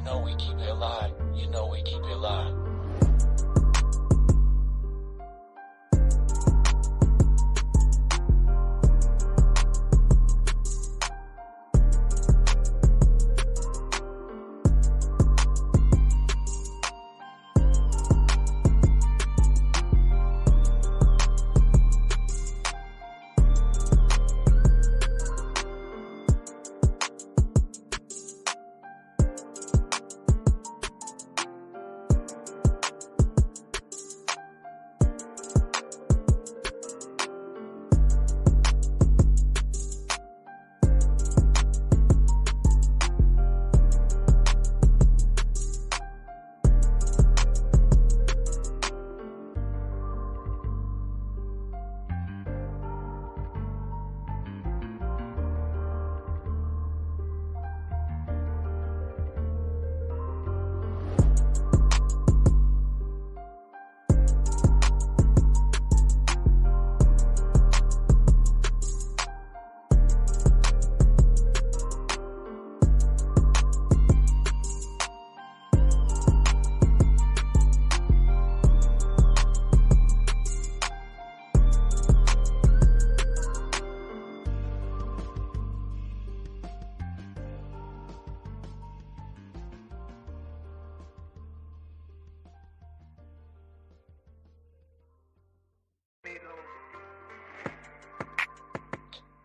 You know we keep it alive. You know we keep it alive.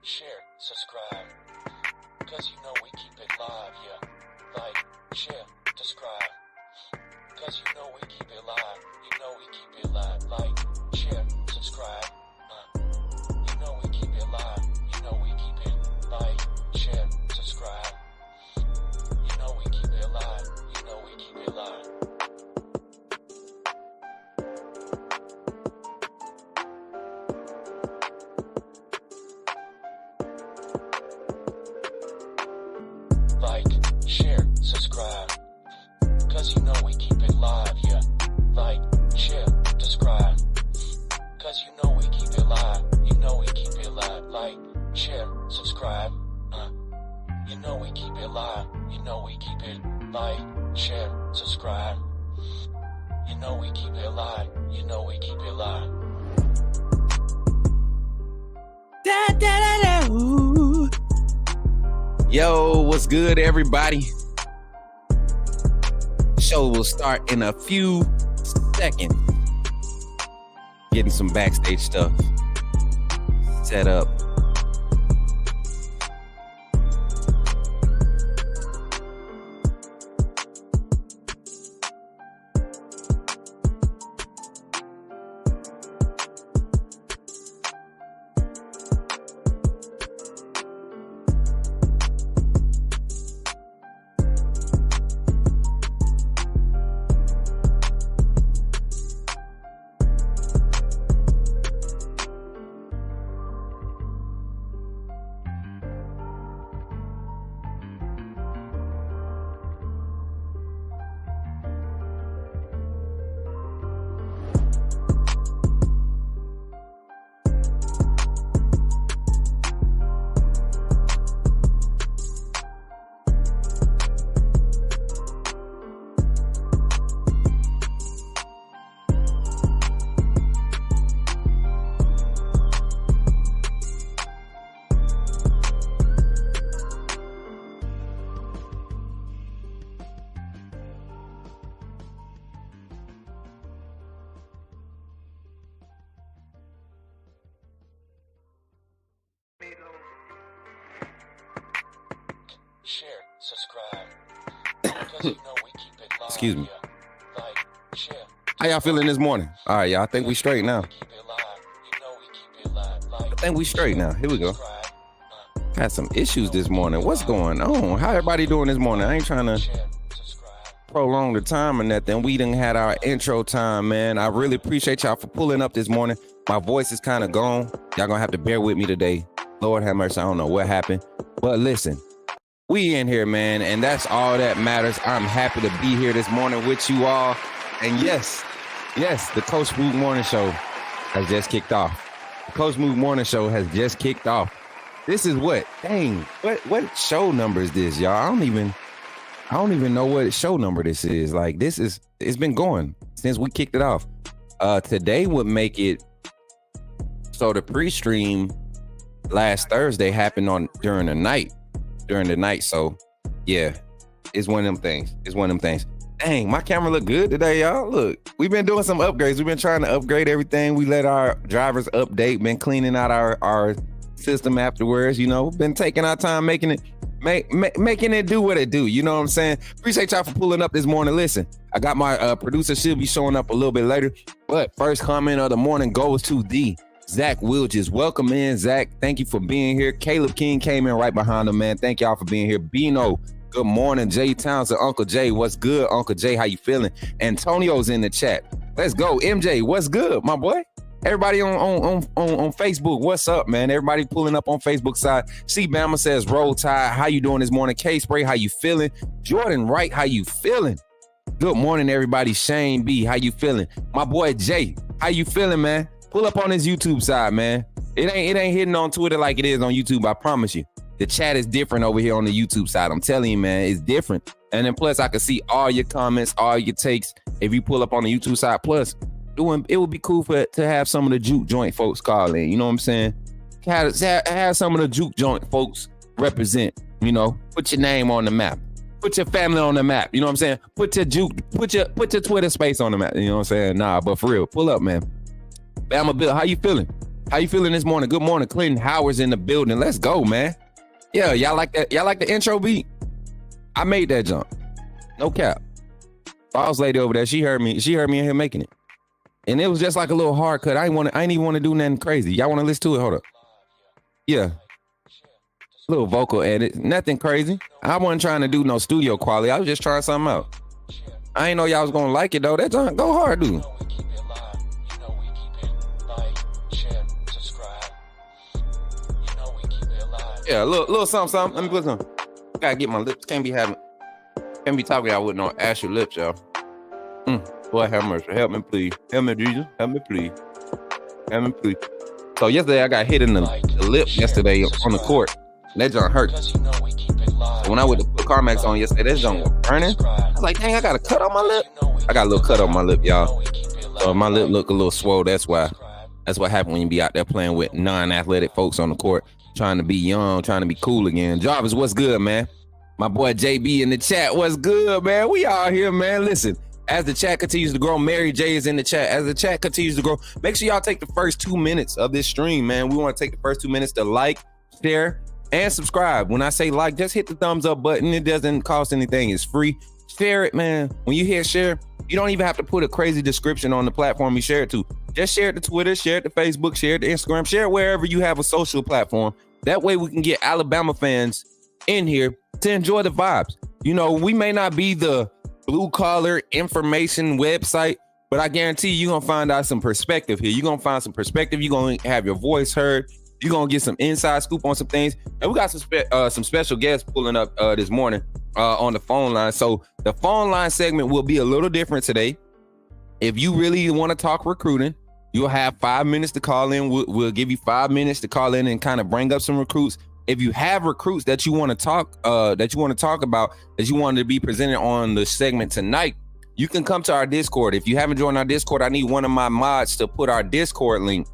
Share, subscribe, cause you know we keep it live, yeah. Like, share, subscribe, cause you know we keep it live. You know we keep it live. Like, share, subscribe, you know we keep it live. You know we keep it like, share, subscribe, you know we keep it live. You know we keep it live. Like, share, subscribe, cause you know we keep it live, yeah. Like, share, subscribe, cause you know we keep it live. You know we keep it live. Like, share, subscribe, you know we keep it live. You know we keep it like, share, subscribe, you know we keep it live. You know we keep it live. Da, da, da, da, ooh. Yo, what's good, everybody? Show will start in a few seconds. Getting some backstage stuff set up. Share, subscribe, cause you know we keep it live. Excuse me. Yeah. Like, share, How y'all feeling this morning? All right, y'all. I think we straight now. keep it live. You know we keep it live. Like, I think we straight now. Here we go. subscribe, Had some issues this morning. What's going on? How everybody doing this morning? I ain't trying to share, subscribe. prolong the time or nothing. We done had our intro time, man. I really appreciate y'all for pulling up this morning. My voice is kind of gone. Y'all gonna have to bear with me today. Lord have mercy. I don't know what happened. But listen, we in here, man, and that's all that matters. I'm happy to be here this morning with you all. And yes, the Coach Smoot Morning Show has just kicked off. The Coach Smoot Morning Show has just kicked off. This is what? Dang, what show number is this, y'all? I don't even I don't even know what show number this is. Like it's been going since we kicked it off. Today would make it so the pre-stream last Thursday happened during the night. So yeah, it's one of them things. Dang, my camera look good today, y'all. Look, we've been doing some upgrades. We've been trying to upgrade everything. We let our drivers update, been cleaning out our system afterwards, been taking our time making it do what it do. You know what I'm saying? Appreciate y'all for pulling up this morning. Listen, I got my producer. She'll be showing up a little bit later. But first comment of the morning goes to the Zach Wilges. Welcome in, Zach. Thank you for being here. Caleb King came in right behind him, man. Thank y'all for being here. Bino, good morning. Jay Townsend, Uncle Jay. What's good, Uncle Jay? How you feeling? Antonio's in the chat. Let's go. MJ, what's good, my boy? Everybody on Facebook, what's up, man? Everybody pulling up on Facebook side. C Bama says, roll tide. How you doing this morning? K Spray, how you feeling? Jordan Wright, how you feeling? Good morning, everybody. Shane B, how you feeling? My boy Jay, how you feeling, man? Pull up on his YouTube side, man. It ain't hitting on Twitter like it is on YouTube, I promise you. The chat is different over here on the YouTube side. I'm telling you, man, it's different. And then plus I can see all your comments, all your takes if you pull up on the YouTube side. Plus, it would be cool to have some of the juke joint folks call in. You know what I'm saying? Have some of the juke joint folks represent. Put your name on the map. Put your family on the map. You know what I'm saying? Put your Twitter space on the map. You know what I'm saying? Nah, but for real, pull up, man. Bama Bill, how you feeling? How you feeling this morning? Good morning, Clinton Howard's in the building. Let's go, man. Yeah, y'all like that? Y'all like the intro beat? I made that jump. No cap. Boss lady over there, she heard me in here making it. And it was just like a little hard cut. I ain't even want to do nothing crazy. Y'all want to listen to it? Hold up. Yeah. Little vocal edit. Nothing crazy. I wasn't trying to do no studio quality. I was just trying something out. I ain't know y'all was going to like it, though. That junk go hard, dude. Yeah, a little something. Let me put some. Gotta get my lips. Can't be talking y'all with no ashy lips, y'all. Boy, have mercy. Help me, please. Help me, Jesus. Help me, please. Help me, please. So yesterday, I got hit in the lip yesterday on the court. That junk hurt. So when I went to put Carmax on yesterday, that junk was burning. I was like, dang, I got a cut on my lip. I got a little cut on my lip, y'all. My lip look a little swole. That's why. That's what happened when you be out there playing with non-athletic folks on the court, trying to be young, trying to be cool again. Jarvis, what's good, man? My boy JB in the chat, what's good, man? We all here, man. Listen, as the chat continues to grow, Mary J is in the chat. As the chat continues to grow, make sure y'all take the first 2 minutes of this stream, man. We want to take the first 2 minutes to like, share, and subscribe. When I say like, just hit the thumbs up button. It doesn't cost anything. It's free. Share it, man. When you hit share, you don't even have to put a crazy description on the platform you share it to. Just share it to Twitter, share it to Facebook, share it to Instagram, share it wherever you have a social platform. That way we can get Alabama fans in here to enjoy the vibes. We may not be the blue collar information website, but I guarantee you're going to find out some perspective here. You're going to find some perspective. You're going to have your voice heard. You're going to get some inside scoop on some things. And we got some special guests pulling up this morning on the phone line. So the phone line segment will be a little different today. If you really want to talk recruiting, you'll have 5 minutes to call in. We'll give you 5 minutes to call in and kind of bring up some recruits. If you have recruits that you want to talk about, that you want to be presented on the segment tonight, you can come to our Discord. If you haven't joined our Discord, I need one of my mods to put our Discord link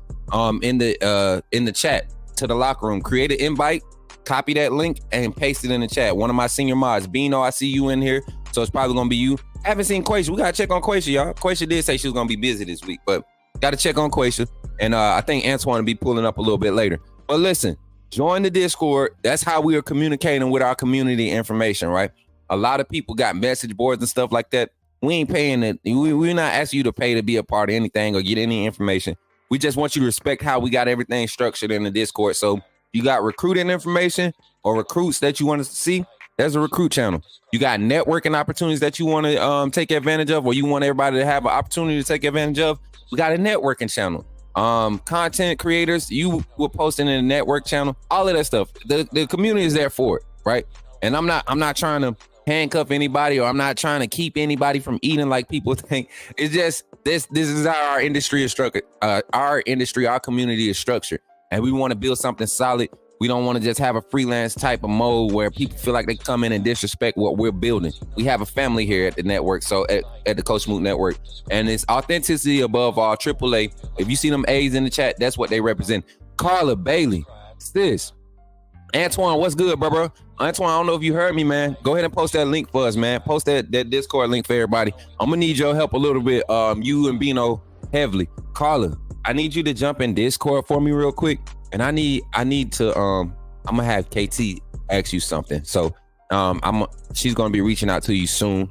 in the chat to the locker room. Create an invite, copy that link, and paste it in the chat. One of my senior mods, Bino, I see you in here, so it's probably gonna be you. Haven't seen Quaisha. We gotta check on Quaisha, y'all. Quaisha did say she was gonna be busy this week, but gotta check on Quaisha. And I think Antoine will be pulling up a little bit later. But listen, join the Discord. That's how we are communicating with our community information, right? A lot of people got message boards and stuff like that. We ain't paying it. We're not asking you to pay to be a part of anything or get any information. We just want you to respect how we got everything structured in the Discord. So you got recruiting information or recruits that you want to see. There's a recruit channel. You got networking opportunities that you want to take advantage of, or you want everybody to have an opportunity to take advantage of. We got a networking channel. Content creators, you will post in a network channel, all of that stuff. The community is there for it, right? And I'm not trying to handcuff anybody, or I'm not trying to keep anybody from eating like people think. It's just this is how our industry is structured. Our community is structured, and we want to build something solid. We don't want to just have a freelance type of mode where people feel like they come in and disrespect what we're building. We have a family here at the network, so at the Coach Smoot Network, and it's authenticity above all. AAA. If you see them A's in the chat, that's what they represent. Carla Bailey, sis. Antoine, what's good, bro? Antoine, I don't know if you heard me, man. Go ahead and post that link for us, man. Post that Discord link for everybody. I'm gonna need your help a little bit. You and Bino heavily. Carla, I need you to jump in Discord for me real quick. And I need to I'm gonna have KT ask you something. So she's gonna be reaching out to you soon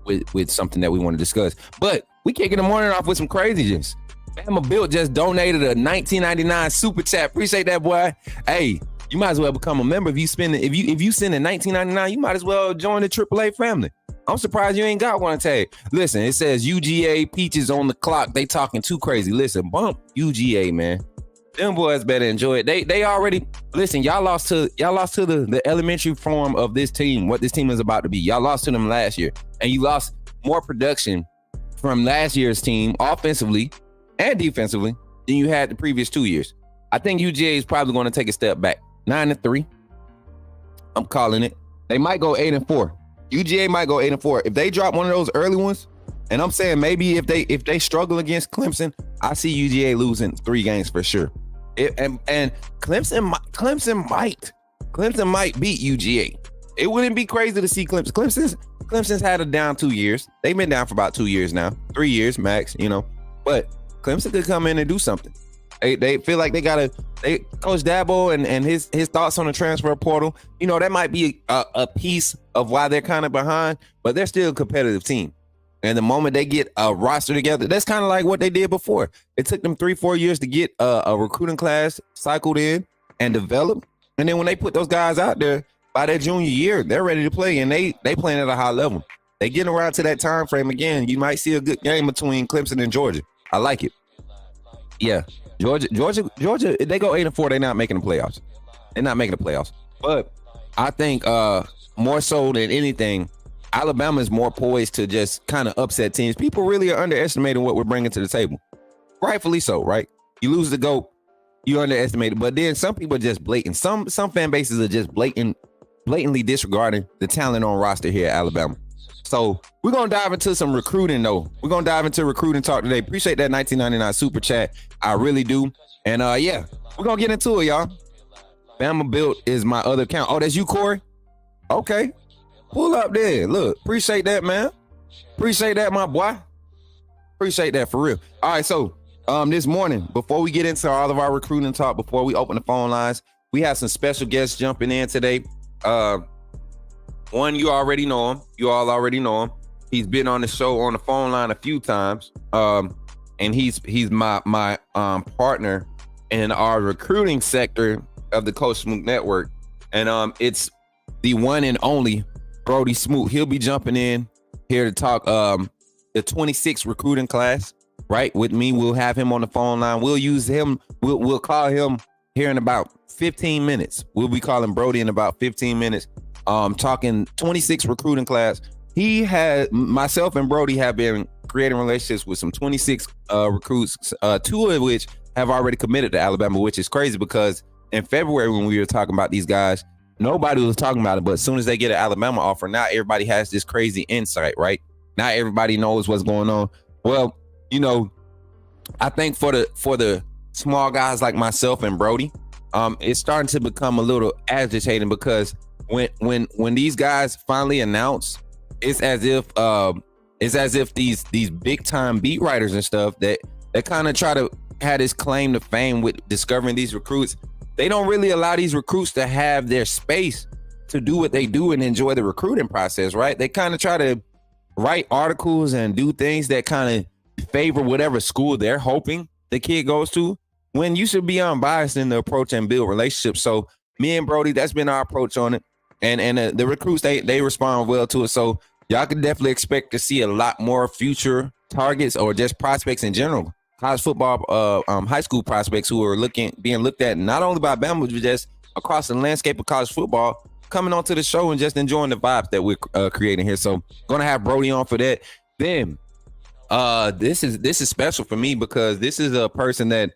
with something that we want to discuss. But we kicking the morning off with some craziness. Bama Built just donated a $19.99 super chat. Appreciate that, boy. Hey, you might as well become a member. If you send in $19.99, you might as well join the AAA family. I'm surprised you ain't got one tag. Listen, it says UGA Peaches on the clock. They talking too crazy. Listen, bump UGA, man. Them boys better enjoy it. They already listen. Y'all lost to the elementary form of this team. What this team is about to be. Y'all lost to them last year, and you lost more production from last year's team offensively and defensively than you had the previous 2 years. I think UGA is probably going to take a step back. 9-3. I'm calling it. They might go 8-4. UGA might go 8-4 if they drop one of those early ones. And I'm saying maybe if they struggle against Clemson, I see UGA losing 3 games for sure. And Clemson might beat UGA. It wouldn't be crazy to see Clemson. Clemson's had a down 2 years. They've been down for about 2 years now, 3 years max, But Clemson could come in and do something. They feel like they Coach Dabo and his thoughts on the transfer portal. That might be a piece of why they're kind of behind, but they're still a competitive team. And the moment they get a roster together, that's kind of like what they did before. It took them 3-4 years to get a recruiting class cycled in and developed. And then when they put those guys out there, by their junior year, they're ready to play, and they playing at a high level. They getting around to that time frame again. You might see a good game between Clemson and Georgia. I like it. Yeah, Georgia. If they go 8-4, they're not making the playoffs. They're not making the playoffs. But I think more so than anything, Alabama is more poised to just kind of upset teams. People really are underestimating what we're bringing to the table. Rightfully so, right? You lose the GOAT, you underestimate it. But then some people are just blatant. Some fan bases are just blatantly disregarding the talent on roster here at Alabama. So we're going to dive into some recruiting, though. We're going to dive into recruiting talk today. Appreciate that $19.99 super chat. I really do. And yeah, we're going to get into it, y'all. Bama Built is my other account. Oh, that's you, Corey? Okay. Pull up there. Look, appreciate that, man. Appreciate that, my boy. Appreciate that for real. All right, so this morning, before we get into all of our recruiting talk, before we open the phone lines, we have some special guests jumping in today. One, you already know him. You all already know him. He's been on the show on the phone line a few times. And he's my partner in our recruiting sector of the Coach Smoot Network. And it's the one and only Brody Smoot. He'll be jumping in here to talk the 26 recruiting class, right? With me, we'll have him on the phone line. We'll use him. We'll call him here in about 15 minutes. We'll be calling Brody in about 15 minutes. Talking 26 recruiting class. Myself and Brody have been creating relationships with some 26 recruits, 2 of which have already committed to Alabama, which is crazy because in February when we were talking about these guys, nobody was talking about it. But as soon as they get an Alabama offer, now everybody has this crazy insight, right? Now everybody knows what's going on. Well, I think for the small guys like myself and Brody, it's starting to become a little agitating because when these guys finally announce, it's as if these big time beat writers and stuff that kind of try to have this claim to fame with discovering these recruits. They don't really allow these recruits to have their space to do what they do and enjoy the recruiting process, right? They kind of try to write articles and do things that kind of favor whatever school they're hoping the kid goes to, when you should be unbiased in the approach and build relationships. So me and Brody, that's been our approach on it. And the recruits, they respond well to it. So y'all can definitely expect to see a lot more future targets or just prospects in general. College football, high school prospects who are being looked at not only by Bama, but just across the landscape of college football, coming onto the show and just enjoying the vibes that we're creating here. So gonna have Brody on for that. Then this is special for me because this is a person that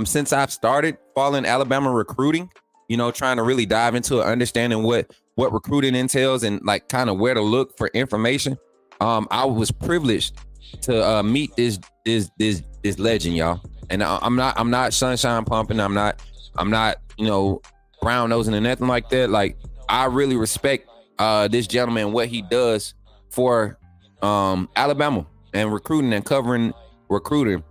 Since I've started following Alabama recruiting, trying to really dive into understanding what recruiting entails and like kind of where to look for information. I was privileged to meet this legend, y'all. And I'm not sunshine pumping. I'm not brown nosing and nothing like that. Like, I really respect this gentleman, what he does for Alabama and recruiting and covering recruiting.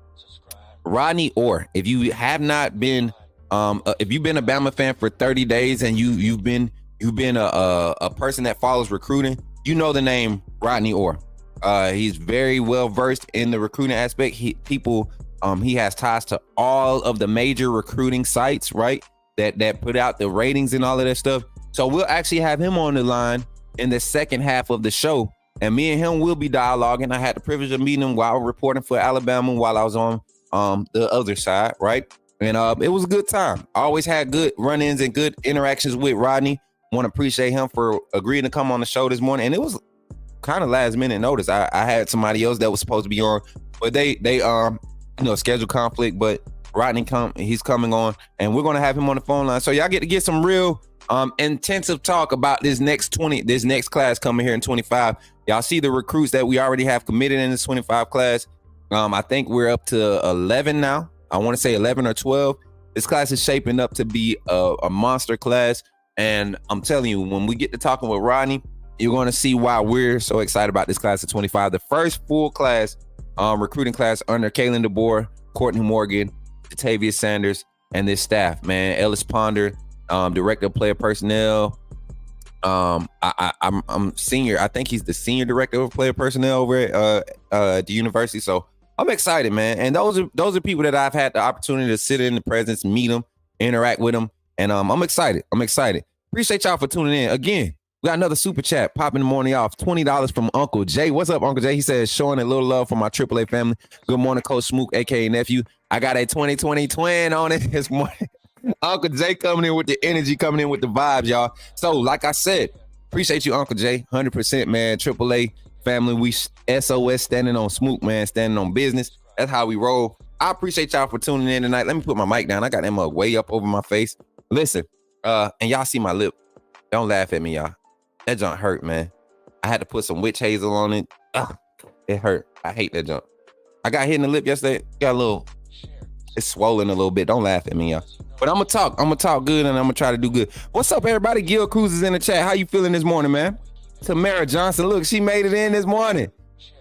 Rodney Orr. If you have not been, if you've been a Bama fan for 30 days and you've been a person that follows recruiting, you know the name Rodney Orr. He's very well versed in the recruiting aspect. He has ties to all of the major recruiting sites, right? That put out the ratings and all of that stuff. So we'll actually have him on the line in the second half of the show, and me and him will be dialoguing. I had the privilege of meeting him while reporting for Alabama while I was on the other side, right? And it was a good time. I always had good run-ins and good interactions with Rodney. Want to appreciate him for agreeing to come on the show this morning. And it was kind of last minute notice. I had somebody else that was supposed to be on, but they schedule conflict. But Rodney he's coming on, and we're gonna have him on the phone line. So y'all get to get some real intensive talk about this next class coming here in 25. Y'all see the recruits that we already have committed in this 25 class. I think we're up to 11 now. I want to say 11 or 12. This class is shaping up to be a monster class. And I'm telling you, when we get to talking with Rodney, you're going to see why we're so excited about this class of 25. The first full class, recruiting class under Kalen DeBoer, Courtney Morgan, Jatavius Sanders, and this staff, man. Ellis Ponder, Director of Player Personnel. I'm senior. I think he's the Senior Director of Player Personnel over at the university. So I'm excited, man. And those are people that I've had the opportunity to sit in the presence, meet them, interact with them. And I'm excited. Appreciate y'all for tuning in. Again, we got another super chat popping the morning off. $20 from Uncle Jay. What's up, Uncle Jay? He says, showing a little love for my AAA family. Good morning, Coach Smook, a.k.a. nephew. I got a 2020 twin on it this morning. Uncle Jay coming in with the energy, coming in with the vibes, y'all. So, like I said, appreciate you, Uncle Jay. 100%, man. AAA family. We SOS, standing on Smook, man. Standing on business. That's how we roll. I appreciate y'all for tuning in tonight. Let me put my mic down. I got that mug way up over my face. Listen, and y'all see my lip. Don't laugh at me, y'all. That junk hurt, man. I had to put some witch hazel on it. Ugh, it hurt. I hate that junk. I got hit in the lip yesterday. It's swollen a little bit. Don't laugh at me, y'all. But I'm gonna talk good, and I'm gonna try to do good. What's up, everybody? Gil Cruz is in the chat. How you feeling this morning, man? Tamara Johnson, look, she made it in this morning.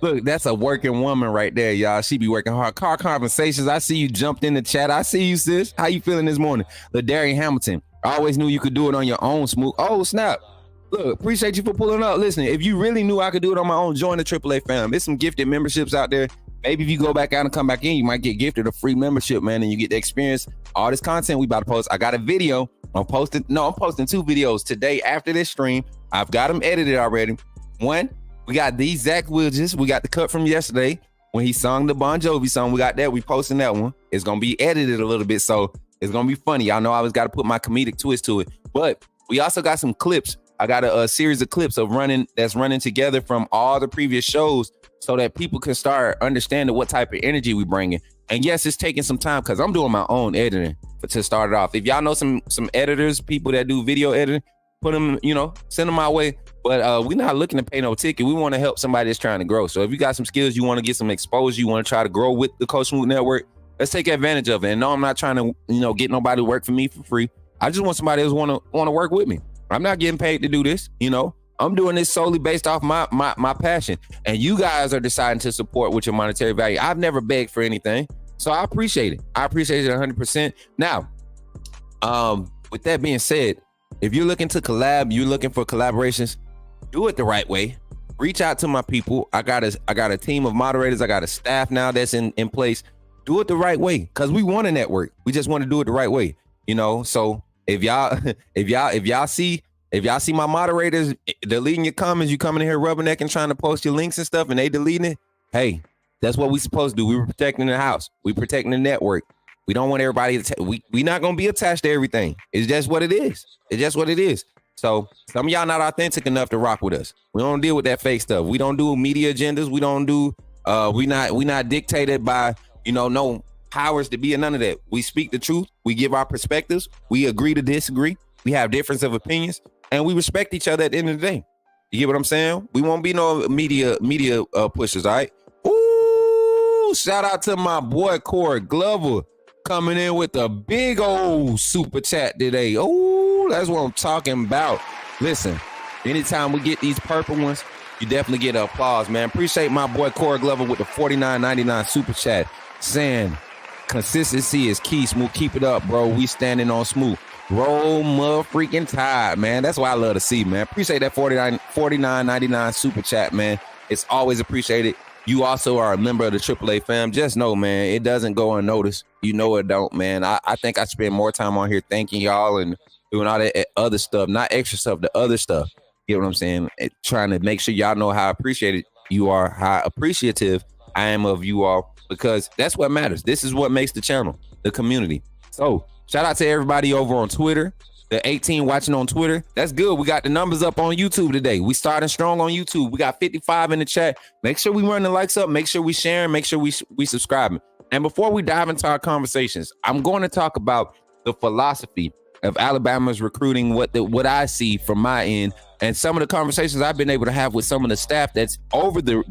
Look, that's a working woman right there, y'all. She be working hard. Car Conversations, I see you jumped in the chat. I see you, sis. How you feeling this morning? LaDarian Hamilton, I always knew you could do it on your own, Smook. Oh, snap. Look, appreciate you for pulling up. Listen, if you really knew I could do it on my own, join the AAA fam. There's some gifted memberships out there. Maybe if you go back out and come back in, you might get gifted a free membership, man, and you get to experience all this content we about to post. I got a video. I'm posting 2 videos today after this stream. I've got them edited already. One, we got these Zach Wilges. We got the cut from yesterday when he sung the Bon Jovi song. We got that. We posting that one. It's going to be edited a little bit, so it's going to be funny. Y'all know I always got to put my comedic twist to it. But we also got some clips. I got a series of clips of running together from all the previous shows so that people can start understanding what type of energy we bringing. And yes, it's taking some time because I'm doing my own editing to start it off. If y'all know some editors, people that do video editing, put them, send them my way. But we're not looking to pay no ticket. We want to help somebody that's trying to grow. So if you got some skills, you want to get some exposure, you want to try to grow with the Coach Smoot Network, let's take advantage of it. And no, I'm not trying to, get nobody to work for me for free. I just want somebody that's want to work with me. I'm not getting paid to do this, I'm doing this solely based off my passion. And you guys are deciding to support with your monetary value. I've never begged for anything. So I appreciate it. I appreciate it 100%. Now, with that being said, if you're looking to collab, you're looking for collaborations, do it the right way. Reach out to my people. I got a team of moderators. I got a staff now that's in place. Do it the right way because we want to network. We just want to do it the right way, So if y'all see my moderators deleting your comments, you coming in here rubbernecking, trying to post your links and stuff, and they deleting it, hey, that's what we supposed to do. We were protecting the house. We protecting the network. We don't want everybody to, we not going to be attached to everything. It's just what it is. It's just what it is. So some of y'all not authentic enough to rock with us. We don't deal with that fake stuff. We don't do media agendas. We don't do, we not dictated by, no powers to be and none of that. We speak the truth. We give our perspectives. We agree to disagree. We have difference of opinions, and we respect each other at the end of the day. You get what I'm saying? We won't be no media pushers, all right? Ooh, shout out to my boy Corey Glover coming in with a big old super chat today. Oh, that's what I'm talking about. Listen, anytime we get these purple ones, you definitely get an applause, man. Appreciate my boy Corey Glover with the $49.99 super chat saying consistency is key. Smoot, keep it up, bro. We standing on Smoot. Roll mother freaking tide, man. That's what I love to see, man. Appreciate that $49.99 super chat, man. It's always appreciated. You also are a member of the AAA fam. Just know, man, it doesn't go unnoticed. You know it don't, man. I think I spend more time on here thanking y'all and doing all that other stuff, not extra stuff, the other stuff. You know what I'm saying? Trying to make sure y'all know how appreciated you are, how appreciative I am of you all, because that's what matters. This is what makes the channel, the community. So shout out to everybody over on Twitter, the 18 watching on Twitter. That's good. We got the numbers up on YouTube today. We starting strong on YouTube. We got 55 in the chat. Make sure we run the likes up. Make sure we sharing. Make sure we subscribing. And before we dive into our conversations, I'm going to talk about the philosophy of Alabama's recruiting, what I see from my end, and some of the conversations I've been able to have with some of the staff that's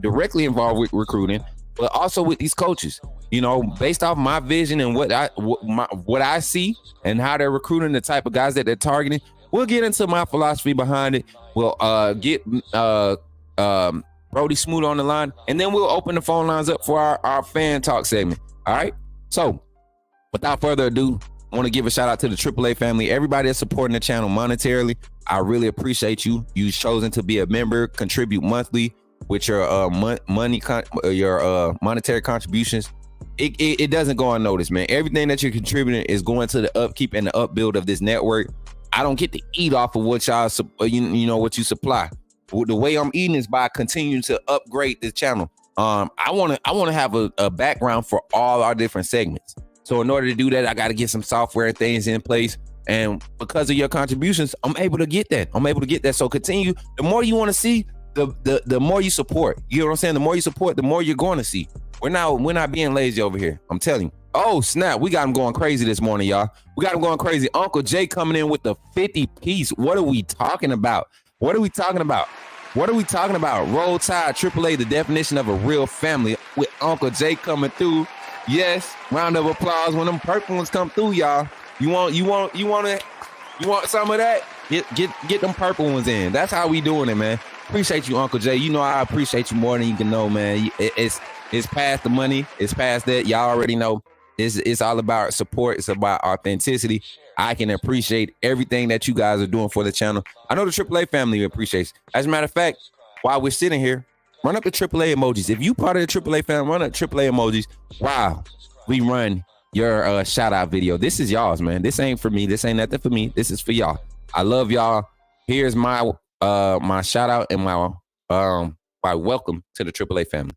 directly involved with recruiting, but also with these coaches. You know, based off my vision and what I see and how they're recruiting, the type of guys that they're targeting. We'll get into my philosophy behind it. We'll get Brody Smoot on the line, and then we'll open the phone lines up for our fan talk segment. All right. So without further ado, I want to give a shout out to the AAA family, everybody that's supporting the channel monetarily. I really appreciate you. You've chosen to be a member, contribute monthly with your monetary contributions. It doesn't go unnoticed, man. Everything that you're contributing is going to the upkeep and the upbuild of this network. I don't get to eat off of what y'all, what you supply. The way I'm eating is by continuing to upgrade this channel. I want to have a background for all our different segments. So in order to do that, I got to get some software and things in place. And because of your contributions, I'm able to get that. So continue. The more you want to see, the more you support. You know what I'm saying? The more you support, the more you're going to see. We're not being lazy over here. I'm telling you. Oh, snap. We got him going crazy this morning, y'all. We got him going crazy. Uncle Jay coming in with the 50 piece. What are we talking about? Roll Tide, AAA, the definition of a real family with Uncle Jay coming through. Yes, round of applause when them purple ones come through, y'all. You want some of that? Get them purple ones in. That's how we doing it, man. Appreciate you, Uncle Jay. You know I appreciate you more than you can know, man. It's past the money. It's past that. Y'all already know. It's all about support. It's about authenticity. I can appreciate everything that you guys are doing for the channel. I know the AAA family appreciates. As a matter of fact, while we're sitting here, run up the AAA emojis. If you part of the AAA family, run up AAA emojis. Wow, we run your shout out video. This is y'all's, man. This ain't for me. This ain't nothing for me. This is for y'all. I love y'all. Here's my my shout out and my welcome to the AAA family.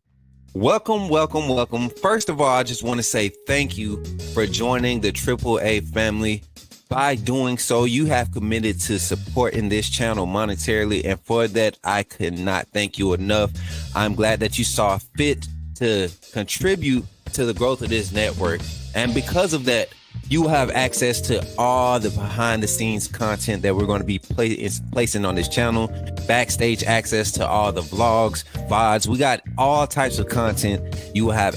Welcome. First of all, I just want to say thank you for joining the AAA family. By doing so, you have committed to supporting this channel monetarily, and for that, I cannot thank you enough. I'm glad that you saw fit to contribute to the growth of this network, and because of that, you have access to all the behind the scenes content that we're going to be placing on this channel, backstage access to all the vlogs, VODs. We got all types of content. You will have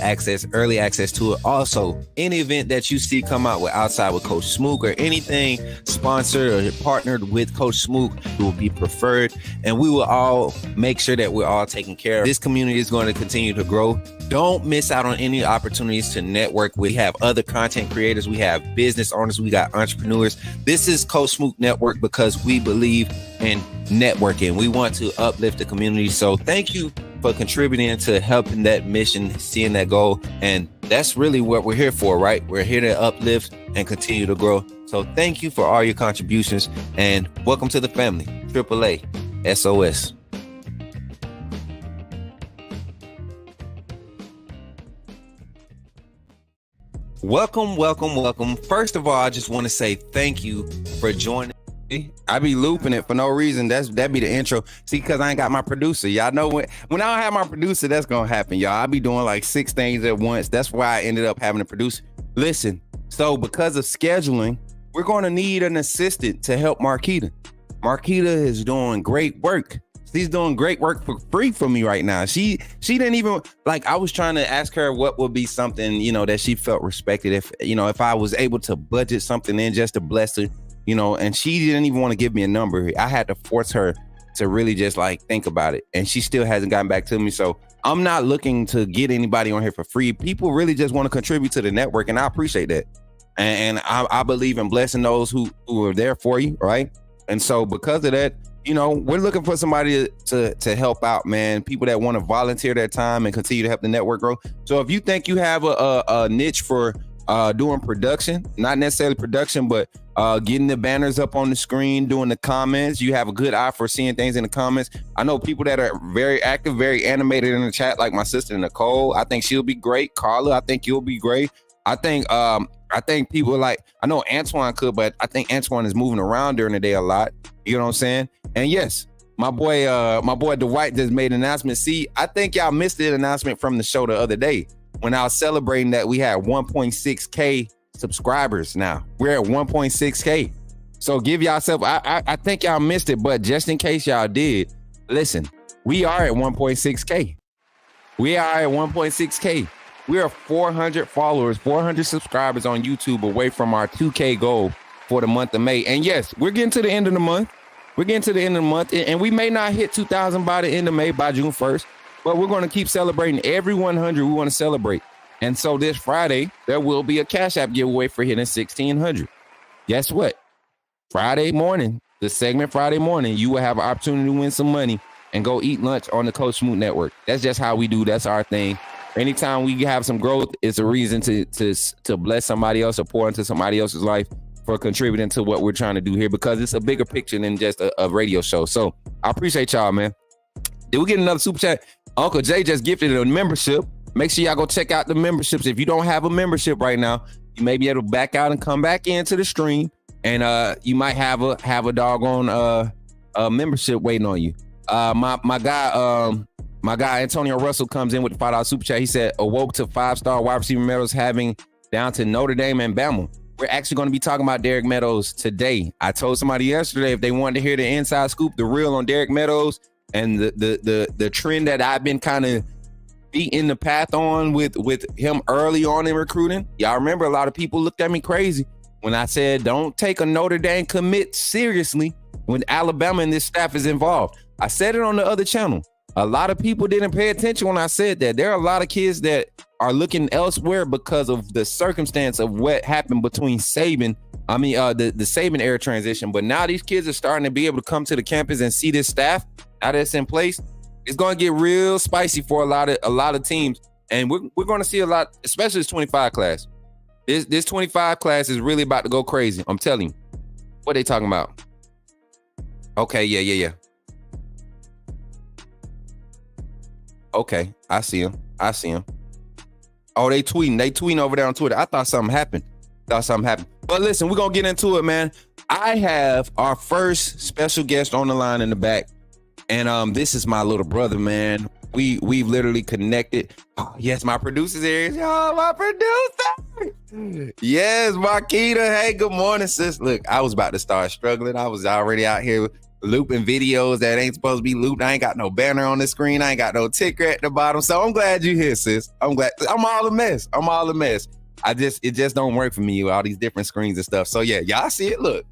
early access to it. Also, any event that you see come out with Outside with Coach Smook or anything sponsored or partnered with Coach Smook, it will be preferred. And we will all make sure that we're all taken care of. This community is going to continue to grow. Don't miss out on any opportunities to network. We have other content creators. We have business owners. We got entrepreneurs. This is Coach Smook Network because we believe in networking. We want to uplift the community. So thank you for contributing to helping that mission, seeing that goal. And that's really what we're here for, right? We're here to uplift and continue to grow. So thank you for all your contributions and welcome to the family. AAA SOS. Welcome. First of all, I just want to say thank you for joining. I be looping it for no reason. That be the intro. See, because I ain't got my producer. Y'all know when I don't have my producer, that's gonna happen, y'all. I be doing like 6 things at once. That's why I ended up having a producer. Listen, so because of scheduling, we're going to need an assistant to help Marquita. Marquita is doing great work. She's doing great work for free for me right now. She didn't even, like, I was trying to ask her what would be something, that she felt respected if I was able to budget something in just to bless her, and she didn't even want to give me a number. I had to force her to really just like think about it. And she still hasn't gotten back to me. So I'm not looking to get anybody on here for free. People really just want to contribute to the network, and I appreciate that. And I believe in blessing those who are there for you, right? And so because of that, we're looking for somebody to help out, man. People that want to volunteer their time and continue to help the network grow. So if you think you have a niche for doing production, not necessarily production, but getting the banners up on the screen, doing the comments, you have a good eye for seeing things in the comments. I know people that are very active, very animated in the chat, like my sister Nicole. I think she'll be great. Carla, I think you'll be great. I think people like, I know Antoine could, but I think Antoine is moving around during the day a lot. You know what I'm saying? And yes, my boy Dwight just made an announcement. See, I think y'all missed the announcement from the show the other day when I was celebrating that we had 1.6K subscribers now. We're at 1.6K. So give yourself, I think y'all missed it, but just in case y'all did, listen, we are at 1.6K. We are at 1.6K. We are 400 followers, 400 subscribers on YouTube away from our 2K goal for the month of May. And yes, we're getting to the end of the month. And we may not hit 2,000 by the end of May, by June 1st, but we're going to keep celebrating every 100 we want to celebrate. And so this Friday, there will be a Cash App giveaway for hitting 1,600. Guess what? Friday morning, the segment Friday morning, you will have an opportunity to win some money and go eat lunch on the Coach Smoot Network. That's just how we do. That's our thing. Anytime we have some growth, it's a reason to bless somebody else or pour into somebody else's life for contributing to what we're trying to do here, because it's a bigger picture than just a radio show. So I appreciate y'all, man. Did we get another super chat? Uncle Jay just gifted a membership. Make sure y'all go check out the memberships. If you don't have a membership right now, you may be able to back out and come back into the stream, and you might have a doggone membership waiting on you. My guy Antonio Russell comes in with the $5 super chat. He said, awoke to 5-star wide receiver Meadows having down to Notre Dame and Bama. We're actually going to be talking about Derek Meadows today. I told somebody yesterday if they wanted to hear the inside scoop, the real on Derek Meadows, and the trend that I've been kind of beating the path on with him early on in recruiting. Y'all remember a lot of people looked at me crazy when I said don't take a Notre Dame commit seriously when Alabama and this staff is involved. I said it on the other channel. A lot of people didn't pay attention when I said that. There are a lot of kids that are looking elsewhere because of the circumstance of what happened between Saban. I mean, the Saban era transition. But now these kids are starting to be able to come to the campus and see this staff now that's in place. It's going to get real spicy for a lot of teams, and we're going to see a lot, especially this 25 class. This 25 class is really about to go crazy. I'm telling you. What they talking about? Okay, yeah. Okay, I see him. Oh, they tweeting over there on Twitter. I thought something happened. But listen, we're going to get into it, man. I have our first special guest on the line in the back. And this is my little brother, man. We've literally connected. Oh, yes, my producer's here. Oh, my producer. Yes, Marquita. Hey, good morning, sis. Look, I was about to start struggling. I was already out here looping videos that ain't supposed to be looped. I ain't got no banner on the screen. I ain't got no ticker at the bottom. So I'm glad you're here, sis. I'm glad. I'm all a mess. It just don't work for me with all these different screens and stuff. So yeah, y'all see it. Look.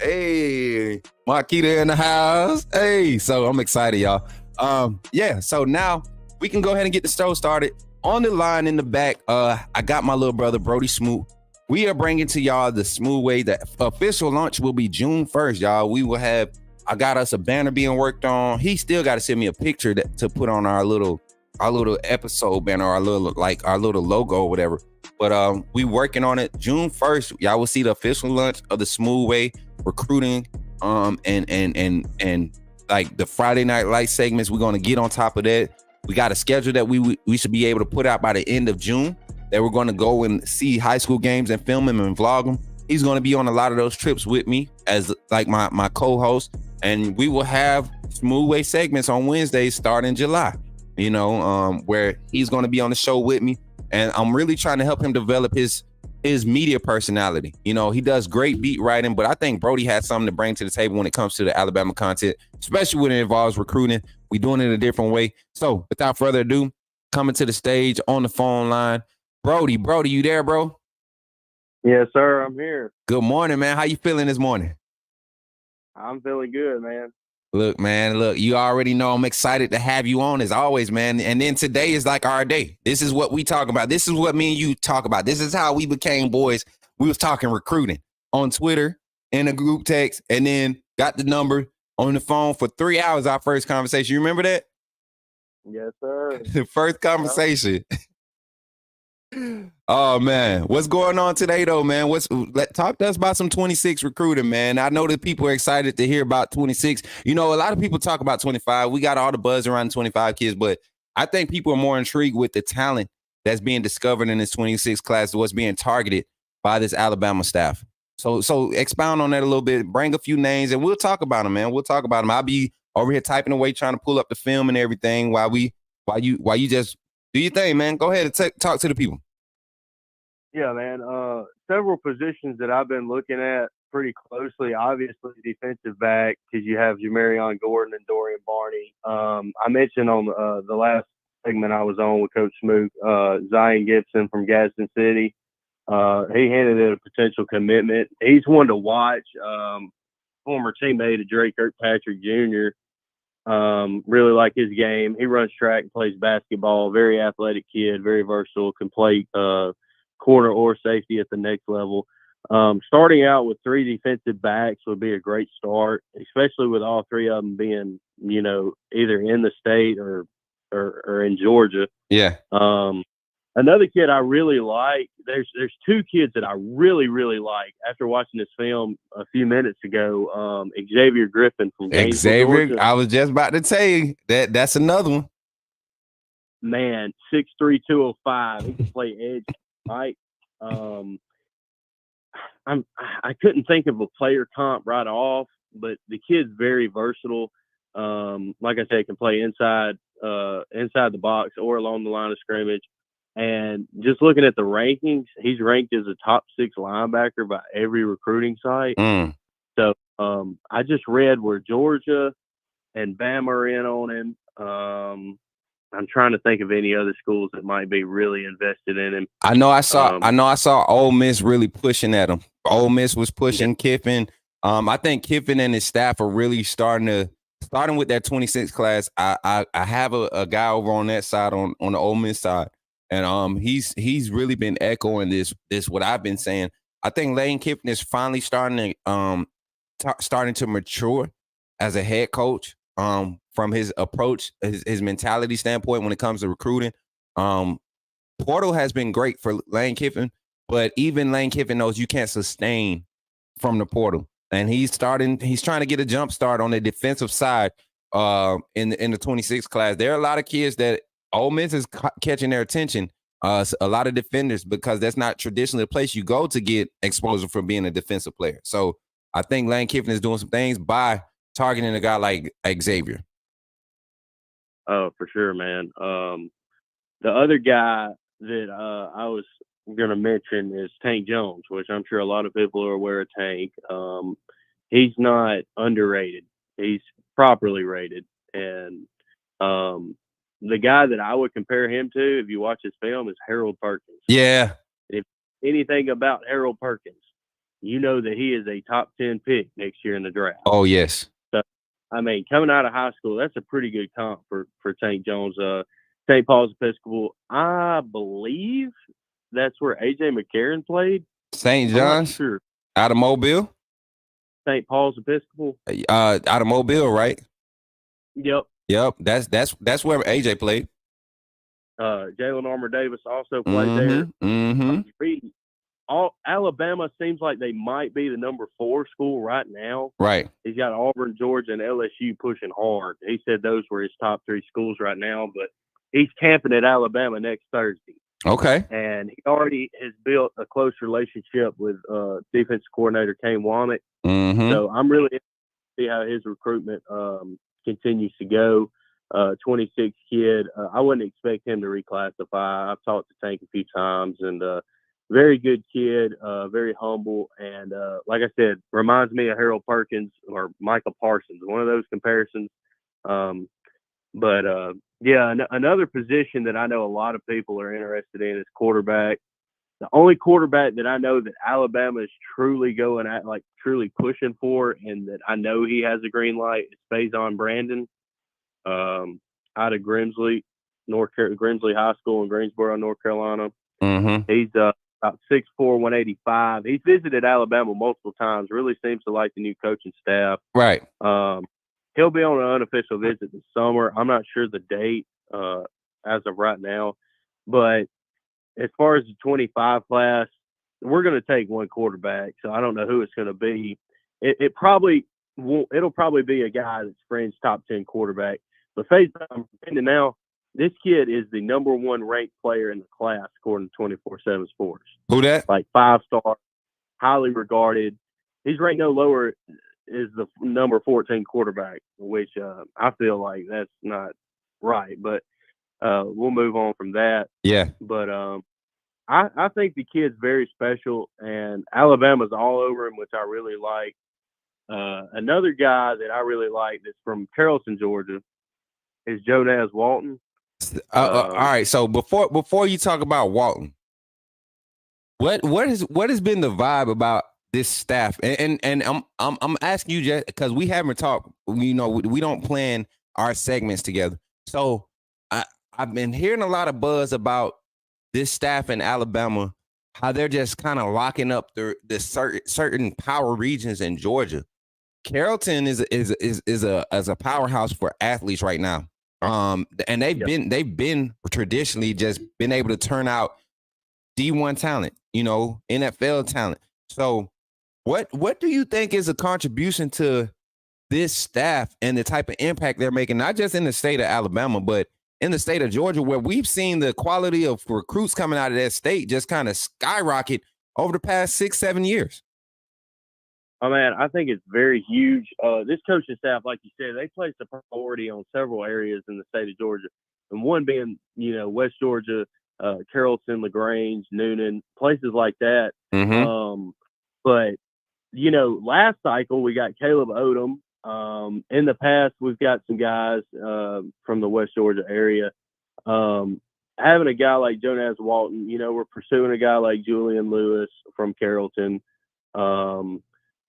Hey, Marquita in the house. Hey, so I'm excited, y'all. Yeah, so now we can go ahead and get the show started. On the line in the back, I got my little brother, Brody Smoot. We are bringing to y'all the Smooth Way. The official launch will be June 1st, y'all. I got us a banner being worked on. He still got to send me a picture to put on our little episode banner, our little logo or whatever. But we working on it. June 1st, y'all will see the official launch of the Smooth Way recruiting, and like the Friday Night Light segments. We're gonna get on top of that. We got a schedule that we should be able to put out by the end of June, that we're going to go and see high school games and film them and vlog them. He's going to be on a lot of those trips with me as like my co-host, and we will have Smooth Way segments on Wednesdays starting July. where he's going to be on the show with me. And I'm really trying to help him develop his media personality. He does great beat writing, but I think Brody has something to bring to the table when it comes to the Alabama content, especially when it involves recruiting. We're doing it a different way. So without further ado, coming to the stage on the phone line, Brody, you there, bro? Yes, sir. I'm here. Good morning, man. How you feeling this morning? I'm feeling good, man. Look, you already know I'm excited to have you on as always, man. And then today is like our day. This is what we talk about. This is what me and you talk about. This is how we became boys. We was talking recruiting on Twitter in a group text, and then got the number on the phone for 3 hours. Our first conversation. You remember that? Yes, sir. The first conversation. Oh man, what's going on today though, man? Talk to us about some 26 recruiting, man. I know that people are excited to hear about 26. A lot of people talk about 25. We got all the buzz around 25 kids, but I think people are more intrigued with the talent that's being discovered in this 26 class, what's being targeted by this Alabama staff. So expound on that a little bit. Bring a few names, and we'll talk about them, man. We'll talk about them. I'll be over here typing away, trying to pull up the film and everything while you just do your thing, man. Go ahead and talk to the people. Yeah, man. Several positions that I've been looking at pretty closely. Obviously, defensive back, because you have Jamarion Gordon and Dorian Barney. I mentioned on the last segment I was on with Coach Smoot, Zion Gibson from Gadsden City. He handed it a potential commitment. He's one to watch. Former teammate of Drake Kirkpatrick Jr. Really like his game. He runs track and plays basketball. Very athletic kid, very versatile, can play corner or safety at the next level. Starting out with 3 defensive backs would be a great start, especially with all 3 of them being, either in the state or in Georgia. Yeah. Another kid I really like, there's 2 kids that I really, really like after watching this film a few minutes ago. Xavier Griffin from Gainesville, Georgia. I was just about to tell you that's another one. Man, 6'3", 205. He can play edge, right? I couldn't think of a player comp right off, but the kid's very versatile. Like I said, can play inside the box or along the line of scrimmage. And just looking at the rankings, he's ranked as a top 6 linebacker by every recruiting site. So I just read where Georgia and Bama are in on him. I'm trying to think of any other schools that might be really invested in him. I know I saw Ole Miss really pushing at him. Ole Miss was pushing Kiffin. I think Kiffin and his staff are really starting with that 26 class. I have a guy over on that side on the Ole Miss side, and he's really been echoing this what I've been saying. I think Lane Kiffin is finally starting to mature as a head coach. From his approach, his mentality standpoint when it comes to recruiting. Portal has been great for Lane Kiffin, but even Lane Kiffin knows you can't sustain from the portal. And he's trying to get a jump start on the defensive side in the 26 class. There are a lot of kids that Ole Miss is catching their attention, a lot of defenders, because that's not traditionally the place you go to get exposure from being a defensive player. So I think Lane Kiffin is doing some things by targeting a guy like Xavier. Oh, for sure, man. The other guy that I was going to mention is Tank Jones, which I'm sure a lot of people are aware of Tank. He's not underrated. He's properly rated. And the guy that I would compare him to, if you watch his film, is Harold Perkins. Yeah. If anything about Harold Perkins, you know that he is a top 10 pick next year in the draft. Oh, yes. So, I mean, coming out of high school, that's a pretty good comp for Tank Jones. St. Paul's Episcopal, I believe that's where A.J. McCarron played. St. John's? Sure. Out of Mobile? St. Paul's Episcopal? Out of Mobile, right? Yep. That's where AJ played. Jalen Armour Davis also played there. Mm-hmm. Alabama seems like they might be the number 4 school right now. Right. He's got Auburn, Georgia, and LSU pushing hard. He said those were his top 3 schools right now, but he's camping at Alabama next Thursday. Okay. And he already has built a close relationship with defensive coordinator Kane Womack. Mm-hmm. So I'm really interested to see how his recruitment continues to go. 26 kid. I wouldn't expect him to reclassify. I've talked to Tank a few times, and very good kid, very humble, and like I said, reminds me of Harold Perkins or Michael Parsons, one of those comparisons. But yeah, another position that I know a lot of people are interested in is quarterback. The only quarterback that I know that Alabama is truly going at, like truly pushing for, and that I know he has a green light, is Faison Brandon, out of Grimsley High School in Greensboro, North Carolina. Mm-hmm. He's about 6'4", 185. He's visited Alabama multiple times. Really seems to like the new coaching staff. Right. He'll be on an unofficial visit this summer. I'm not sure the date as of right now, but as far as the 25 class, we're going to take one quarterback. So I don't know who it's going to be. It'll probably be a guy that's fringe top 10 quarterback. But now, this kid is the number one ranked player in the class according to 24/7 Sports. Who that? Like 5-star, highly regarded. He's ranked no lower as the number 14 quarterback, which I feel like that's not right. But we'll move on from that. Yeah. But I think the kid's very special, and Alabama's all over him, which I really like. Another guy that I really like that's from Carrollton, Georgia, is Jonaz Walton. All right. So before you talk about Walton, what has been the vibe about this staff? And I'm asking you just because we haven't talked. You know, we don't plan our segments together. So I've been hearing a lot of buzz about this staff in Alabama, how they're just kind of locking up the certain power regions in Georgia. Carrollton is a powerhouse for athletes right now. And they've been traditionally just been able to turn out D1 talent, you know, NFL talent. So what do you think is a contribution to this staff and the type of impact they're making, not just in the state of Alabama, but in the state of Georgia, where we've seen the quality of recruits coming out of that state just kind of skyrocket over the past 6-7 years? Oh, man, I think it's very huge. This coaching staff, like you said, they place a priority on several areas in the state of Georgia, and one being, you know, West Georgia, Carrollton, LaGrange, Noonan, places like that. Mm-hmm. But, you know, last cycle we got Caleb Odom. In the past, we've got some guys from the West Georgia area. Having a guy like Jonaz Walton, you know, we're pursuing a guy like Julian Lewis from Carrollton.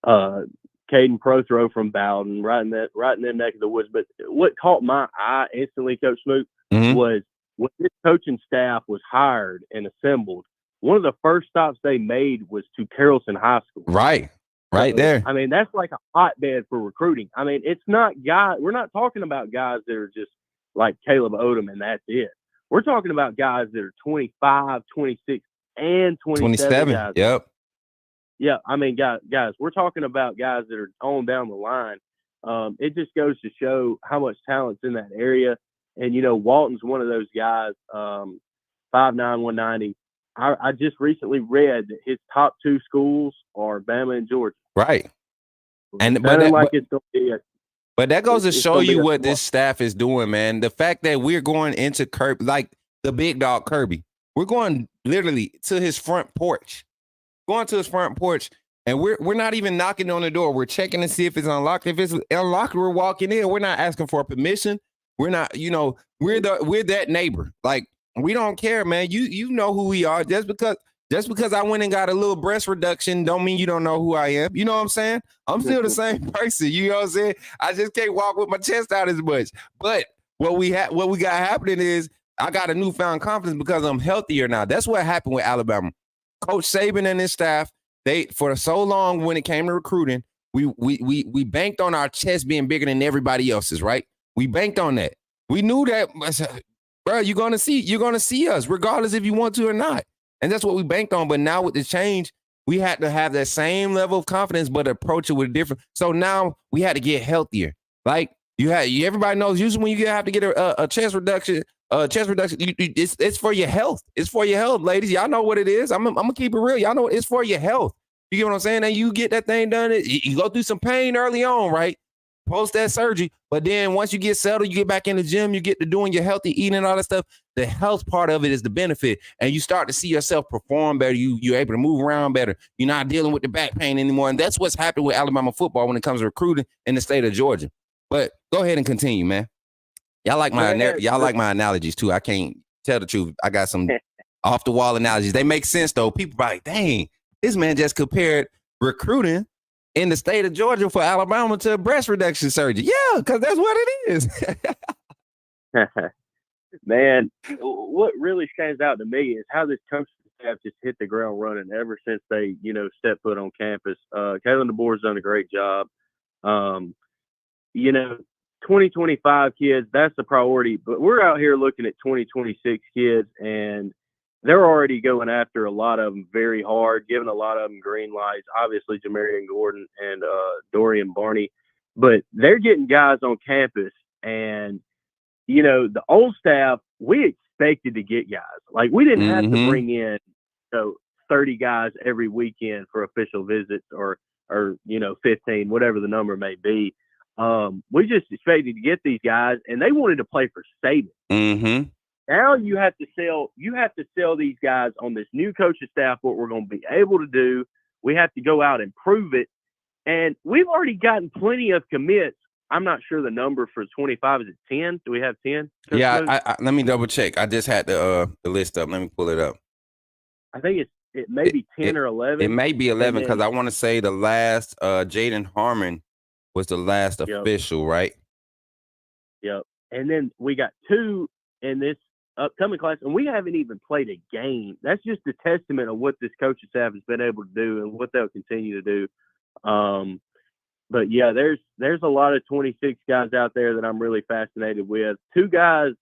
Caden Prothrow from Bowden, right in that neck of the woods. But what caught my eye instantly, Coach Smoot, was when this coaching staff was hired and assembled, one of the first stops they made was to Carrollton High School. Right there. I mean, that's like a hotbed for recruiting. I mean, it's not we're not talking about guys that are just like Caleb Odom and that's it. We're talking about guys that are 25, 26, and 27 guys. Yep. Yeah, I mean, guys, we're talking about guys that are on down the line. It just goes to show how much talent's in that area. And, you know, Walton's one of those guys, 5'9", 190. I just recently read that his top two schools are Bama and Georgia. Right. And but that goes to show you what this staff is doing, man. The fact that we're going into Kirby, like the big dog Kirby, we're going literally to his front porch. Going to his front porch, and we're not even knocking on the door. We're checking to see if it's unlocked. If it's unlocked, we're walking in. We're not asking for permission. We're not, you know, we're that neighbor. Like, we don't care, man. You know who we are. Just because I went and got a little breast reduction don't mean you don't know who I am. You know what I'm saying? I'm still the same person. You know what I'm saying? I just can't walk with my chest out as much. But what we got happening is I got a newfound confidence because I'm healthier now. That's what happened with Alabama. Coach Saban and his staff, they for so long when it came to recruiting, we banked on our chest being bigger than everybody else's, right? We banked on that. We knew that, bro, you're gonna see us regardless if you want to or not. And that's what we banked on. But now with the change, we had to have that same level of confidence, but approach it with different. So now we had to get healthier. Like everybody knows usually when you have to get a chest reduction. It's for your health. It's for your health, ladies. Y'all know what it is. I'm gonna keep it real. Y'all know it's for your health. You get what I'm saying? And you get that thing done. You go through some pain early on, right? post that surgery. But then once you get settled, you get back in the gym, you get to doing your healthy eating and all that stuff. The health part of it is the benefit. And you start to see yourself perform better. You're able to move around better. You're not dealing with the back pain anymore. And that's what's happened with Alabama football when it comes to recruiting in the state of Georgia. But go ahead and continue, man. Y'all like my analogies too. I can't tell the truth. I got some off the wall analogies. They make sense though. People are like, dang, this man just compared recruiting in the state of Georgia for Alabama to breast reduction surgery. Yeah, because that's what it is. Man, what really stands out to me is how this coaching staff just hit the ground running ever since they, stepped foot on campus. Kalen DeBoer's done a great job. 2025 kids, that's the priority. But we're out here looking at 2026 kids, and they're already going after a lot of them very hard, giving a lot of them green lights. Obviously, Jamarian Gordon and Dorian Barney. But they're getting guys on campus, and, the old staff, we expected to get guys. Like, we didn't have to bring in, 30 guys every weekend for official visits or 15, whatever the number may be. We just expected to get these guys, and they wanted to play for Saban. Mm-hmm. Now you have to sell these guys on this new coaching staff what we're going to be able to do. We have to go out and prove it. And we've already gotten plenty of commits. I'm not sure the number for 25. Is it 10? Do we have 10? Yeah, let me double check. I just had the list up. Let me pull it up. I think it may be 10 or 11. It may be 11 because I want to say the last Jaden Harmon was the last official, right? Yep. And then we got 2 in this upcoming class, and we haven't even played a game. That's just a testament of what this coaching staff has been able to do and what they'll continue to do. But yeah, there's a lot of 26 guys out there that I'm really fascinated with. 2 guys,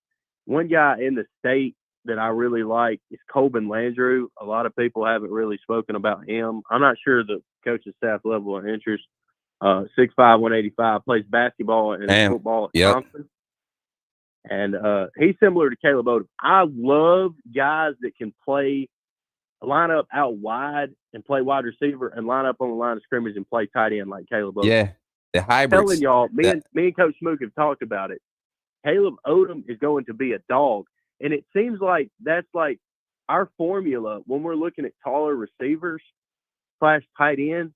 one guy in the state that I really like is Colvin Landrew. A lot of people haven't really spoken about him. I'm not sure the coaching staff level of interest. 6'5", 185, plays basketball and football at Thompson. And he's similar to Caleb Odom. I love guys that can line up out wide and play wide receiver and line up on the line of scrimmage and play tight end like Caleb Odom. Yeah, the hybrids. I'm telling y'all, me and Coach Smook have talked about it. Caleb Odom is going to be a dog. And it seems like that's like our formula when we're looking at taller receivers / tight ends.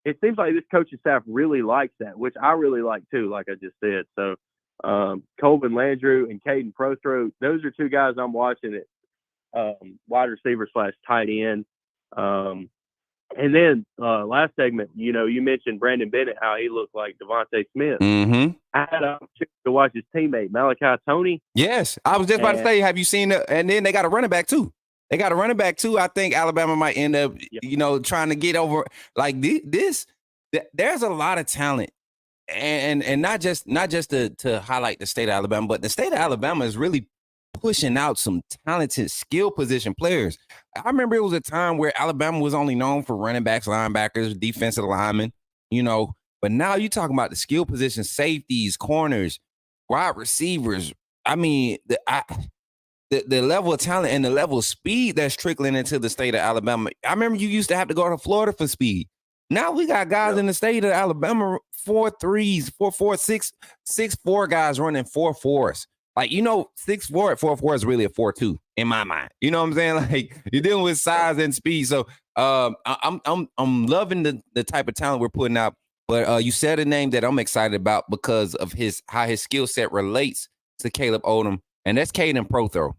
It seems like this coaching staff really likes that, which I really like too, like I just said. So Colvin Landrew and Caden Prothro, those are 2 guys I'm watching at wide receiver / tight end. And then last segment, you mentioned Brandon Bennett, how he looked like Devontae Smith. Mm-hmm. I had an opportunity to watch his teammate, Malachi Toney. Yes, I was just about to say, have you seen it? And then they got a running back too. I think Alabama might end up, trying to get over like this. There's a lot of talent, and not just to highlight the state of Alabama, but the state of Alabama is really pushing out some talented skill position players. I remember it was a time where Alabama was only known for running backs, linebackers, defensive linemen, but now you're talking about the skill position, safeties, corners, wide receivers. I mean, the level of talent and the level of speed that's trickling into the state of Alabama. I remember you used to have to go to Florida for speed. Now we got guys in the state of Alabama, 4.3s, 4.46, 6'4" guys running 4.4s. Like, 6'4" at 4.4 is really a 4.2 in my mind. You know what I'm saying? Like, you're dealing with size and speed. So I'm loving the type of talent we're putting out. But you said a name that I'm excited about because of how his skill set relates to Caleb Odom, and that's Caden Prothro.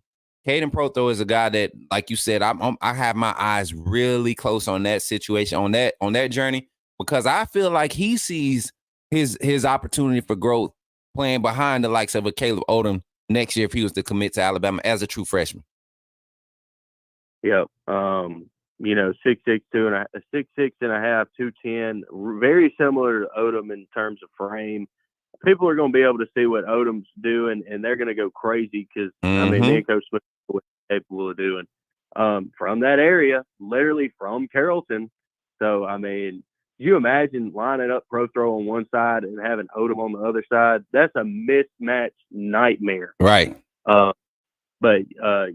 Caden Prothro is a guy that, like you said, I have my eyes really close on that situation, on that journey, because I feel like he sees his opportunity for growth playing behind the likes of a Caleb Odom next year if he was to commit to Alabama as a true freshman. Yep. 6'6", 6'6.5", 210, very similar to Odom in terms of frame. People are going to be able to see what Odom's doing, and they're going to go crazy because, me and Coach Smith are what he's capable of doing. From that area, literally from Carrollton. So, you imagine lining up Prothro on one side and having Odom on the other side? That's a mismatch nightmare. Right. But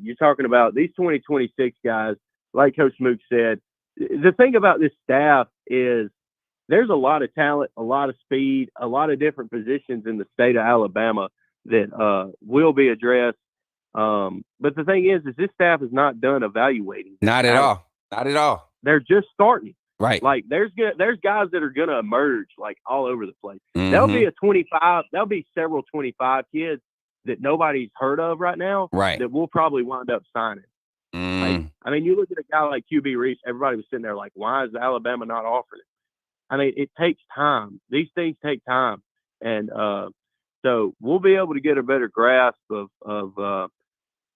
you're talking about these 2026 guys, like Coach Smook said. The thing about this staff is there's a lot of talent, a lot of speed, a lot of different positions in the state of Alabama that will be addressed. But the thing is this staff is not done evaluating. Not at all. Not at all. They're just starting. Right. Like there's guys that are gonna emerge like all over the place. Mm-hmm. There'll be several 25 kids that nobody's heard of right now. Right. That we'll probably wind up signing. Like, I mean, you look at a guy like QB Reese, everybody was sitting there like, why is Alabama not offering it? I mean, it takes time. These things take time. And so we'll be able to get a better grasp of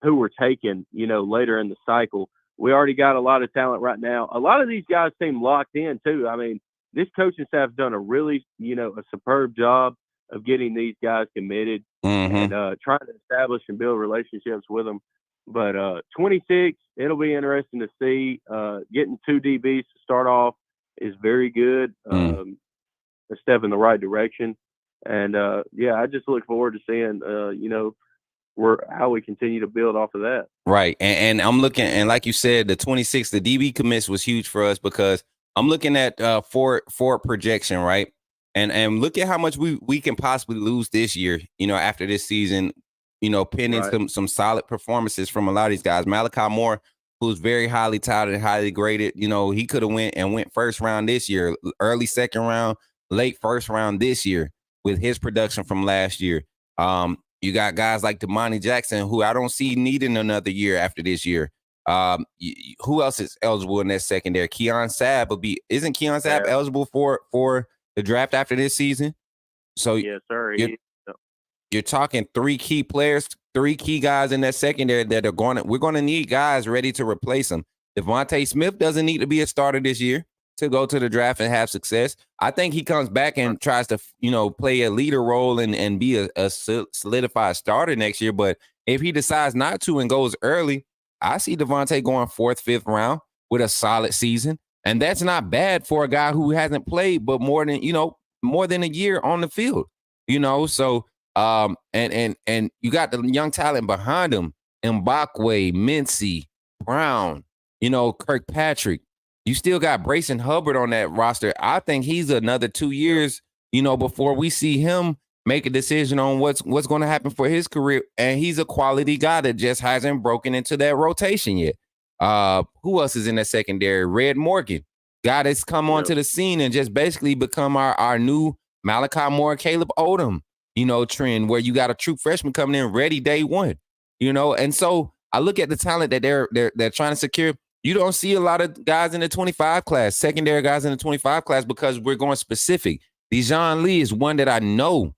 who we're taking, later in the cycle. We already got a lot of talent right now. A lot of these guys seem locked in too. I mean, this coaching staff's done a really, a superb job of getting these guys committed and trying to establish and build relationships with them. But 26, it'll be interesting to see. Getting 2 DBs to start off is very good. A step in the right direction. And I just look forward to seeing, how we continue to build off of that. Right. And I'm looking, and like you said, the 26, the DB commits was huge for us because I'm looking at forward projection, right? And look at how much we can possibly lose this year, after this season, pending some solid performances from a lot of these guys. Malachi Moore, who's very highly touted, highly graded, he could have went first round this year, early second round, late first round this year with his production from last year. You got guys like Damani Jackson, who I don't see needing another year after this year. Who else is eligible in that secondary? Keon Sabb isn't Keon Sabb eligible for the draft after this season? So yes, sir. You're talking 3 key players, 3 key guys in that secondary that we're going to need guys ready to replace them. Devontae Smith doesn't need to be a starter this year to go to the draft and have success. I think he comes back and tries to, play a leader role and be a solidified starter next year. But if he decides not to and goes early, I see Devontae going 4th, 5th round with a solid season. And that's not bad for a guy who hasn't played, but more than a year on the field, so, and you got the young talent behind him, Mbakwe, Mincy, Brown, Kirkpatrick. You still got Brayson Hubbard on that roster. I think he's another 2 years, before we see him make a decision on what's going to happen for his career. And he's a quality guy that just hasn't broken into that rotation yet. Who else is in that secondary? Red Morgan, guy that's come onto the scene and just basically become our new Malachi Moore, Caleb Odom, trend where you got a true freshman coming in ready day one, And so I look at the talent that they're trying to secure. You don't see a lot of guys in the 25 class, secondary guys in the 25 class, because we're going specific. Dijon Lee is one that I know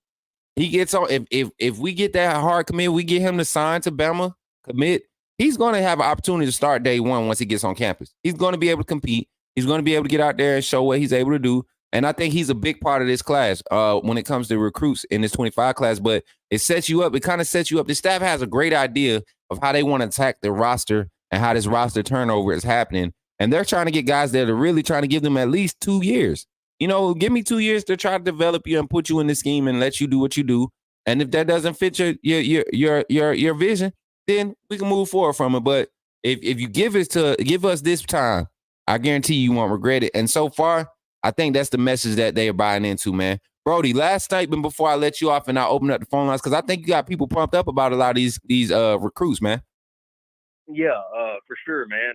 he gets on. If we get that hard commit, we get him to sign to Bama, commit, he's going to have an opportunity to start day one once he gets on campus. He's going to be able to compete. He's going to be able to get out there and show what he's able to do. And I think he's a big part of this class when it comes to recruits in this 25 class. But it sets you up. It kind of sets you up. The staff has a great idea of how they want to attack the roster and how this roster turnover is happening. And they're trying to get guys that are really trying to give them at least 2 years. Give me 2 years to try to develop you and put you in the scheme and let you do what you do. And if that doesn't fit your vision, then we can move forward from it. But if you give us this time, I guarantee you won't regret it. And so far, I think that's the message that they are buying into, man. Brody, last statement before I let you off and I open up the phone lines, because I think you got people pumped up about a lot of these recruits, man. Yeah, for sure, man.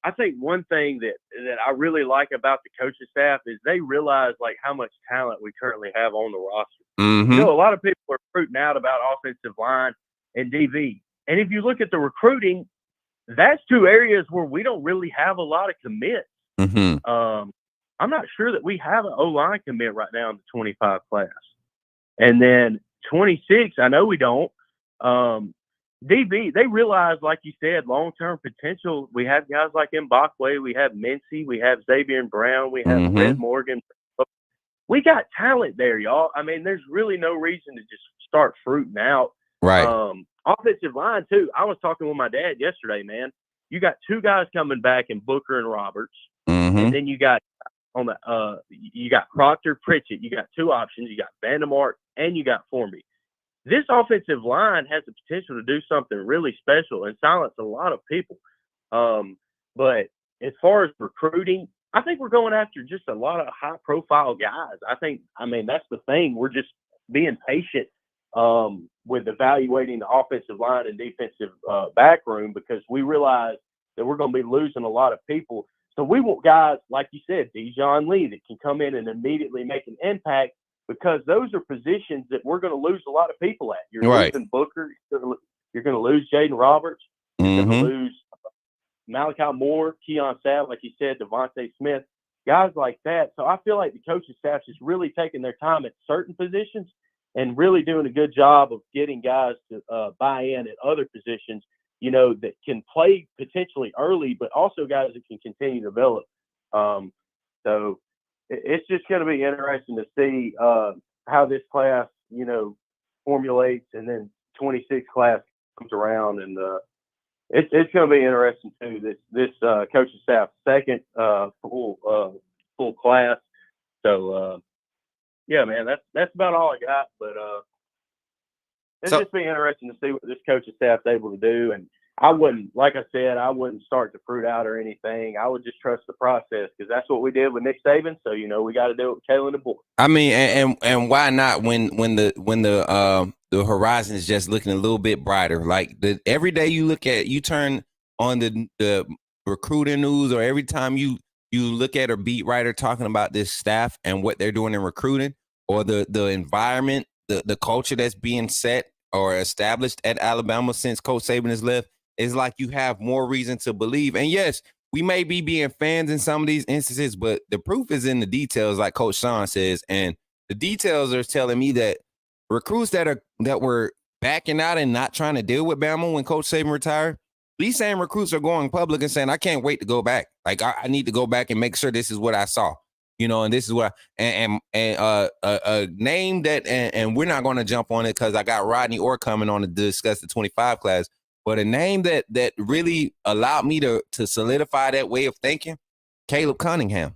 I think one thing that I really like about the coaching staff is they realize like how much talent we currently have on the roster. Mm-hmm. A lot of people are recruiting out about offensive line and DV. And if you look at the recruiting, that's 2 areas where we don't really have a lot of commits. Mm-hmm. I'm not sure that we have an O-line commit right now in the 25 class. And then 26, I know we don't. DB, they realize, like you said, long-term potential. We have guys like Mbakwe, we have Mincy, we have Xavier Brown, we have Red Morgan. We got talent there, y'all. I mean, there's really no reason to just start fruiting out. Right. Offensive line, too. I was talking with my dad yesterday, man. You got 2 guys coming back in Booker and Roberts. And then you got you got Proctor, Pritchett. You got 2 options. You got Vandemark and you got Formby. This offensive line has the potential to do something really special and silence a lot of people. But as far as recruiting, I think we're going after just a lot of high profile guys. I mean, that's the thing. We're just being patient with evaluating the offensive line and defensive back room because we realize that we're going to be losing a lot of people. So we want guys, like you said, Dijon Lee, that can come in and immediately make an impact because those are positions that we're going to lose a lot of people at. You're Right. losing Booker. You're going to lose Jaden Roberts. You're going to lose Malachi Moore, Keon Sabb, like you said, Devontae Smith, guys like that. So I feel like the coaching staff is really taking their time at certain positions and really doing a good job of getting guys to buy in at other positions, you know, that can play potentially early, but also guys that can continue to develop. So it's just going to be interesting to see how this class, you know, formulates and then 26 class comes around and it's going to be interesting too. This coaching staff second full class. So yeah, man, that's about all I got. But it's just be interesting to see what this coaching staff's able to do. And I wouldn't, like I said, I wouldn't start the fruit out or anything. I would just trust the process because that's what we did with Nick Saban. So you know we got to do it with Kalen DeBoer. I mean, and why not when the horizon is just looking a little bit brighter? Like every day you turn on the recruiting news, or every time you look at a beat writer talking about this staff and what they're doing in recruiting, or the environment, the culture that's being set or established at Alabama since Coach Saban has left, it's like you have more reason to believe. And yes, we may be being fans in some of these instances, but the proof is in the details, like Coach Sean says. And the details are telling me that recruits that were backing out and not trying to deal with Bama when Coach Saban retired, these same recruits are going public and saying, I can't wait to go back. Like, I need to go back and make sure this is what I saw. You know, and this is what a name that, and we're not going to jump on it because I got Rodney Orr coming on to discuss the 25 class. But a name that really allowed me to solidify that way of thinking, Caleb Cunningham.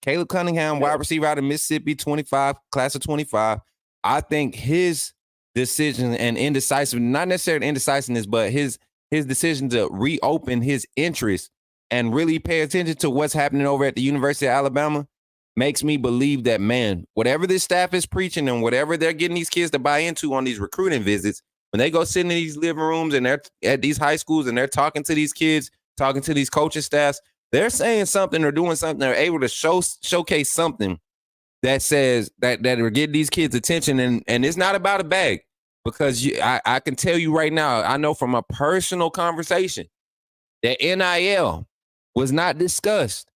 Caleb Cunningham, wide receiver out of Mississippi, 25, class of 25. I think his decision and indecisive, not necessarily indecisiveness, but his decision to reopen his interest and really pay attention to what's happening over at the University of Alabama makes me believe that, man, whatever this staff is preaching and whatever they're getting these kids to buy into on these recruiting visits, when they go sit in these living rooms and they're at these high schools and they're talking to these kids, talking to these coaching staffs, they're saying something or doing something. They're able to showcase something that says that will get these kids' attention. And it's not about a bag, because I can tell you right now, I know from a personal conversation that NIL was not discussed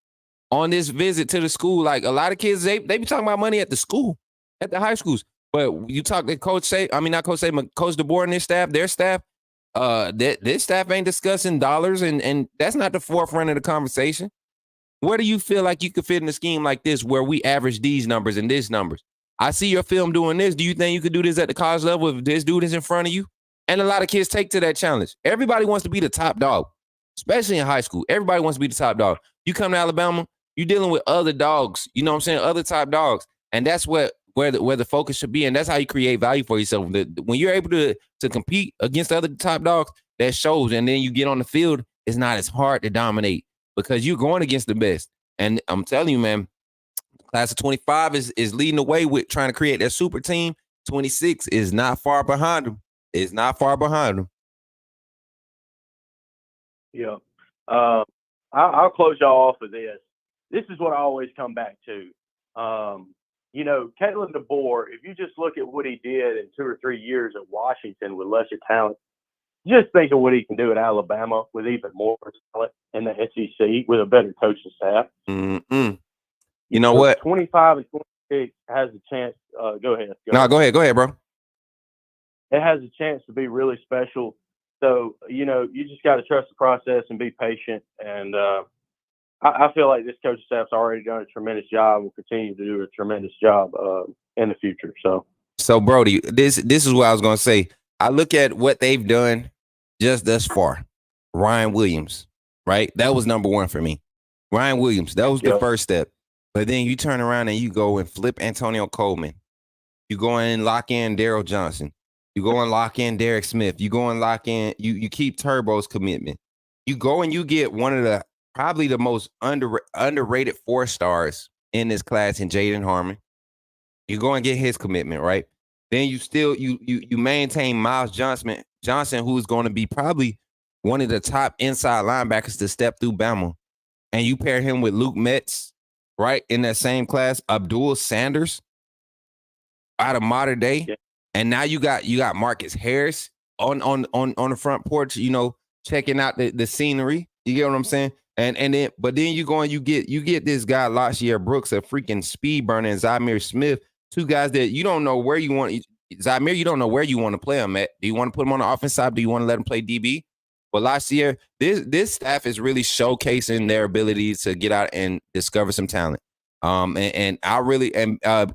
on this visit to the school. Like, a lot of kids, they be talking about money at the school, at the high schools. But you talk to Coach DeBoer and their staff, this staff ain't discussing dollars, and that's not the forefront of the conversation. Where do you feel like you could fit in a scheme like this where we average these numbers and these numbers? I see your film doing this. Do you think you could do this at the college level if this dude is in front of you? And a lot of kids take to that challenge. Everybody wants to be the top dog, especially in high school. Everybody wants to be the top dog. You come to Alabama, you're dealing with other dogs, you know what I'm saying, other top dogs. And that's where the focus should be. And that's how you create value for yourself. When you're able to compete against other top dogs, that shows. And then you get on the field, it's not as hard to dominate because you're going against the best. And I'm telling you, man, class of 25 is leading the way with trying to create that super team. 26 is not far behind them. It's not far behind them. Yeah. I'll close y'all off with this. This is what I always come back to. You know, Kalen DeBoer, if you just look at what he did in 2 or 3 years at Washington with lesser talent, just think of what he can do at Alabama with even more talent in the SEC with a better coaching staff. Mm-mm. You know what? 25 and 26 has a chance. Go ahead. Go ahead, bro. It has a chance to be really special. So, you know, you just got to trust the process and be patient. And I feel like this coaching staff's already done a tremendous job. Will continue to do a tremendous job in the future. So Brody, this is what I was going to say. I look at what they've done just thus far. Ryan Williams, right? That was number one for me. Ryan Williams, that was the first step. But then you turn around and you go and flip Antonio Coleman. You go and lock in Daryl Johnson. You go and lock in Derek Smith. You go and lock in, you keep Turbo's commitment. You go and you get one of the probably the most underrated 4 stars in this class in Jaden Harmon. You go and get his commitment, right? Then you still you maintain Miles Johnson, who's going to be probably one of the top inside linebackers to step through Bama, and you pair him with Luke Metz, right, in that same class. Abdul Sanders out of Modern Day, Yeah. and now you got Marcus Harris on the front porch, checking out the scenery. You get what I'm saying? And then you go and you get this guy Lashier Brooks, a freaking speed burner, and Zamir Smith, two guys that you don't know where you want. Zamir, you don't know where you want to play him at. Do you want to put him on the offense side? Do you want to let him play DB? But last year, this staff is really showcasing their ability to get out and discover some talent. And I really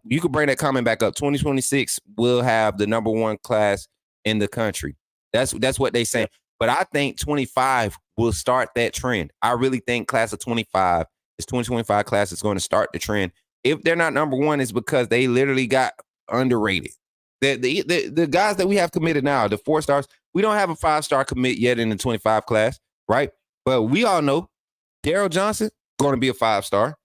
you could bring that comment back up. 2026 will have the number 1 class in the country. That's what they say. But I think 25 will start that trend. I really think class of 25, this 2025 class is going to start the trend. If they're not number 1, it's because they literally got underrated. The guys that we have committed now, the 4 stars, we don't have a 5-star commit yet in the 25 class, right? But we all know Daryl Johnson going to be a 5-star.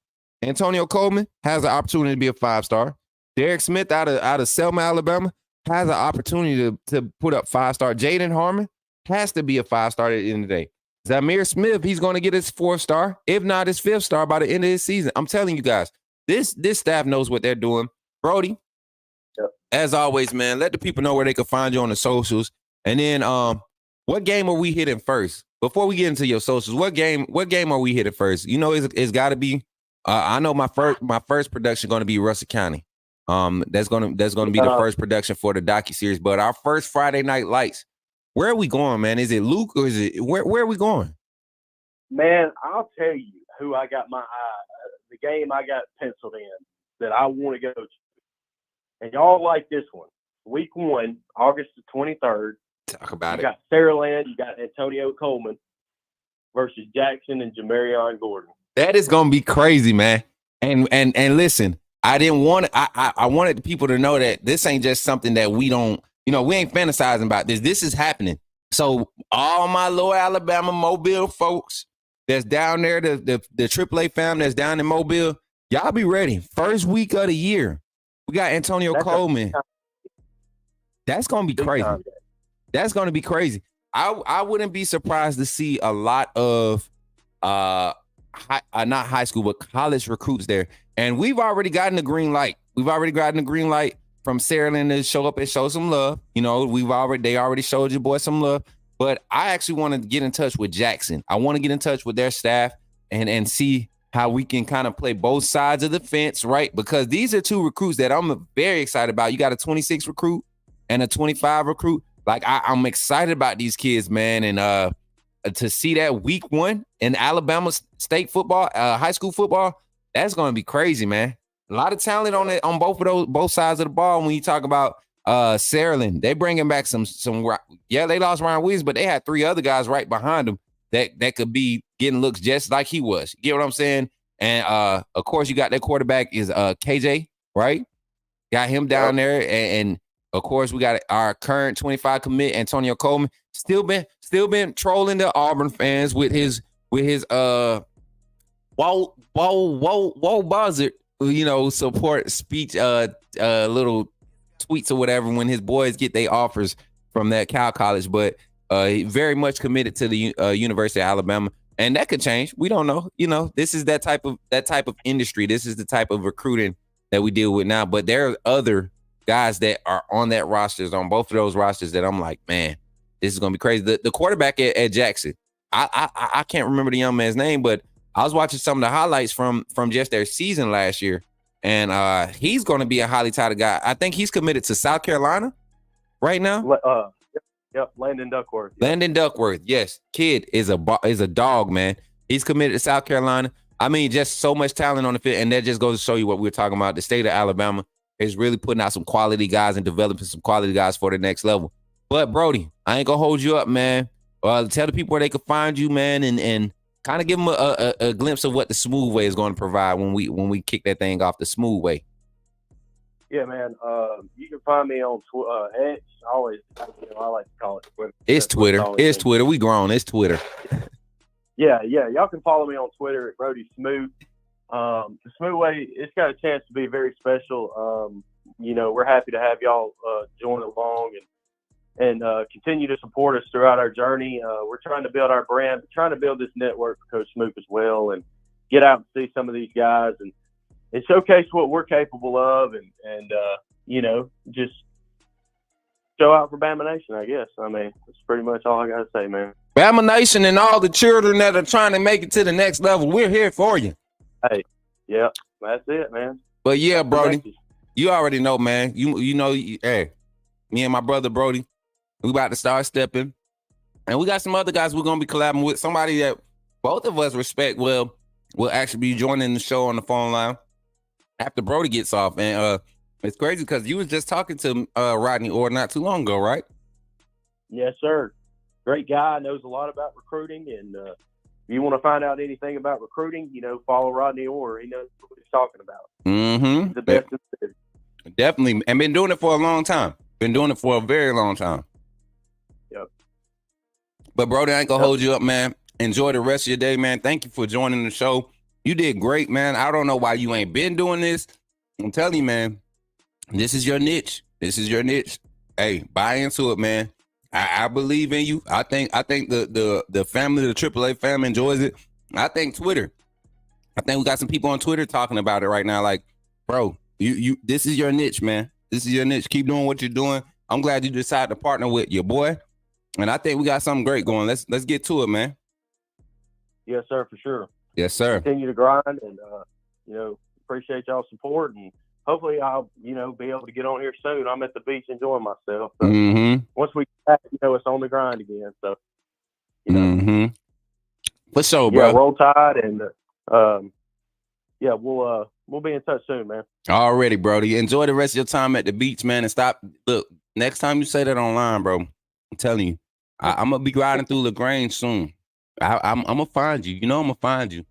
Antonio Coleman has an opportunity to be a 5-star. Derek Smith out of Selma, Alabama, has an opportunity to put up 5-star. Jaden Harmon has to be a 5-star at the end of the day. Zamir Smith, he's going to get his 4-star, if not his 5th-star by the end of this season. I'm telling you guys, this staff knows what they're doing. Brody, as always, man, let the people know where they can find you on the socials. And then what game are we hitting first? Before we get into your socials, what game are we hitting first? It's got to be I know my first production going to be Russell County. That's going to be the first production for the docuseries. But our first Friday Night Lights, where are we going, man? Is it Luke or is it where are we going? Man, I'll tell you who I got the game I got penciled in that I want to go to. And y'all like this one. Week 1, August the 23rd. Talk about it. You got Saraland, you got Antonio Coleman versus Jackson and Jamarion Gordon. That is gonna be crazy, man. And listen, I wanted people to know that this ain't just something that we don't, we ain't fantasizing about this. This is happening. So all my Lower Alabama Mobile folks that's down there, the AAA fam that's down in Mobile, y'all be ready. First week of the year, we got Antonio Coleman. That's gonna be crazy. That's gonna be crazy. I wouldn't be surprised to see a lot of not high school, but college recruits there. And we've already gotten the green light. We've already gotten the green light from Saraland to show up and show some love. They already showed your boy some love. But I actually want to get in touch with Jackson. I want to get in touch with their staff and see how we can kind of play both sides of the fence, right? Because these are 2 recruits that I'm very excited about. You got a 26 recruit and a 25 recruit. Like I'm excited about these kids, man. And to see that week 1 in Alabama state football, high school football, that's going to be crazy, man. A lot of talent on both sides of the ball. When you talk about Saraland, they bringing back some. Yeah, they lost Ryan Williams, but they had 3 other guys right behind them that could be getting looks just like he was. You get what I'm saying? And of course, you got that quarterback is KJ, right? Got him down there, and of course, we got our current 25 commit, Antonio Coleman. Still been trolling the Auburn fans with his whoa buzzard, support speech, little tweets or whatever when his boys get their offers from that Cal college. But very much committed to the University of Alabama, and that could change. We don't know. This is that type of industry. This is the type of recruiting that we deal with now. But there are other guys that are on that rosters, on both of those rosters, that I'm like, man, this is gonna be crazy. The quarterback at Jackson, I can't remember the young man's name, but I was watching some of the highlights from just their season last year, and he's gonna be a highly touted guy. I think he's committed to South Carolina right now. Yep, Landon Duckworth. Yep. Landon Duckworth, yes, kid is a dog, man. He's committed to South Carolina. I mean, just so much talent on the field, and that just goes to show you what we were talking about. The state of Alabama is really putting out some quality guys and developing some quality guys for the next level. But Brody, I ain't gonna hold you up, man. Tell the people where they can find you, man, and kind of give them a glimpse of what the smooth way is going to provide when we kick that thing off the smooth way. Yeah, man. You can find me on X. I like to call it Twitter. It's Twitter. We grown. It's Twitter. Yeah. Y'all can follow me on Twitter at Brody Smoot. The Smoot Way, it's got a chance to be very special. We're happy to have y'all join along and continue to support us throughout our journey. We're trying to build our brand, trying to build this network for Coach Smoot as well, and get out and see some of these guys and showcase what we're capable of, and just show out for Bama Nation, I guess. I mean, that's pretty much all I got to say, man. Bama Nation and all the children that are trying to make it to the next level, we're here for you. Hey, yeah, that's it, man. But yeah, Brody, you already know, man. Hey, me and my brother Brody, we about to start stepping. And we got some other guys we're going to be collabing with. Somebody that both of us respect will actually be joining the show on the phone line after Brody gets off. And it's crazy because you was just talking to Rodney Orr not too long ago, right? Yes, sir. Great guy, knows a lot about recruiting. And if you want to find out anything about recruiting, follow Rodney Orr. He knows what he's talking about. Mm-hmm. He's the best in the city. Definitely. And been doing it for a long time. Been doing it for a very long time. Yep. But Brody, I ain't gonna hold you up, man. Enjoy the rest of your day, man. Thank you for joining the show. You did great, man. I don't know why you ain't been doing this. I'm telling you, man, this is your niche. This is your niche. Hey, buy into it, man. I believe in you. I think the family, the AAA family enjoys it. I think Twitter. I think we got some people on Twitter talking about it right now. Like, bro, you this is your niche, man. This is your niche. Keep doing what you're doing. I'm glad you decided to partner with your boy. And I think we got something great going. Let's get to it, man. Yes, sir, for sure. Yes, sir. Continue to grind and appreciate y'all's support, and hopefully I'll be able to get on here soon. I'm at the beach enjoying myself. So once we get back, it's on the grind again. So for sure, bro. Yeah, roll tide, and we'll be in touch soon, man. Already, Brody. Enjoy the rest of your time at the beach, man, and stop. Look, next time you say that online, bro, I'm telling you, I'm gonna be riding through LaGrange soon. I'm gonna find you. I'm gonna find you.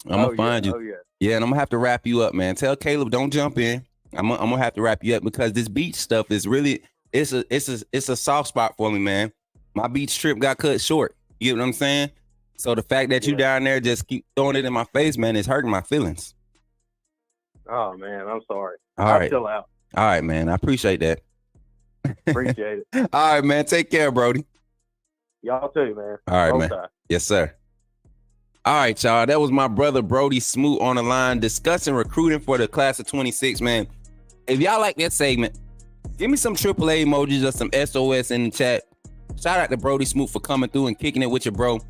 I'm gonna find you. Oh, yeah. Yeah, and I'm gonna have to wrap you up, man. Tell Caleb don't jump in. I'm gonna have to wrap you up because this beach stuff is really it's a soft spot for me, man. My beach trip got cut short. You get what I'm saying? So the fact that you down there just keep throwing it in my face, man, is hurting my feelings. Oh man, I'm sorry. All right. Chill out. All right, man. I appreciate that. Appreciate it. All right, man. Take care, Brody. Y'all too, man. All right, roll man. tide. Yes, sir. All right, y'all. That was my brother Brody Smoot on the line discussing recruiting for the class of 26, man. If y'all like that segment, give me some AAA emojis or some SOS in the chat. Shout out to Brody Smoot for coming through and kicking it with your bro.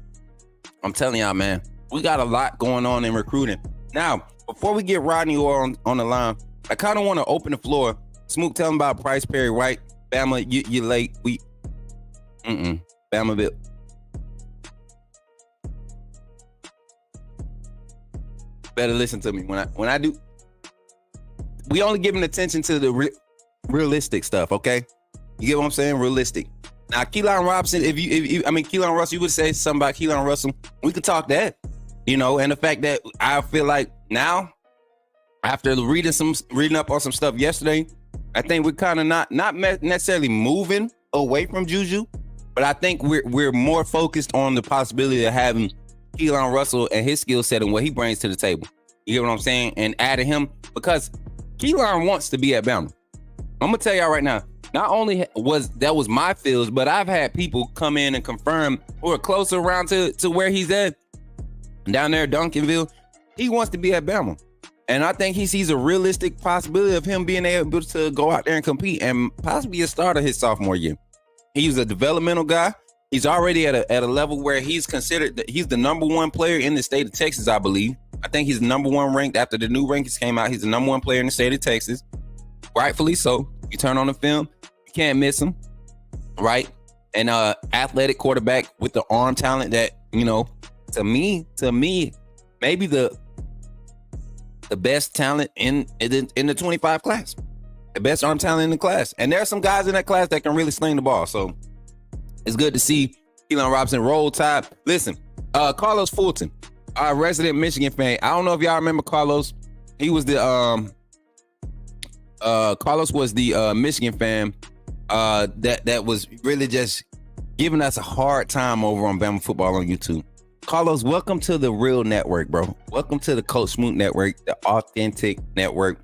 I'm telling y'all, man, we got a lot going on in recruiting. Now, before we get Rodney Orr on the line, I kind of want to open the floor. Smoot, tell him about Price Perry, right? Bama, you late. Bama Bill. Better listen to me when I do. We only giving attention to the realistic stuff, okay? You get what I'm saying? Realistic. Now, Keelan Robinson, Keelan Russell, you would say something about Keelan Russell. We could talk that, and the fact that I feel like now, after reading up on some stuff yesterday, I think we're kind of not necessarily moving away from Juju, but I think we're more focused on the possibility of having Keelan Russell and his skill set and what he brings to the table. You get what I'm saying? And adding him because Keelan wants to be at Bama. I'm gonna tell y'all right now. Not only was my feels, but I've had people come in and confirm who are closer around to where he's at down there, Duncanville. He wants to be at Bama. And I think he sees a realistic possibility of him being able to go out there and compete and possibly a starter his sophomore year. He's a developmental guy. He's already at a level where he's considered he's the number one player in the state of Texas, I believe. I think he's number one ranked after the new rankings came out. He's the number one player in the state of Texas. Rightfully so. You turn on the film, you can't miss him, right? And athletic quarterback with the arm talent that, to me, maybe the best talent in the 25 class. The best arm talent in the class. And there are some guys in that class that can really sling the ball. So it's good to see Keelan Robinson roll tide. Listen, Carlos Fulton, our resident Michigan fan. I don't know if y'all remember Carlos. He was the Michigan fan that was really just giving us a hard time over on Bama football on YouTube. Carlos, welcome to the real network, bro. Welcome to the Coach Smoot network, the authentic network.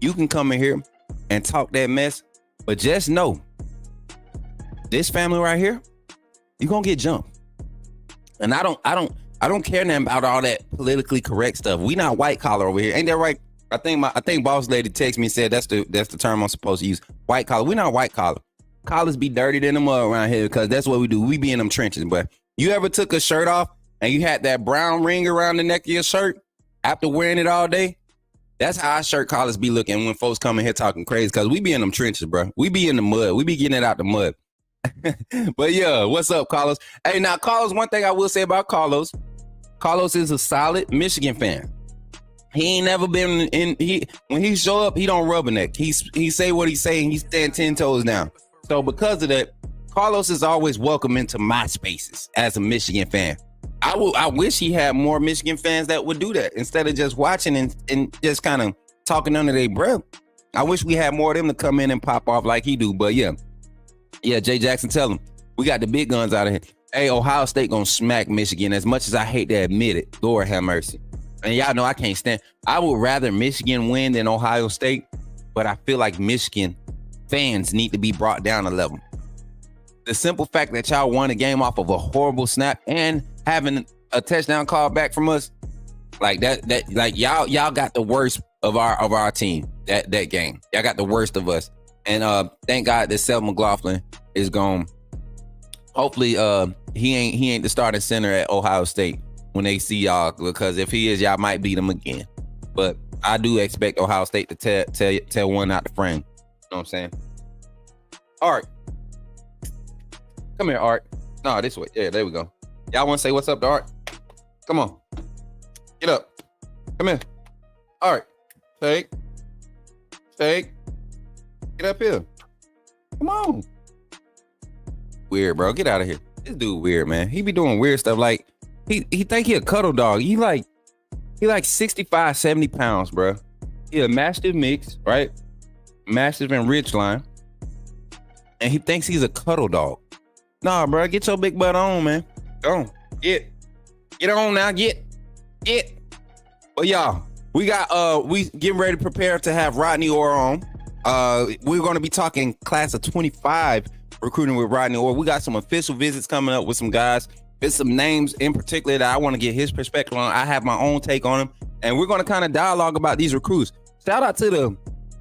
You can come in here and talk that mess, but just know this family right here, you're gonna get jumped. And I don't care nothing about all that politically correct stuff. We not white collar over here. Ain't that right? I think boss lady texted me and said that's the term I'm supposed to use. White collar. We not white collar. Collars be dirty than the mud around here because that's what we do. We be in them trenches. But you ever took a shirt off and you had that brown ring around the neck of your shirt after wearing it all day? That's how our shirt collars be looking when folks come in here talking crazy because we be in them trenches, bro. We be in the mud. We be getting it out the mud. But yeah, what's up, Carlos? Hey, now, Carlos, one thing I will say about Carlos is a solid Michigan fan. He ain't never been when he show up, he don't rubberneck. He say what he say and he stand 10 toes down. So because of that, Carlos is always welcome into my spaces as a Michigan fan. I wish he had more Michigan fans that would do that instead of just watching and just kind of talking under their breath. I wish we had more of them to come in and pop off like he do. But yeah, Jay Jackson, tell him we got the big guns out of here. Hey, Ohio State gonna smack Michigan. As much as I hate to admit it, Lord have mercy. And y'all know I can't stand. I would rather Michigan win than Ohio State, but I feel like Michigan fans need to be brought down a level. The simple fact that y'all won a game off of a horrible snap and having a touchdown call back from us, like that like y'all got the worst of our team that game. Y'all got the worst of us. And thank God that Seth McLaughlin is gone. Hopefully he ain't the starting center at Ohio State when they see y'all, because if he is, y'all might beat him again. But I do expect Ohio State to tell one out the frame. You know what I'm saying? Art. Come here, Art. No, this way. Yeah, there we go. Y'all want to say what's up to Art? Come on. Get up. Come here. Art. Take. Get up here. Come on. Weird, bro. Get out of here. This dude weird, man. He be doing weird stuff. Like, he think he a cuddle dog. He like 65, 70 pounds, bro. He a mastiff mix, right? Mastiff and Ridgeline. And he thinks he's a cuddle dog. Nah, bro, get your big butt on, man. Go on. Get on now. Get. But y'all, we getting ready to prepare to have Rodney Orr on. We're going to be talking class of 25 recruiting with Rodney Orr. We got some official visits coming up with some guys. There's some names in particular that I want to get his perspective on. I have my own take on them, and we're going to kind of dialogue about these recruits. Shout out to the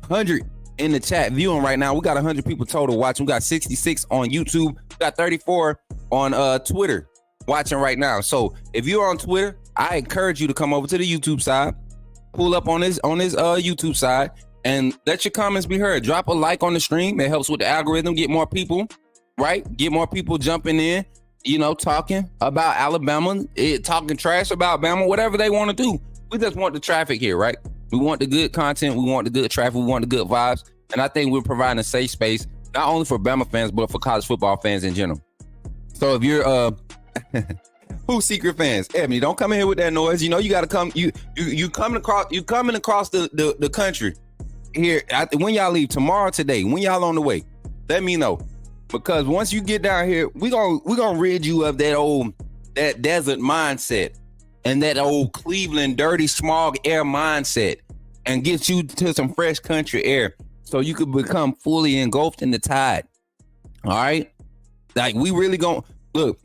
100 in the chat viewing right now. We got 100 people total watching. We got 66 on YouTube. We got 34 on Twitter watching right now. So if you're on Twitter, I encourage you to come over to the YouTube side, pull up on this YouTube side, and let your comments be heard. Drop a like on the stream. It helps with the algorithm. Get more people, right? Get more people jumping in, talking about Alabama, talking trash about Bama, whatever they want to do. We just want the traffic here, right? We want the good content. We want the good traffic. We want the good vibes. And I think we're providing a safe space, not only for Bama fans, but for college football fans in general. So if you're who's secret fans? Ebony, don't come in here with that noise. You got to come. You coming across the country here. When y'all leave tomorrow, today, when y'all on the way, let me know. Because once you get down here, we gonna rid you of that desert mindset and that old Cleveland dirty smog air mindset, and get you to some fresh country air so you could become fully engulfed in the tide. All right, like we really gonna look.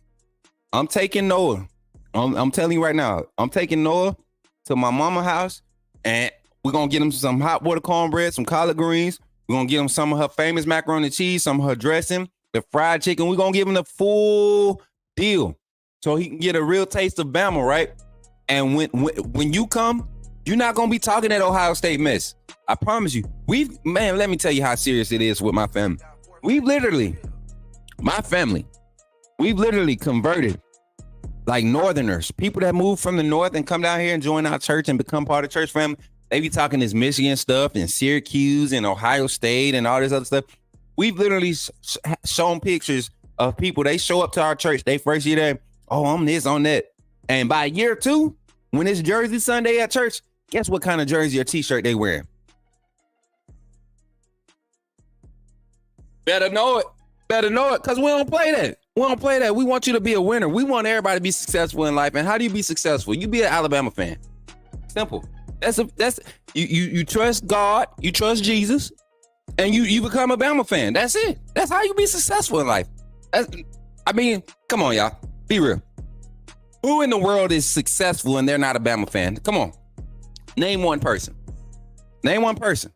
I'm taking Noah. I'm telling you right now. I'm taking Noah to my mama's house, and we're gonna get him some hot water cornbread, some collard greens. We're gonna get him some of her famous macaroni and cheese, some of her dressing, the fried chicken. We're gonna give him the full deal so he can get a real taste of Bama, right? And when you come, you're not gonna be talking that Ohio State mess. I promise you. Let me tell you how serious it is with my family. We've literally converted like Northerners, people that move from the North and come down here and join our church and become part of the church family. They be talking this Michigan stuff and Syracuse and Ohio State and all this other stuff. We've literally shown pictures of people. They show up to our church. They first year there. Oh, I'm this, on that. And by year 2, when it's Jersey Sunday at church, guess what kind of jersey or t-shirt they wearing? Better know it, because we don't play that. We don't play that. We want you to be a winner. We want everybody to be successful in life. And how do you be successful? You be an Alabama fan. Simple. That's you trust God, you trust Jesus, and you become a Bama fan. That's it. That's how you be successful in life. Come on, y'all. Be real. Who in the world is successful and they're not a Bama fan? Come on. Name one person. Name one person.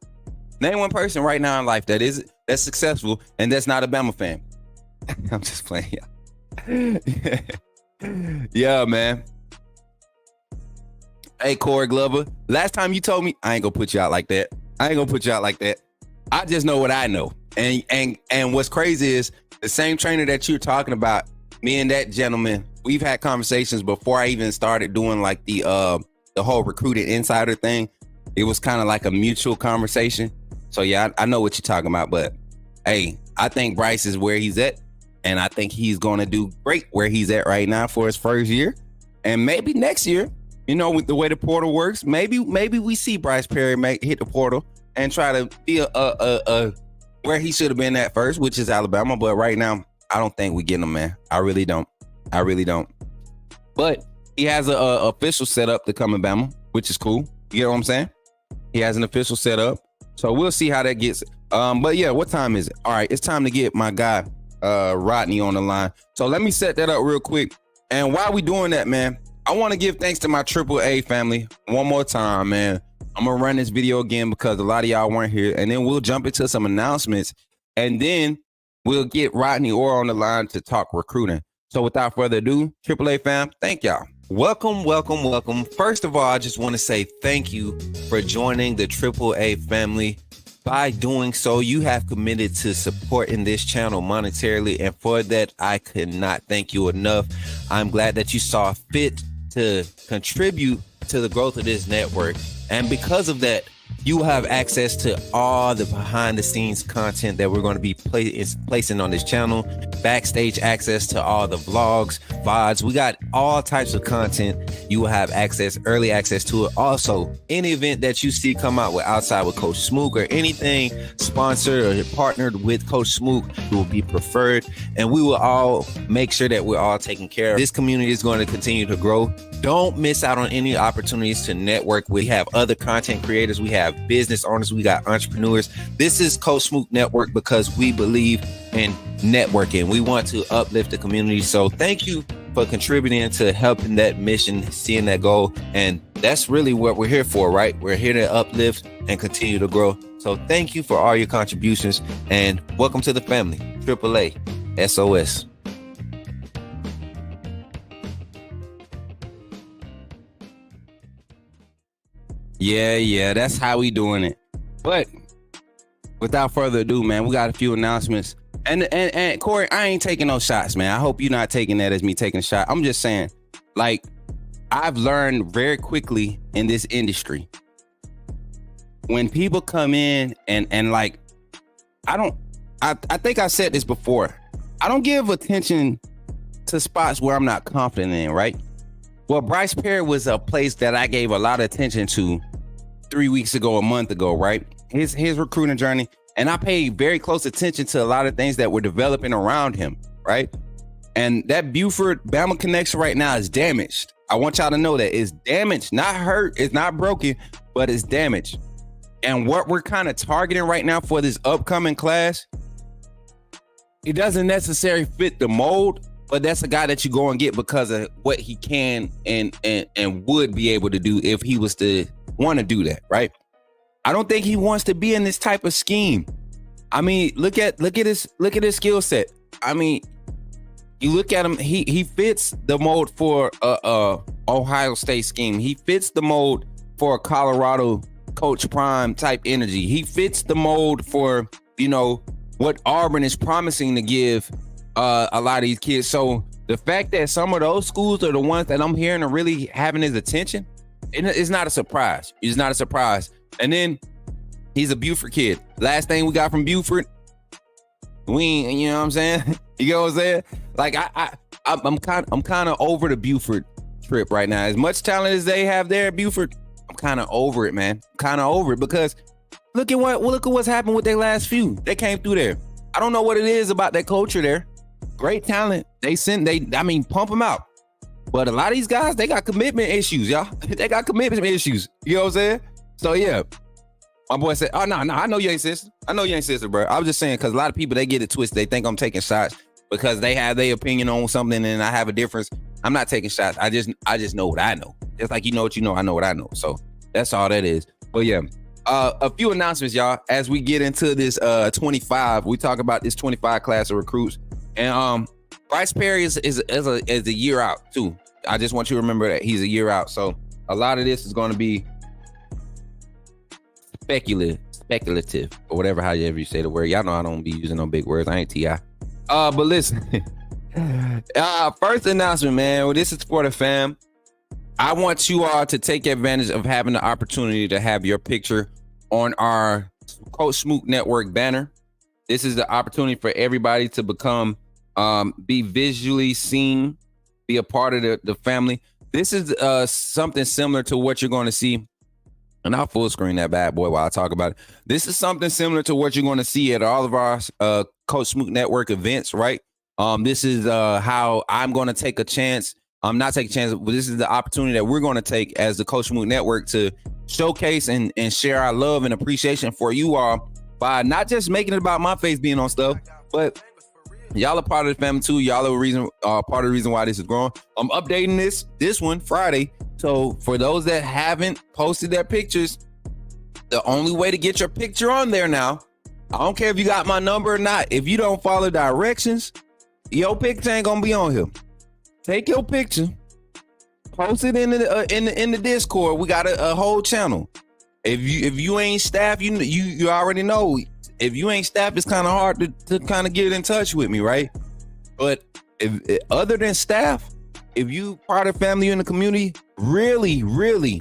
Name one person right now in life that's successful and that's not a Bama fan. I'm just playing, y'all. Yeah, man. Hey, Corey Glover. Last time you told me, I ain't gonna put you out like that. I just know what I know. And what's crazy is the same trainer that you're talking about, me and that gentleman, we've had conversations before I even started doing like the whole recruited insider thing. It was kind of like a mutual conversation. So yeah, I know what you're talking about, but hey, I think Bryce is where he's at. And I think he's going to do great where he's at right now for his first year. And maybe next year, you know, with the way the portal works, maybe we see Bryce Perry hit the portal and try to be a where he should have been at first, which is Alabama. But right now, I don't think we get him, man. I really don't. But he has a official setup to come in Bama, which is cool. You know what I'm saying? He has an official setup. So we'll see how that gets. But yeah, what time is it? All right, it's time to get my guy, Rodney, on the line. So let me set that up real quick. And while we doing that, man, I want to give thanks to my AAA family one more time, man. I'm going to run this video again because a lot of y'all weren't here. And then we'll jump into some announcements. And then we'll get Rodney Orr on the line to talk recruiting. So without further ado, AAA fam, thank y'all. Welcome. First of all, I just want to say thank you for joining the AAA family. By doing so, you have committed to supporting this channel monetarily. And for that, I could not thank you enough. I'm glad that you saw fit to contribute to the growth of this network. And because of that, you will have access to all the behind the scenes content that we're going to be placing on this channel, backstage access to all the vlogs, VODs. We got all types of content. You will have early access to it. Also, any event that you see come out with outside with Coach Smook or anything sponsored or partnered with Coach Smook will be preferred. And we will all make sure that we're all taken care of. This community is going to continue to grow. Don't miss out on any opportunities to network. We have other content creators. We have business owners. We got entrepreneurs. This is Coach Smook Network because we believe in networking. We want to uplift the community. So thank you for contributing to helping that mission, seeing that goal. And that's really what we're here for, right? We're here to uplift and continue to grow. So thank you for all your contributions and welcome to the family. AAA SOS. Yeah, that's how we doing it. But without further ado, man, we got a few announcements. And Corey, I ain't taking no shots, man. I hope you're not taking that as me taking a shot. I'm just saying, like, I've learned very quickly in this industry, when people come in and like, I think I said this before. I don't give attention to spots where I'm not confident in, right? Well, Bryce Perry was a place that I gave a lot of attention to 3 weeks ago, a month ago, right? His recruiting journey. And I paid very close attention to a lot of things that were developing around him, right? And that Buford Bama connection right now is damaged. I want y'all to know that it's damaged, not hurt, it's not broken, but it's damaged. And what we're kind of targeting right now for this upcoming class, it doesn't necessarily fit the mold, but that's a guy that you go and get because of what he can and would be able to do if he was to want to do that, right? I don't think he wants to be in this type of scheme. I mean, look at his skill set. I mean, you look at him, he fits the mold for a Ohio State scheme. He fits the mold for a Colorado Coach Prime type energy. He fits the mold for, you know, what Auburn is promising to give a lot of these kids. So the fact that some of those schools are the ones that I'm hearing are really having his attention, it's not a surprise. It's not a surprise. And then he's a Buford kid. Last thing we got from Buford, you know what I'm saying? You know what I'm saying? Like I'm kind of over the Buford trip right now. As much talent as they have there at Buford, I'm kind of over it, man. Kind of over it because look at what's happened with their last few. They came through there. I don't know what it is about that culture there. great talent. Pump them out. But a lot of these guys, they got commitment issues, y'all. They got commitment issues. You know what I'm saying? So yeah, my boy said, "Oh no, I know you ain't sister. I know you ain't sister, bro." I was just saying because a lot of people they get it twisted. They think I'm taking shots because they have their opinion on something and I have a difference. I'm not taking shots. I just know what I know. Just like you know what you know, I know what I know. So that's all that is. But yeah, a few announcements, y'all. As we get into this 25, we talk about this 25 class of recruits, and Bryce Perry is a year out too. I just want you to remember that he's a year out. So a lot of this is going to be speculative, or whatever, however you say the word. Y'all know I don't be using no big words. I ain't T.I. But listen, first announcement, man. Well, this is for the fam. I want you all to take advantage of having the opportunity to have your picture on our Coach Smook Network banner. This is the opportunity for everybody to become, be visually seen, be a part of the family. This is something similar to what you're going to see. And I'll full screen that bad boy while I talk about it. This is something similar to what you're going to see at all of our Coach Smook Network events, right? This is how I'm going to take a chance. I'm not taking a chance, but this is the opportunity that we're going to take as the Coach Smook Network to showcase and share our love and appreciation for you all by not just making it about my face being on stuff, but y'all are part of the family too. Y'all are part of the reason why this is growing. I'm updating this one Friday. So for those that haven't posted their pictures, the only way to get your picture on there now, I don't care if you got my number or not. If you don't follow directions, your picture ain't gonna be on here. Take your picture, post it in the Discord. We got a whole channel. If you ain't staff, you already know. If you ain't staff, it's kind of hard to kind of get in touch with me, right? But if other than staff, if you part of family in the community, really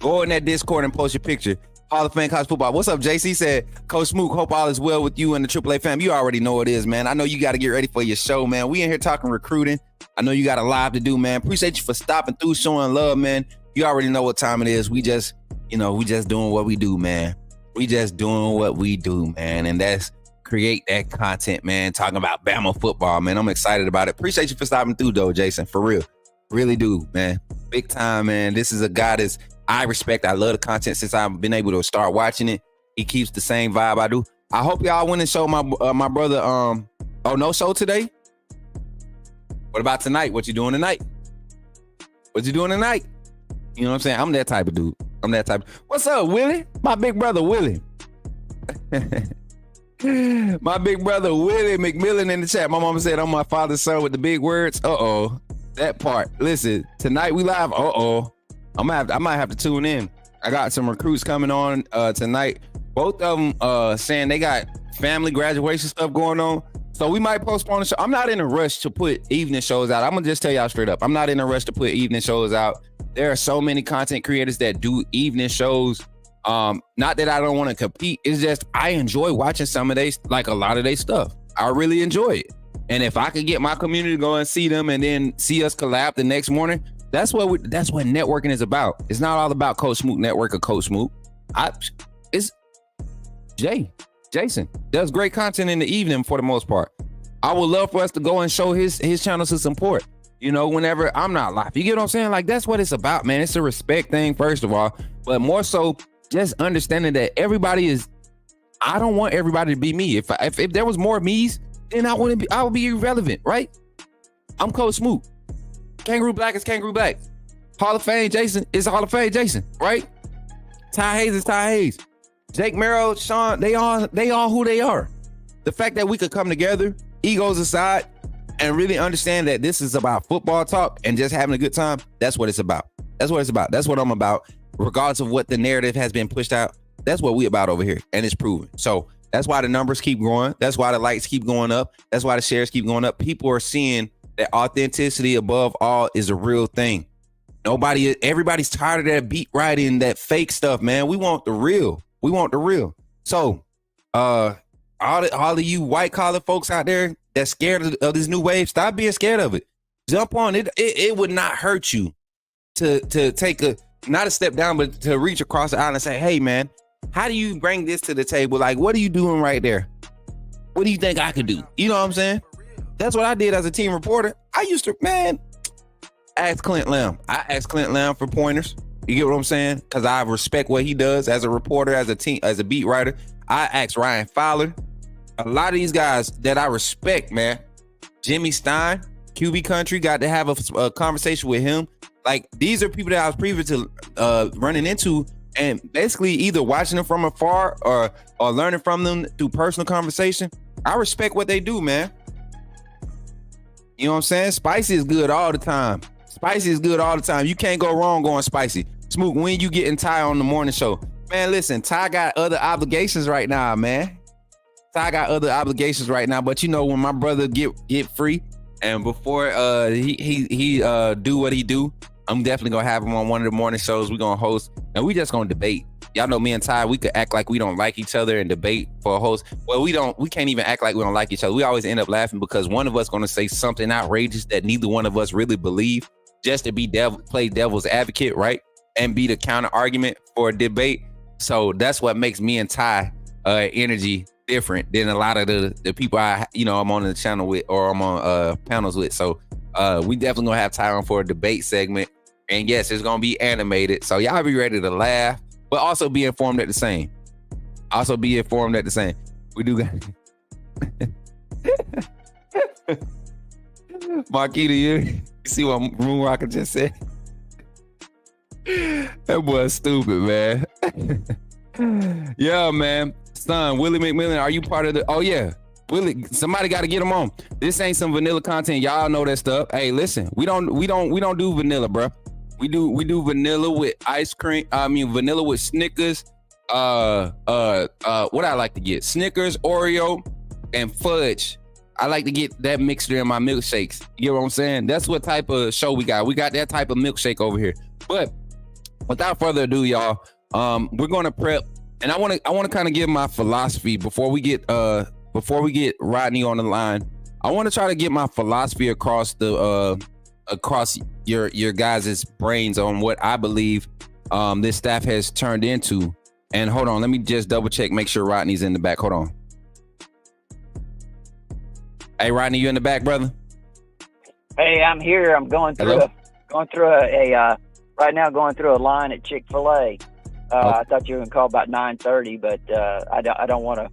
go in that Discord and post your picture. Hall of Fame College Football. What's up, JC? Said, Coach Smook, hope all is well with you and the AAA fam. You already know it is, man. I know you got to get ready for your show, man. We in here talking recruiting. I know you got a live to do, man. Appreciate you for stopping through, showing love, man. You already know what time it is. We just doing what we do, man. We just doing what we do, man. And that's create that content, man. Talking about Bama football, man. I'm excited about it. Appreciate you for stopping through, though, Jason. For real. Really do, man. Big time, man. This is a guy that's I respect. I love the content since I've been able to start watching it. He keeps the same vibe I do. I hope y'all went and show my brother. No show today. What about tonight? What you doing tonight? What you doing tonight? You know what I'm saying? I'm that type of dude. What's up, Willie? My big brother, Willie. My big brother, Willie McMillan in the chat. My mama said I'm my father's son with the big words. Uh-oh. That part. Listen, tonight we live. Uh-oh. I might have to tune in. I got some recruits coming on tonight. Both of them saying they got family graduation stuff going on. So we might postpone the show. I'm not in a rush to put evening shows out. I'm going to just tell y'all straight up. I'm not in a rush to put evening shows out. There are so many content creators that do evening shows. Not that I don't want to compete. It's just I enjoy watching some of a lot of their stuff. I really enjoy it. And if I could get my community to go and see them and then see us collab the next morning, that's what networking is about. It's not all about Coach Smook Network or Coach Smook. It's Jason does great content in the evening for the most part. I would love for us to go and show his channel some support. You know, whenever I'm not live. You get what I'm saying? Like, that's what it's about, man. It's a respect thing, first of all. But more so, just understanding that I don't want everybody to be me. If there was more me's, then I would be irrelevant, right? I'm Coach Smook. Kangaroo Black is Kangaroo Black. Hall of Fame Jason is Hall of Fame Jason, right? Ty Hayes is Ty Hayes. Jake Merrill, Sean, they all who they are. The fact that we could come together, egos aside, and really understand that this is about football talk and just having a good time, that's what it's about. That's what it's about. That's what I'm about. Regardless of what the narrative has been pushed out, that's what we about over here, and it's proven. So that's why the numbers keep growing. That's why the likes keep going up. That's why the shares keep going up. People are seeing that authenticity above all is a real thing. Everybody's tired of that beat writing, that fake stuff, man. We want the real. So, all of you white collar folks out there that's scared of this new wave, stop being scared of it. Jump on it. It would not hurt you to take not a step down, but to reach across the aisle and say, hey, man, how do you bring this to the table? Like, what are you doing right there? What do you think I could do? You know what I'm saying? That's what I did as a team reporter. I used to, man, ask Clint Lamb. I asked Clint Lamb for pointers. You get what I'm saying? Because I respect what he does as a reporter, as a beat writer. I asked Ryan Fowler. A lot of these guys that I respect, man. Jimmy Stein, QB Country, got to have a conversation with him. Like, these are people that I was previous to running into and basically either watching them from afar or learning from them through personal conversation. I respect what they do, man. You know what I'm saying? Spicy is good all the time. Spicy is good all the time. You can't go wrong going spicy. Smook, when you getting Ty on the morning show? Man, listen, Ty got other obligations right now, man. Ty got other obligations right now, but you know, when my brother get free and before he do what he do, I'm definitely gonna have him on one of the morning shows. We're gonna host and we just gonna debate. Y'all know me and Ty, we could act like we don't like each other and debate for a host. Well, we can't even act like we don't like each other. We always end up laughing because one of us gonna say something outrageous that neither one of us really believe, just to be play devil's advocate, right? And be the counter argument for a debate. So that's what makes me and Ty energy different than a lot of the people I'm on the channel with or I'm on panels with. So we definitely gonna have Ty on for a debate segment. And yes, it's gonna be animated. So y'all be ready to laugh, but also be informed at the same. We do got Marquita, you see what Moon Rocker just said? That boy's stupid, man. Yeah, man. Son, Willie McMillan, are you part of the? Oh yeah, Willie. Somebody got to get him on. This ain't some vanilla content. Y'all know that stuff. Hey, listen, we don't do vanilla, bro. We do vanilla with ice cream. I mean, vanilla with Snickers. What I like to get? Snickers, Oreo, and fudge. I like to get that mixture in my milkshakes. You know what I'm saying? That's what type of show we got. We got that type of milkshake over here. But without further ado, y'all, we're gonna prep, and I want to kind of give my philosophy before we get Rodney on the line. I want to try to get my philosophy across your guys' brains on what I believe this staff has turned into. And hold on, let me just double check, make sure Rodney's in the back. Hold on. Hey, Rodney, you in the back, brother? Hey, I'm here. I'm going through right now, going through a line at Chick-fil-A. Okay. I thought you were going to call about 9:30, but I don't want to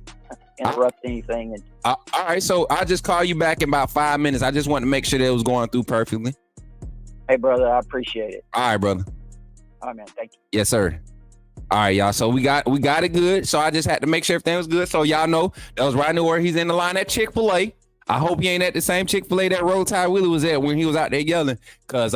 interrupt anything. All right, so I'll just call you back in about 5 minutes. I just want to make sure that it was going through perfectly. Hey, brother, I appreciate it. All right, brother. All right, man. Thank you. Yes, sir. All right, y'all. So we got it good. So I just had to make sure everything was good. So y'all know that was Rodney Orr. He's in the line at Chick-fil-A. I hope he ain't at the same Chick-fil-A that Roll Tide Willie was at when he was out there yelling, because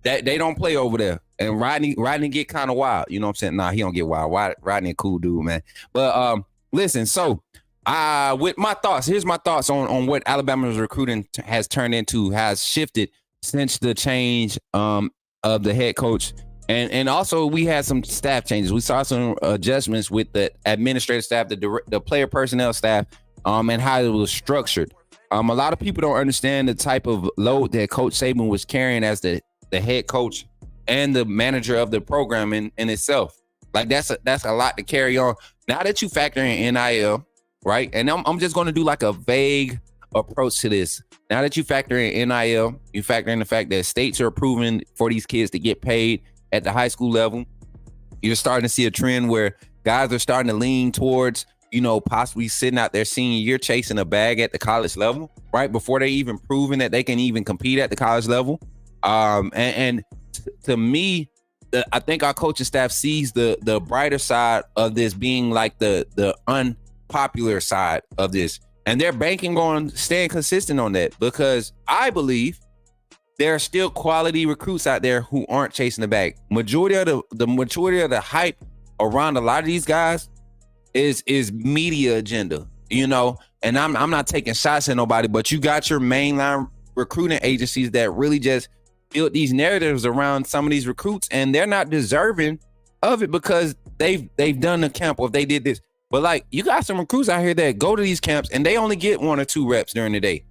they don't play over there. And Rodney get kind of wild. You know what I'm saying? Nah, he don't get wild. Rodney a cool dude, man. But listen, so with my thoughts, here's my thoughts on what Alabama's recruiting has turned into, has shifted since the change of the head coach. And also we had some staff changes. We saw some adjustments with the administrative staff, the player personnel staff, and how it was structured. A lot of people don't understand the type of load that Coach Saban was carrying as the head coach and the manager of the program in itself. Like that's a lot to carry on. Now that you factor in NIL, right? And I'm just going to do like a vague approach to this. Now that you factor in NIL, you factor in the fact that states are approving for these kids to get paid at the high school level. You're starting to see a trend where guys are starting to lean towards, possibly sitting out their senior year chasing a bag at the college level, right? Before they even proven that they can even compete at the college level. And to me, I think our coaching staff sees the brighter side of this being like the unpopular side of this. And they're banking on staying consistent on that, because I believe there are still quality recruits out there who aren't chasing the bag. Majority of the hype around a lot of these guys is media agenda, and I'm not taking shots at nobody, but you got your mainline recruiting agencies that really just build these narratives around some of these recruits, and they're not deserving of it because they've done the camp or they did this. But like, you got some recruits out here that go to these camps and they only get 1 or 2 reps during the day.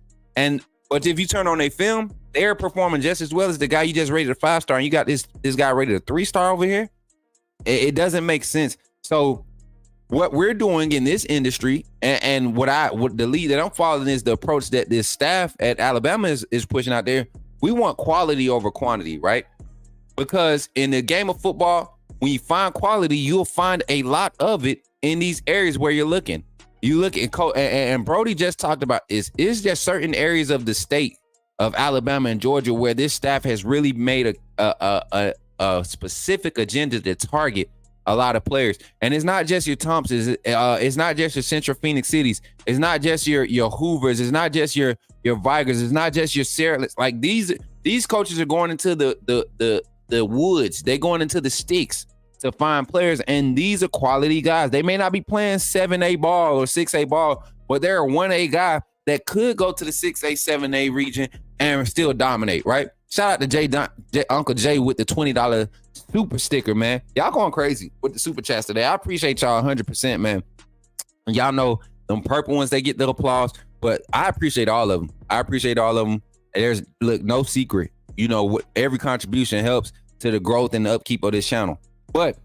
But if you turn on their film, they're performing just as well as the guy you just rated a 5-star, and you got this guy rated a 3-star over here. It doesn't make sense. So what we're doing in this industry, and what the lead that I'm following is the approach that this staff at Alabama is pushing out there. We want quality over quantity, right? Because in the game of football, when you find quality, you'll find a lot of it in these areas where you're looking. You look at and Brody just talked about is there certain areas of the state of Alabama and Georgia where this staff has really made a specific agenda to target a lot of players. And it's not just your Thompsons, it's not just your Central Phoenix Cities, it's not just your Hoovers, it's not just your Vigors, it's not just your Sarahs. Like these coaches are going into the woods, they're going into the sticks to find players, and these are quality guys. They may not be playing 7A ball or 6A ball, but they're a 1A guy that could go to the 6A, 7A region and still dominate, right? Shout out to Uncle Jay with the $20 super sticker, man. Y'all going crazy with the super chats today. I appreciate y'all 100%, man. And y'all know them purple ones, they get the applause, but I appreciate all of them. There's no secret. You know, every contribution helps to the growth and the upkeep of this channel. But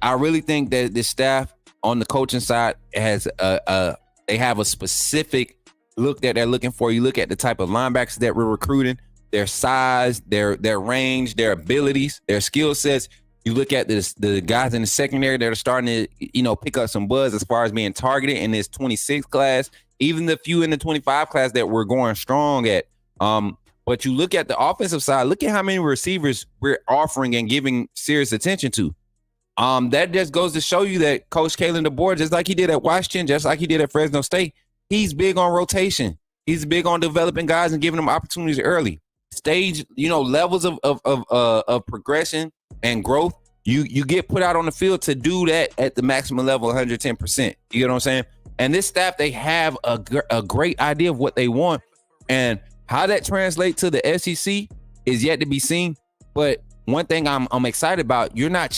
I really think that this staff on the coaching side has they have a specific look that they're looking for. You look at the type of linebackers that we're recruiting, their size, their range, their abilities, their skill sets. You look at the guys in the secondary that are starting to, you know, pick up some buzz as far as being targeted in this 26 class, even the few in the 25 class that we're going strong at. But you look at the offensive side, look at how many receivers we're offering and giving serious attention to. That just goes to show you that Coach Kalen DeBoer, just like he did at Washington, just like he did at Fresno State, he's big on rotation. He's big on developing guys and giving them opportunities early. Stage, you know, levels of progression and growth. You get put out on the field to do that at the maximum level, 110%. You get what I'm saying? And this staff, they have a great idea of what they want, and how that translates to the SEC is yet to be seen. But one thing I'm excited about, you're not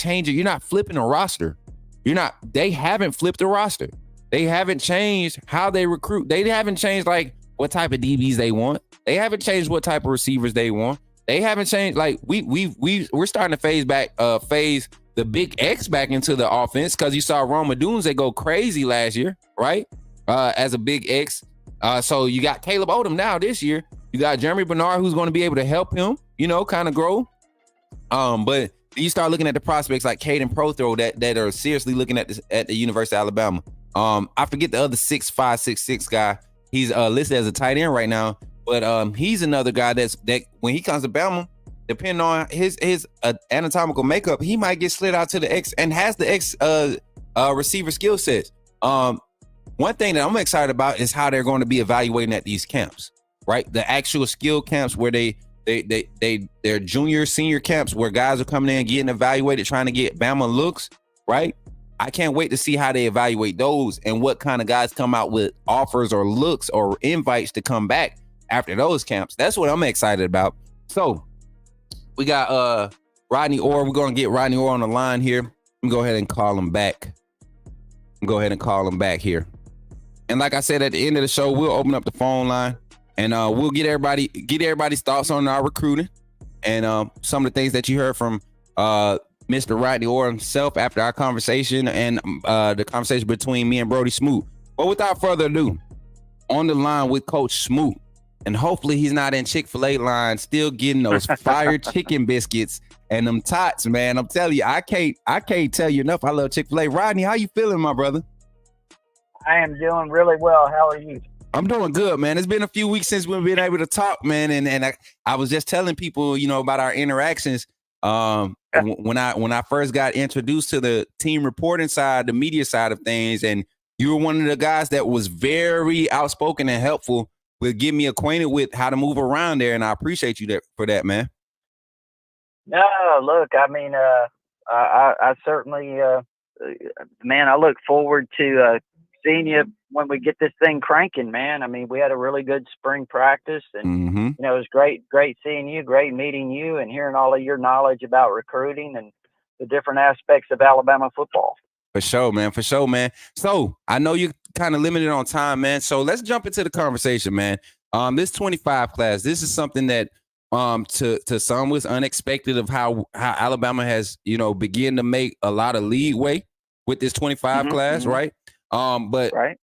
flipping a roster. They haven't flipped the roster. They haven't changed how they recruit. They haven't changed like what type of DBs they want. They haven't changed what type of receivers they want. They haven't changed, like we're starting to phase the big X back into the offense, because you saw Roma Dunze go crazy last year, right? As a big X. So you got Caleb Odom now this year. You got Jeremy Bernard, who's going to be able to help him, you know, kind of grow. But you start looking at the prospects like Caden Prothro that are seriously looking at the University of Alabama. I forget the other 6'5", 6'6" guy. He's listed as a tight end right now, but he's another guy that when he comes to Bama, depending on his anatomical makeup, he might get slid out to the X and has the X receiver skill sets. One thing that I'm excited about is how they're going to be evaluating at these camps, right? The actual skill camps where they're junior, senior camps where guys are coming in, getting evaluated, trying to get Bama looks, right? I can't wait to see how they evaluate those and what kind of guys come out with offers or looks or invites to come back after those camps. That's what I'm excited about. So we got Rodney Orr. We're going to get Rodney Orr on the line here. Let me go ahead and call him back. Here. And like I said, at the end of the show, we'll open up the phone line and we'll get everybody's thoughts on our recruiting and some of the things that you heard from Mr. Rodney Orr himself after our conversation and the conversation between me and Brody Smoot. But without further ado, on the line with Coach Smoot, and hopefully he's not in Chick-fil-A line still getting those fire chicken biscuits and them tots, man. I'm telling you, I can't tell you enough. I love Chick-fil-A. Rodney, how you feeling, my brother? I am doing really well. How are you? I'm doing good, man. It's been a few weeks since we've been able to talk, man. And I was just telling people, you know, about our interactions. When I first got introduced to the team reporting side, the media side of things, and you were one of the guys that was very outspoken and helpful with getting me acquainted with how to move around there. And I appreciate you for that, man. No, look, I mean, I certainly, man, I look forward to seeing you when we get this thing cranking, man. I mean, we had a really good spring practice, and you know, it was great seeing you, great meeting you, and hearing all of your knowledge about recruiting and the different aspects of Alabama football. For sure, man. So I know you're kind of limited on time, man. So let's jump into the conversation, man. This 25 class, this is something that to some was unexpected of how Alabama has, you know, begun to make a lot of leeway with this 25 class, right? But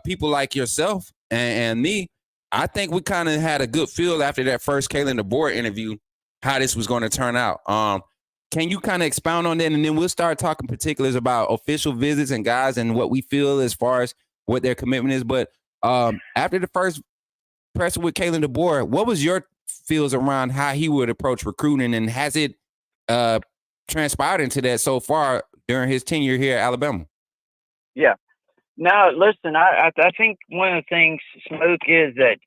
people like yourself and me, I think we kind of had a good feel after that first Kalen DeBoer interview how this was going to turn out. Can you kind of expound on that? And then we'll start talking particulars about official visits and guys and what we feel as far as what their commitment is. But after the first presser with Kalen DeBoer, what was your feels around how he would approach recruiting, and has it transpired into that so far during his tenure here at Alabama? Yeah. No, listen, I think one of the things, Smook, is that,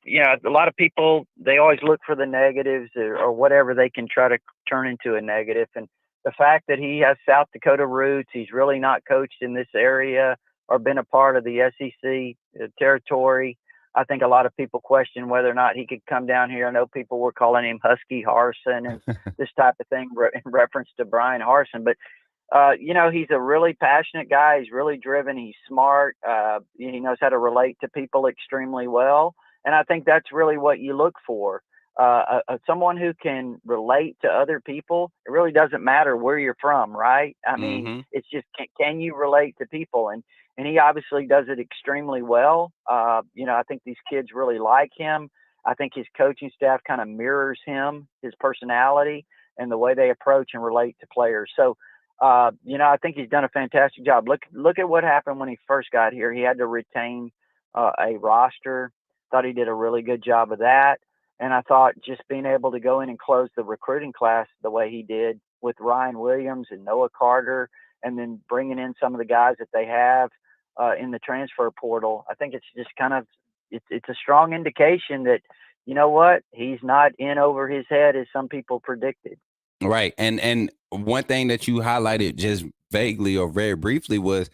a lot of people, they always look for the negatives or whatever they can try to turn into a negative. And the fact that he has South Dakota roots, he's really not coached in this area or been a part of the SEC territory. I think a lot of people question whether or not he could come down here. I know people were calling him Husky Harsin and this type of thing in reference to Brian Harsin. But, he's a really passionate guy. He's really driven. He's smart. He knows how to relate to people extremely well. And I think that's really what you look for. Someone who can relate to other people. It really doesn't matter where you're from, right? I mean, it's just, can you relate to people? And he obviously does it extremely well. I think these kids really like him. I think his coaching staff kind of mirrors him, his personality, and the way they approach and relate to players. So, I think he's done a fantastic job. Look at what happened when he first got here. He had to retain a roster. Thought he did a really good job of that. And I thought just being able to go in and close the recruiting class the way he did with Ryan Williams and Noah Carter, and then bringing in some of the guys that they have in the transfer portal, I think it's just kind of, it's a strong indication that, you know what, he's not in over his head as some people predicted. Right. And one thing that you highlighted just vaguely or very briefly was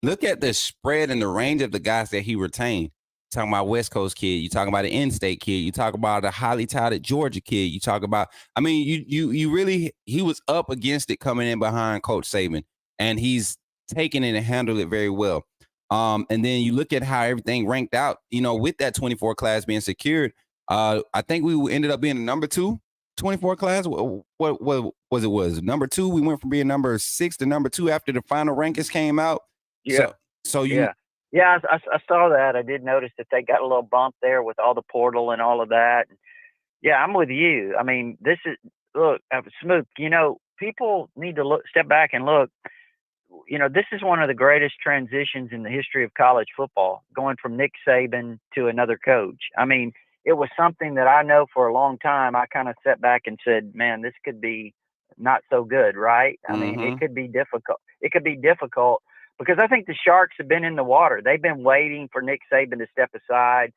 look at the spread and the range of the guys that he retained. Talking about West Coast kid, you talking about an in-state kid, you talk about a highly touted Georgia kid, you talk about, I mean, you really, he was up against it coming in behind Coach Saban, and he's taken it and handled it very well. And then you look at how everything ranked out, with that 24 class being secured. I think we ended up being the number 2 24 class. What was number 2? We went from being number 6 to number 2 after the final rankings came out. Yeah. Yeah, I saw that. I did notice that they got a little bump there with all the portal and all of that. Yeah, I'm with you. I mean, Smook, people need to step back and look. This is one of the greatest transitions in the history of college football, going from Nick Saban to another coach. I mean, it was something that I know for a long time. I kind of sat back and said, man, this could be not so good, right? I mean, it could be difficult. It could be difficult. Because I think the Sharks have been in the water. They've been waiting for Nick Saban to step aside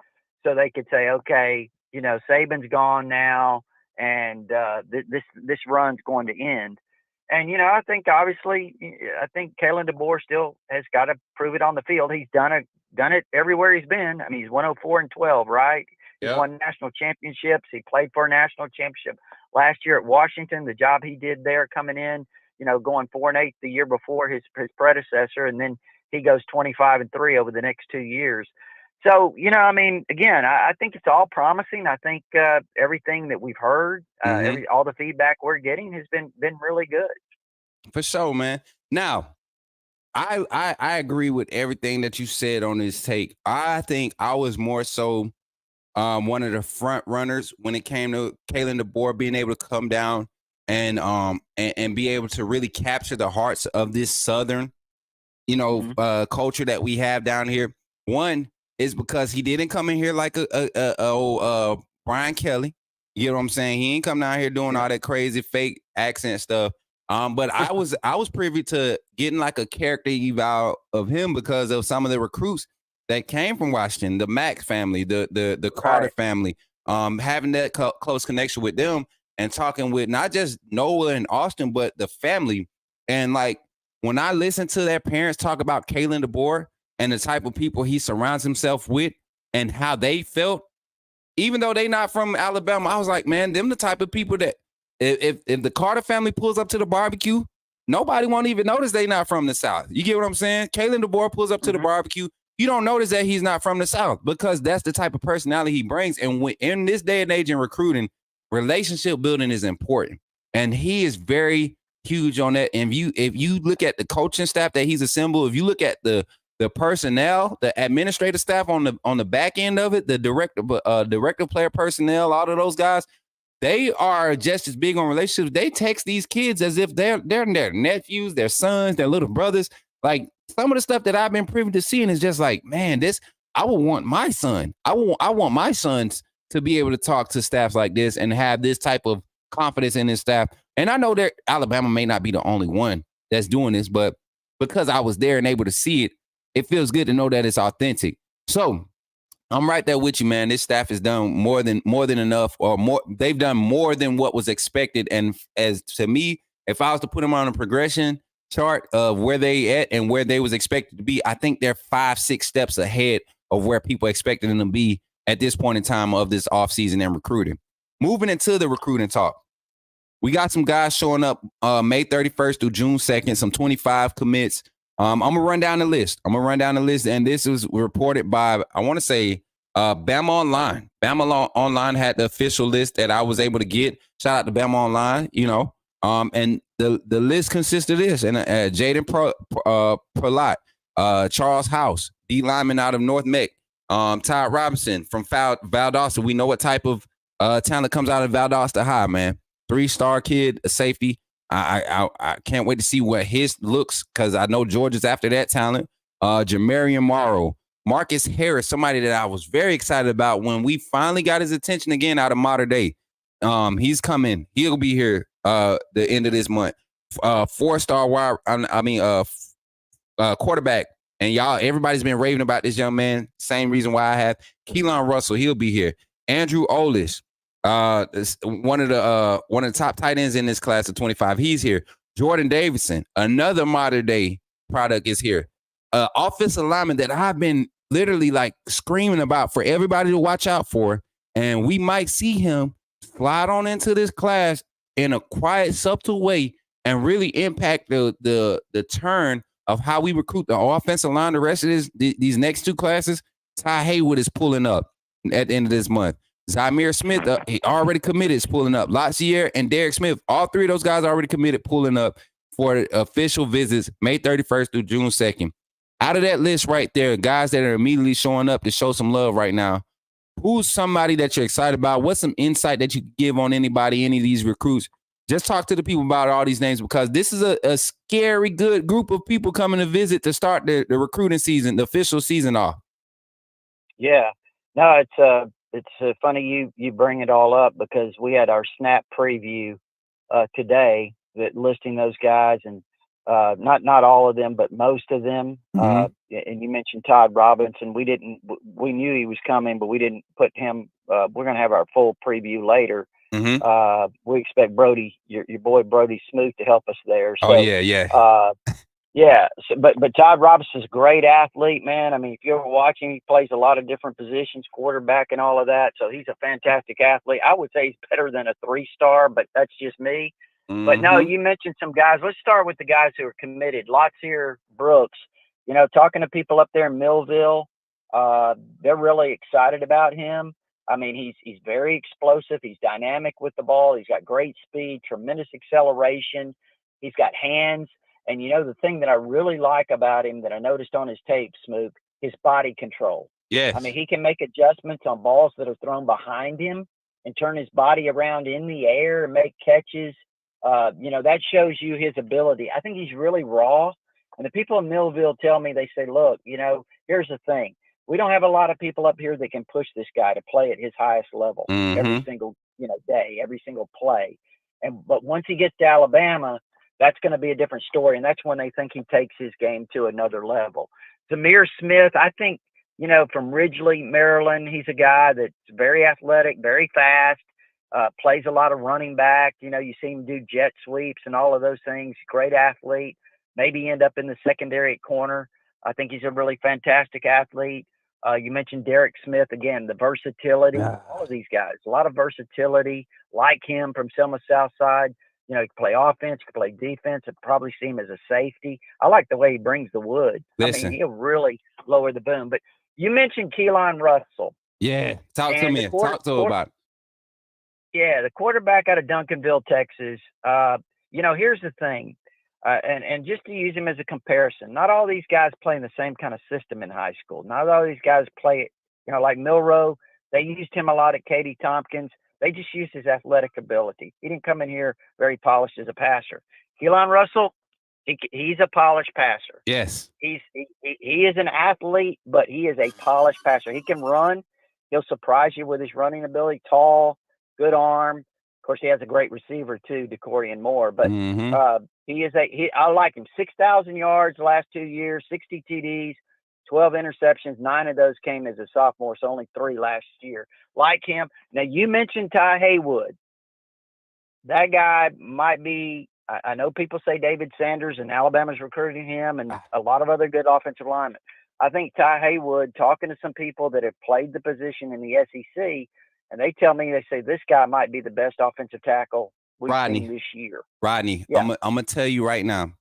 so they could say, okay, Saban's gone now, and this run's going to end. And, I think obviously, Kalen DeBoer still has got to prove it on the field. He's done it everywhere he's been. I mean, he's 104-12, right? He's won national championships. He played for a national championship last year at Washington. The job he did there coming in, going 4-8 the year before his predecessor, and then he goes 25-3 over the next 2 years. So, I mean, again, I think it's all promising. I think everything that we've heard, all the feedback we're getting has been really good. For sure, man. Now, I agree with everything that you said on this take. I think I was more so one of the front runners when it came to Kalen DeBoer being able to come down and be able to really capture the hearts of this Southern, culture that we have down here. One is because he didn't come in here like a Brian Kelly. You know what I'm saying? He ain't come down here doing all that crazy fake accent stuff. But I was privy to getting like a character eval of him because of some of the recruits that came from Washington, the Mack family, the Carter family, having that close connection with them. And talking with not just Noah and Austin, but the family. And like when I listen to their parents talk about Kalen DeBoer and the type of people he surrounds himself with and how they felt, even though they not from Alabama, I was like, man, them the type of people that if the Carter family pulls up to the barbecue, nobody won't even notice they not from the South. You get what I'm saying? Kalen DeBoer pulls up to the barbecue. You don't notice that he's not from the South because that's the type of personality he brings. And in this day and age in recruiting, relationship building is important. And he is very huge on that. And if you look at the coaching staff that he's assembled, if you look at the personnel, the administrative staff on the back end of it, the director player personnel, all of those guys, they are just as big on relationships. They text these kids as if they're their nephews, their sons, their little brothers. Like some of the stuff that I've been privy to seeing is just like, man, I would want my son. I want my sons to be able to talk to staffs like this and have this type of confidence in his staff. And I know that Alabama may not be the only one that's doing this, but because I was there and able to see it, it feels good to know that it's authentic. So I'm right there with you, man. This staff has done more than enough, or more. They've done more than what was expected. And as to me, if I was to put them on a progression chart of where they at and where they was expected to be, I think they're 5-6 steps ahead of where people expected them to be at this point in time of this offseason and recruiting. Moving into the recruiting talk, we got some guys showing up May 31st through June 2nd, some 25 commits. I'm going to run down the list. And this was reported by, I want to say, Bama Online. Bama Online had the official list that I was able to get. Shout out to Bama Online, and the list consists of this. And Jaden Perlot, Charles House, D lineman out of North Meck, Todd Robinson from Valdosta. We know what type of talent comes out of Valdosta High, man. 3-star kid, a safety. I can't wait to see what his looks, because I know Georgia's after that talent. Jamarian Morrow, Marcus Harris, somebody that I was very excited about when we finally got his attention again out of Mater Dei. He's coming. He'll be here the end of this month. 4-star quarterback. And y'all, everybody's been raving about this young man. Same reason why I have. Keelan Russell, he'll be here. Andrew Olis, one of the top tight ends in this class of 25. He's here. Jordan Davidson, another Mater Dei product, is here. Offensive lineman that I've been literally like screaming about for everybody to watch out for. And we might see him slide on into this class in a quiet, subtle way and really impact the turn of how we recruit the offensive line. The rest of these next two classes, Ty Haywood is pulling up at the end of this month. Zymir Smith, he already committed, is pulling up. Latsier and Derek Smith, all three of those guys already committed, pulling up for official visits May 31st through June 2nd. Out of that list right there, guys that are immediately showing up to show some love right now, who's somebody that you're excited about? What's some insight that you can give on any of these recruits? Just talk to the people about all these names, because this is a scary good group of people coming to visit to start the recruiting season, the official season off. Yeah. No, it's funny you bring it all up, because we had our snap preview today that listing those guys, and not all of them, but most of them. Mm-hmm. And you mentioned Todd Robinson. We knew he was coming, but we didn't put him. We're going to have our full preview later. Mm-hmm. We expect Brody, your boy Brody Smoot, to help us there. So, yeah. Yeah. So, but Todd Robinson's a great athlete, man. I mean, if you ever watch him, he plays a lot of different positions, quarterback and all of that. So he's a fantastic athlete. I would say he's better than a 3-star, but that's just me. Mm-hmm. But no, you mentioned some guys. Let's start with the guys who are committed. Latsier Brooks, talking to people up there in Millville, they're really excited about him. I mean, he's very explosive. He's dynamic with the ball. He's got great speed, tremendous acceleration. He's got hands. And, the thing that I really like about him that I noticed on his tape, Smook, his body control. Yes. I mean, he can make adjustments on balls that are thrown behind him and turn his body around in the air and make catches. That shows you his ability. I think he's really raw. And the people in Millville tell me, they say, look, here's the thing. We don't have a lot of people up here that can push this guy to play at his highest level every single, day, every single play. But once he gets to Alabama, that's going to be a different story. And that's when they think he takes his game to another level. Zamir Smith, I think, from Ridgely, Maryland, he's a guy that's very athletic, very fast, plays a lot of running back. You see him do jet sweeps and all of those things. Great athlete. Maybe end up in the secondary at corner. I think he's a really fantastic athlete. You mentioned Derek Smith, again, the versatility. All of these guys, a lot of versatility, like him from Selma Southside. He can play offense, he can play defense. I'd probably see him as a safety. I like the way he brings the wood. Listen. I mean, he'll really lower the boom. But you mentioned Keelan Russell. Yeah, talk to me. Talk to him about it. Yeah, the quarterback out of Duncanville, Texas. here's the thing, and just to use him as a comparison, not all these guys play in the same kind of system in high school. Not all these guys play, like Milroe. They used him a lot at Katy Tompkins. They just used his athletic ability. He didn't come in here very polished as a passer. Keelan Russell, he's a polished passer. Yes. He is an athlete, but he is a polished passer. He can run. He'll surprise you with his running ability. Tall, good arm. Of course, he has a great receiver too, DeCordian Moore. But I like him. 6,000 yards the last 2 years, 60 TDs, 12 interceptions. 9 of those came as a sophomore, so only 3 last year. Like him. Now, you mentioned Ty Haywood. That guy might be. I know people say David Sanders and Alabama's recruiting him and a lot of other good offensive linemen. I think Ty Haywood, talking to some people that have played the position in the SEC, and they tell me, they say this guy might be the best offensive tackle we've seen this year. Rodney, yeah. I'm going to tell you right now.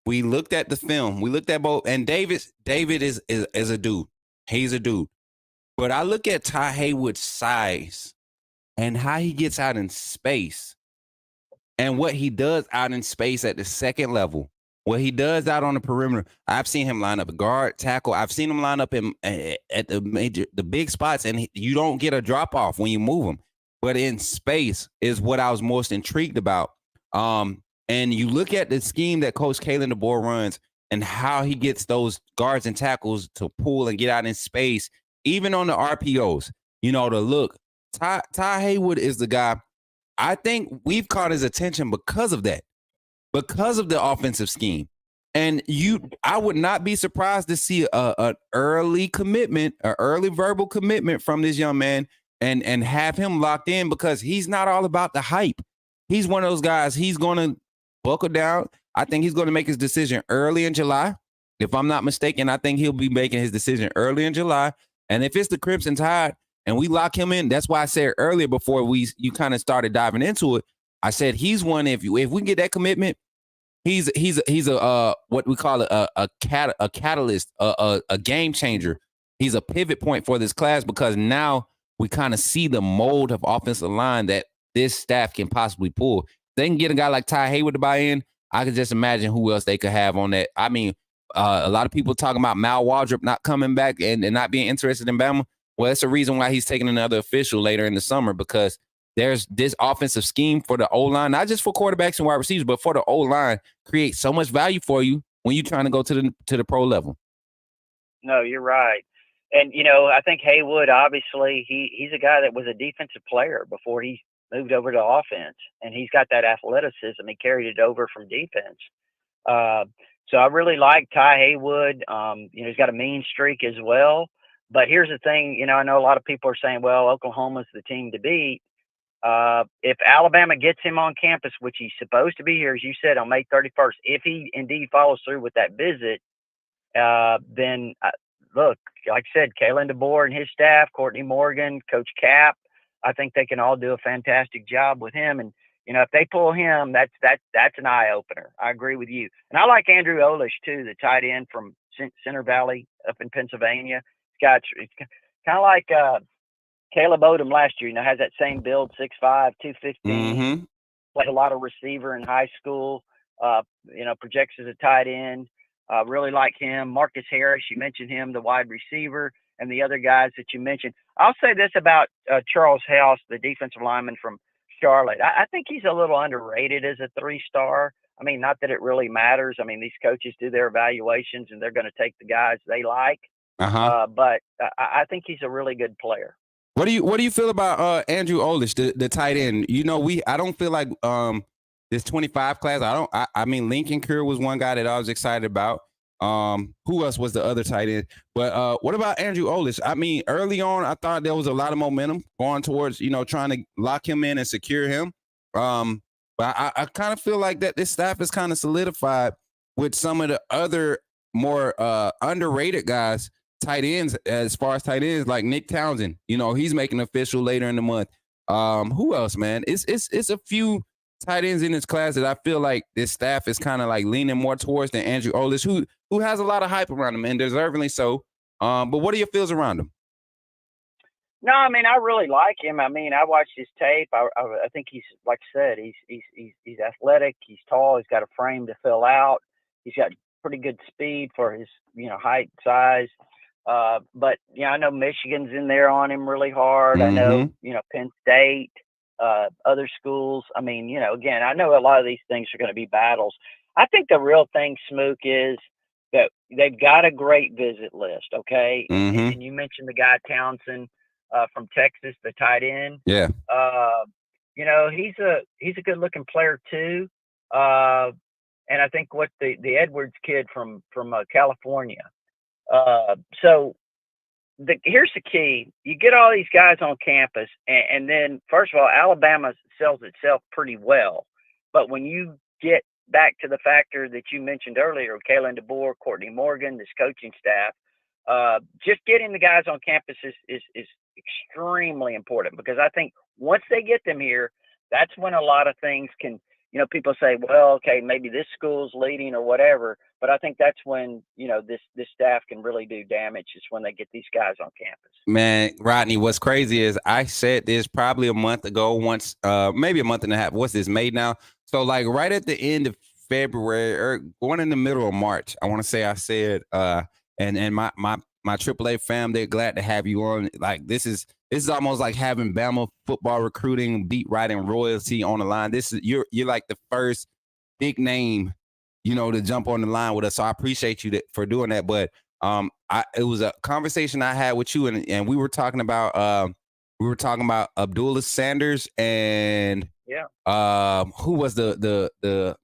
We looked at the film. We looked at both. And David is a dude. He's a dude. But I look at Ty Haywood's size and how he gets out in space. And what he does out in space at the second level, what he does out on the perimeter. I've seen him line up a guard, tackle. I've seen him line up at the big spots, and you don't get a drop off when you move him. But in space is what I was most intrigued about. And you look at the scheme that Coach Kalen DeBoer runs and how he gets those guards and tackles to pull and get out in space, even on the RPOs. To look. Ty Haywood is the guy. I think we've caught his attention because of that, because of the offensive scheme. And I would not be surprised to see an early commitment, an early verbal commitment from this young man and have him locked in, because he's not all about the hype. He's one of those guys. He's going to buckle down. I think he's going to make his decision early in July. If I'm not mistaken, I think he'll be making his decision early in July. And if it's the Crimson Tide, and we lock him in, that's why I said earlier before you kind of started diving into it, I said he's one. If we can get that commitment, he's a what we call a catalyst, a game changer. He's a pivot point for this class, because now we kind of see the mold of offensive line that this staff can possibly pull. If they can get a guy like Ty Haywood to buy in, I can just imagine who else they could have on that. I mean, a lot of people talking about Mal Waldrop not coming back and not being interested in Bama. Well, that's the reason why he's taking another official later in the summer, because there's this offensive scheme for the O-line, not just for quarterbacks and wide receivers, but for the O-line, creates so much value for you when you're trying to go to the pro level. No, you're right. And, I think Haywood, obviously, he's a guy that was a defensive player before he moved over to offense, and he's got that athleticism. He carried it over from defense. So I really like Ty Haywood. He's got a mean streak as well. But here's the thing, I know a lot of people are saying, well, Oklahoma's the team to beat. If Alabama gets him on campus, which he's supposed to be here, as you said, on May 31st, if he indeed follows through with that visit, then look, like I said, Kalen DeBoer and his staff, Courtney Morgan, Coach Cap, I think they can all do a fantastic job with him. And, if they pull him, that's an eye-opener. I agree with you. And I like Andrew Olish, too, the tight end from Center Valley up in Pennsylvania. It's kind of like Caleb Odom last year, has that same build, 6'5", 215, played a lot of receiver in high school, projects as a tight end. Really like him. Marcus Harris, you mentioned him, the wide receiver, and the other guys that you mentioned. I'll say this about Charles House, the defensive lineman from Charlotte. I think he's a little underrated as a 3-star. I mean, not that it really matters. I mean, these coaches do their evaluations, and they're going to take the guys they like. But I think he's a really good player. What do you feel about Andrew Olish, the tight end? I don't feel like this 25 class. I mean, Lincoln Kerr was one guy that I was excited about. Who else was the other tight end? But what about Andrew Olish? I mean, early on, I thought there was a lot of momentum going towards, trying to lock him in and secure him. But I kind of feel like that this staff is kind of solidified with some of the other more underrated guys, tight ends, as far as tight ends, like Nick Townsend. He's making official later in the month. Who else, man? It's a few tight ends in this class that I feel like this staff is kind of like leaning more towards than Andrew Olish, who has a lot of hype around him, and deservingly so. But what are your feels around him? No, I mean, I really like him. I mean, I watched his tape. I think he's, like I said, he's athletic. He's tall. He's got a frame to fill out. He's got pretty good speed for his, height, size. But I know Michigan's in there on him really hard. I know, Penn State, other schools. I mean, again, I know a lot of these things are going to be battles. I think the real thing, Smook, is that they've got a great visit list. Okay. And you mentioned the guy Townsend, from Texas, the tight end. Yeah. He's a good looking player too. And I think what the Edwards kid from California. So here's the key. You get all these guys on campus, and then, first of all, Alabama sells itself pretty well. But when you get back to the factor that you mentioned earlier, Kalen DeBoer, Courtney Morgan, this coaching staff, just getting the guys on campus is extremely important, because I think once they get them here, that's when a lot of things can, people say, well, okay, maybe this school's leading or whatever, but I think that's when, this staff can really do damage, is when they get these guys on campus. Man, Rodney, what's crazy is I said this probably a month ago, once, maybe a month and a half. What's this, May now? So like right at the end of February or going in the middle of March, I want to say I said, and my AAA fam, they're glad to have you on. Like this is almost like having Bama football recruiting, beat writing royalty on the line. This is you're like the first big name, to jump on the line with us. So I appreciate you for doing that. But it was a conversation I had with you, and we were talking about Abdullah Sanders and who was the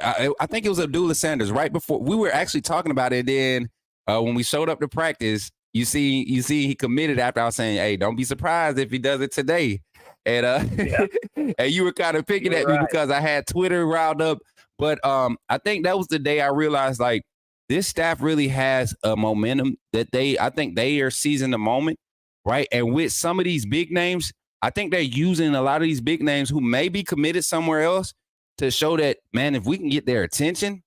I think it was Abdullah Sanders right before we were actually talking about it. Then when we showed up to practice, you see he committed after I was saying, hey, don't be surprised if he does it today. And and you were kind of picking at me because I had Twitter riled up. But I think that was the day I realized, like, this staff really has a momentum that I think they are seizing the moment, right? And with some of these big names, I think they're using a lot of these big names who may be committed somewhere else to show that, man, if we can get their attention,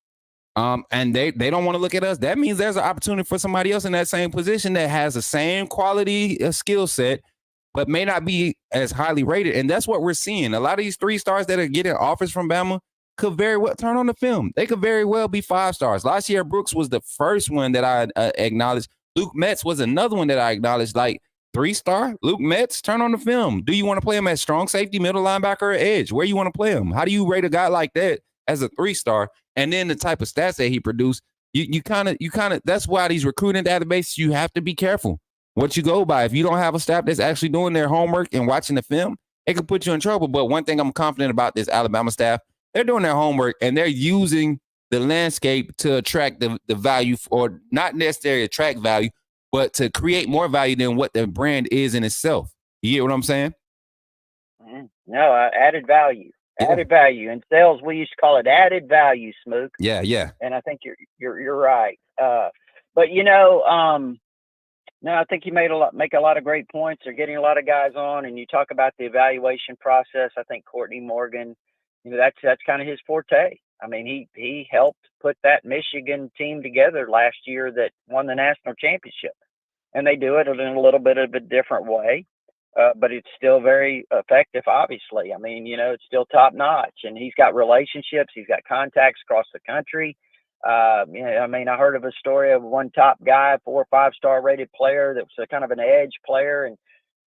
and they don't want to look at us, that means there's an opportunity for somebody else in that same position that has the same quality skill set, but may not be as highly rated. And that's what we're seeing. A lot of these 3 stars that are getting offers from Bama could very well turn on the film. They could very well be 5 stars. Last year, Brooks was the first one that I acknowledged. Luke Metz was another one that I acknowledged, like 3-star. Luke Metz, turn on the film. Do you want to play him as strong safety, middle linebacker, or edge? Where you want to play him? How do you rate a guy like that as a 3-star? And then the type of stats that he produced, you kind of, that's why these recruiting databases, you have to be careful what you go by. If you don't have a staff that's actually doing their homework and watching the film, it could put you in trouble. But one thing I'm confident about this Alabama staff, they're doing their homework and they're using the landscape to attract the value, or not necessarily attract value, but to create more value than what the brand is in itself. You get what I'm saying? No, added value. Added value. In sales, we used to call it added value, Smook. Yeah. And I think you're right. But no, I think you make a lot of great points. They're getting a lot of guys on, and you talk about the evaluation process. I think Courtney Morgan, that's kind of his forte. I mean, he helped put that Michigan team together last year that won the national championship, and they do it in a little bit of a different way. But it's still very effective, obviously. I mean, it's still top notch, and he's got relationships. He's got contacts across the country. I heard of a story of one top guy, 4 or 5-star rated player that was a kind of an edge player, and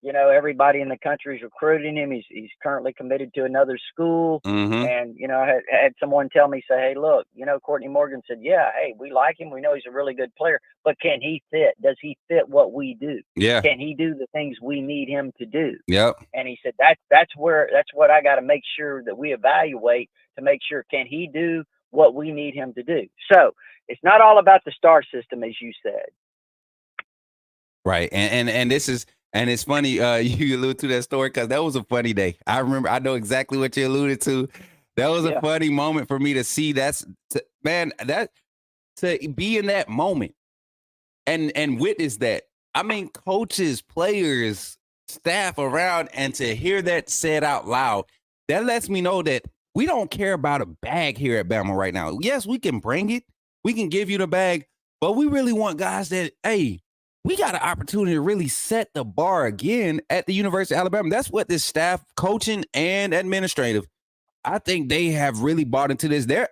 everybody in the country is recruiting him. He's currently committed to another school. And, I had someone tell me, say, hey, look, Courtney Morgan said, yeah, hey, we like him. We know he's a really good player, but can he fit? Does he fit what we do? Yeah. Can he do the things we need him to do? Yep. And he said, that's what I got to make sure that we evaluate, to make sure, can he do what we need him to do? So it's not all about the star system, as you said. Right. And this is, and it's funny, you alluded to that story because that was a funny day. I know exactly what you alluded to. That was a funny moment for me to see. To be in that moment and witness that. I mean, coaches, players, staff around, and to hear that said out loud, that lets me know that we don't care about a bag here at Bama right now. Yes, we can bring it. We can give you the bag, but we really want guys that, hey, we got an opportunity to really set the bar again at the University of Alabama. That's what this staff, coaching and administrative, I think they have really bought into this. They're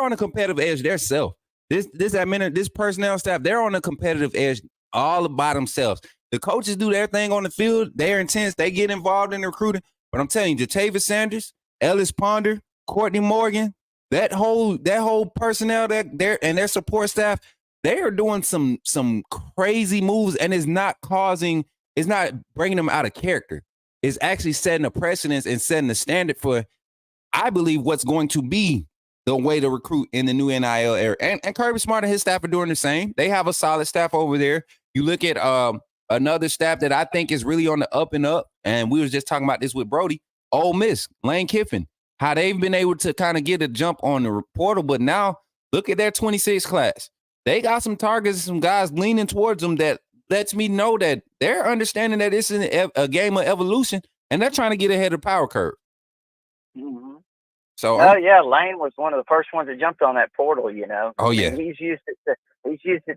on a competitive edge themselves. This personnel staff, they're on a competitive edge all by themselves. The coaches do their thing on the field. They're intense. They get involved in the recruiting. But I'm telling you, Jatavis Sanders, Ellis Ponder, Courtney Morgan, that whole personnel and their support staff, they are doing some crazy moves, and it's not bringing them out of character. It's actually setting a precedence and setting the standard for, I believe, what's going to be the way to recruit in the new NIL era. And Kirby Smart and his staff are doing the same. They have a solid staff over there. You look at another staff that I think is really on the up and up, and we was just talking about this with Brody, Ole Miss, Lane Kiffin, how they've been able to kind of get a jump on the portal. But now look at their 26 class. They got some targets, some guys leaning towards them that lets me know that they're understanding that it's a game of evolution, and they're trying to get ahead of the power curve. Mm-hmm. So, yeah, Lane was one of the first ones that jumped on that portal. Oh yeah, he's used it to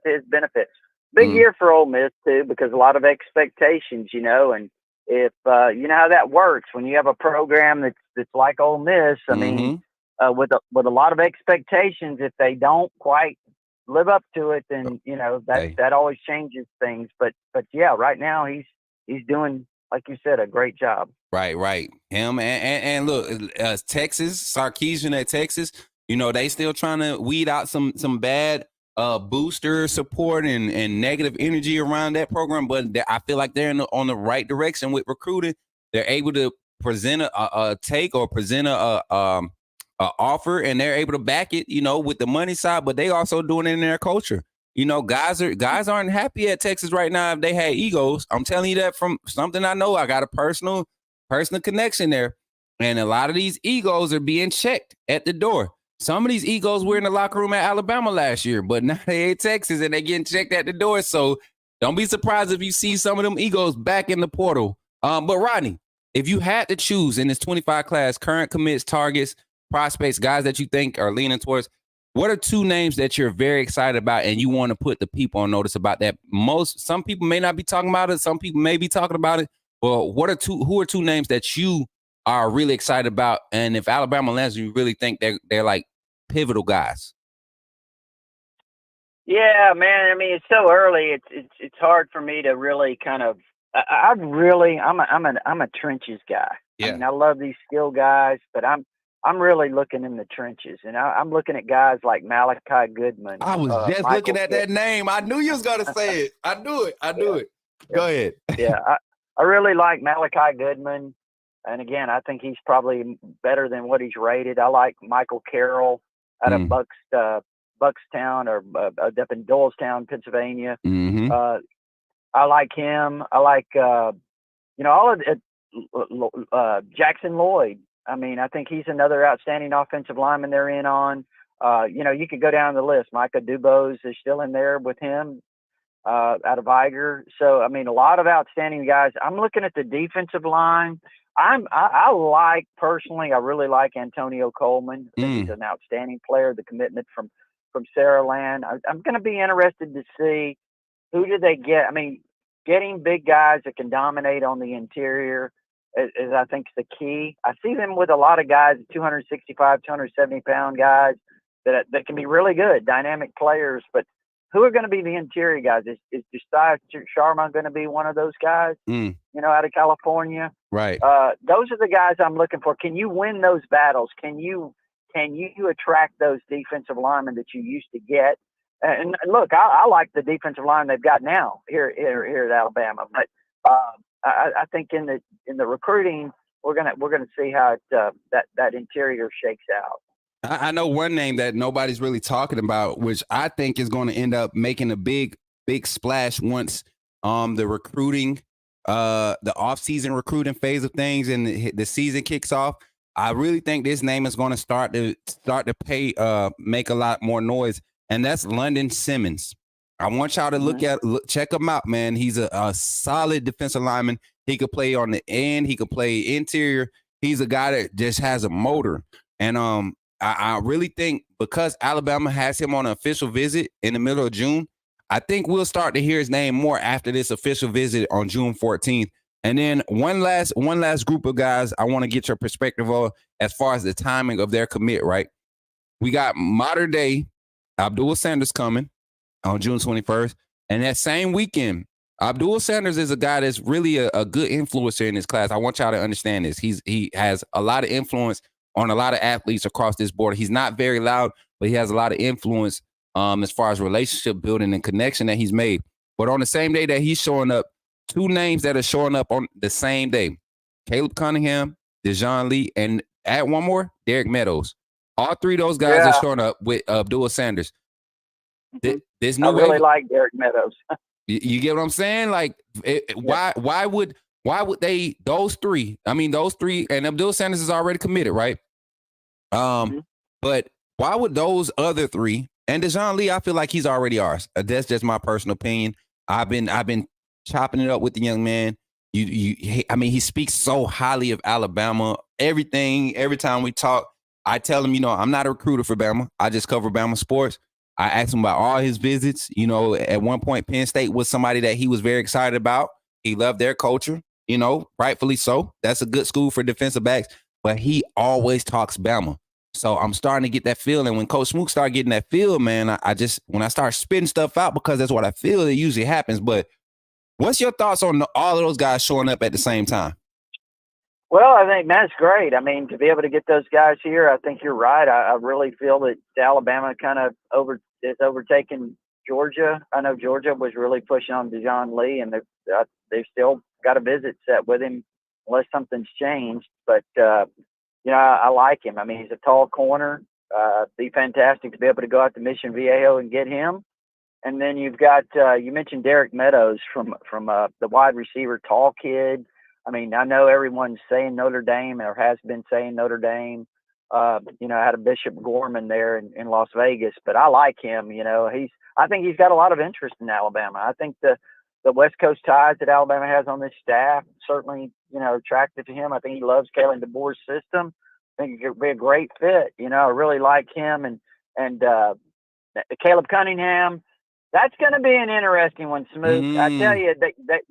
his benefit. Big year for Ole Miss too, because a lot of expectations, and if you know how that works when you have a program that's like Ole Miss. I mean, with a lot of expectations, if they don't quite live up to it, then that always changes things. But yeah, right now he's doing, like you said, a great job. Right. Him and look, Texas, Sarkisian at Texas, they still trying to weed out some bad booster support and negative energy around that program. But I feel like they're on the right direction with recruiting. They're able to present a take or present a offer, and they're able to back it, with the money side. But they also doing it in their culture. Guys aren't happy at Texas right now if they had egos. I'm telling you that from something I know. I got a personal connection there. And a lot of these egos are being checked at the door. Some of these egos were in the locker room at Alabama last year, but now they at Texas and they getting checked at the door. So don't be surprised if you see some of them egos back in the portal. But Rodney, if you had to choose in this 25 class, current commits, targets, prospects, guys that you think are leaning towards, what are two names that you're very excited about and you want to put the people on notice about that? Some people may not be talking about it. Some people may be talking about it. Well, who are two names that you are really excited about? And if Alabama lands, you really think they're like pivotal guys? Yeah, man. I mean, it's so early. It's hard for me to really kind of. I'm a trenches guy. Yeah. I mean, I love these skill guys, but I'm really looking in the trenches, and I'm looking at guys like Malachi Goodman. I was just Michael looking at that name. I knew you was gonna say it. I knew it. Go ahead. Yeah, I really like Malachi Goodman, and again, I think he's probably better than what he's rated. I like Michael Carroll out of Buckstown or up in Doylestown, Pennsylvania. Mm-hmm. I like him. I like all of it. Jackson Lloyd. I mean, I think he's another outstanding offensive lineman they're in on. You could go down the list. Micah Dubose is still in there with him out of Iger. So, I mean, a lot of outstanding guys. I'm looking at the defensive line. I really like Antonio Coleman. I think he's an outstanding player. The commitment from Saraland. I'm going to be interested to see who did they get. I mean, getting big guys that can dominate on the interior is I think is the key. I see them with a lot of guys, 265, 270 pound guys that can be really good, dynamic players. But who are going to be the interior guys? Is Josiah Sharma going to be one of those guys? Out of California, right? Those are the guys I'm looking for. Can you win those battles? Can you attract those defensive linemen that you used to get? And look, I like the defensive line they've got now here at Alabama, but I think in the recruiting we're gonna see how that interior shakes out. I know one name that nobody's really talking about, which I think is going to end up making a big splash once the recruiting, the off-season recruiting phase of things and the season kicks off. I really think this name is going to start to make a lot more noise, and that's London Simmons. I want y'all to check him out, man. He's a solid defensive lineman. He could play on the end. He could play interior. He's a guy that just has a motor. And I really think because Alabama has him on an official visit in the middle of June, I think we'll start to hear his name more after this official visit on June 14th. And then one last group of guys I want to get your perspective on as far as the timing of their commit, right? We got modern day Abdul Sanders coming on June 21st. And that same weekend, Abdul Sanders is a guy that's really a good influencer in his class. I want y'all to understand this. He has a lot of influence on a lot of athletes across this board. He's not very loud, but he has a lot of influence as far as relationship building and connection that he's made. But on the same day that he's showing up, two names that are showing up on the same day, Caleb Cunningham, Dejon Lee, and add one more, Derek Meadows. All three of those guys are showing up with Abdul Sanders. This new I really like Derek Meadows. You get what I'm saying? Like, why would they, those three, and Abdul Sanders is already committed, right? But why would those other three, and Dejon Lee, I feel like he's already ours. That's just my personal opinion. I've been chopping it up with the young man. He speaks so highly of Alabama. Every time we talk, I tell him, I'm not a recruiter for Bama. I just cover Bama sports. I asked him about all his visits. At one point, Penn State was somebody that he was very excited about. He loved their culture, rightfully so. That's a good school for defensive backs. But he always talks Bama. So I'm starting to get that feeling. When Coach Smook started getting that feel, man, when I start spitting stuff out, because that's what I feel, it usually happens. But what's your thoughts on all of those guys showing up at the same time? Well, I think that's great. To be able to get those guys here, I think you're right. I really feel that Alabama kind of is overtaking Georgia. I know Georgia was really pushing on Dejon Lee, and they've still got a visit set with him unless something's changed. But, I like him. He's a tall corner. Be fantastic to be able to go out to Mission Viejo and get him. And then you've got, you mentioned Derek Meadows from the wide receiver, tall kid. I know everyone's saying Notre Dame or has been saying Notre Dame. I had a Bishop Gorman there in Las Vegas, but I like him. I think he's got a lot of interest in Alabama. I think the West Coast ties that Alabama has on this staff certainly, attracted to him. I think he loves Kalen DeBoer's system. I think it could be a great fit. I really like him and Caleb Cunningham. That's going to be an interesting one, Smoot. I tell you,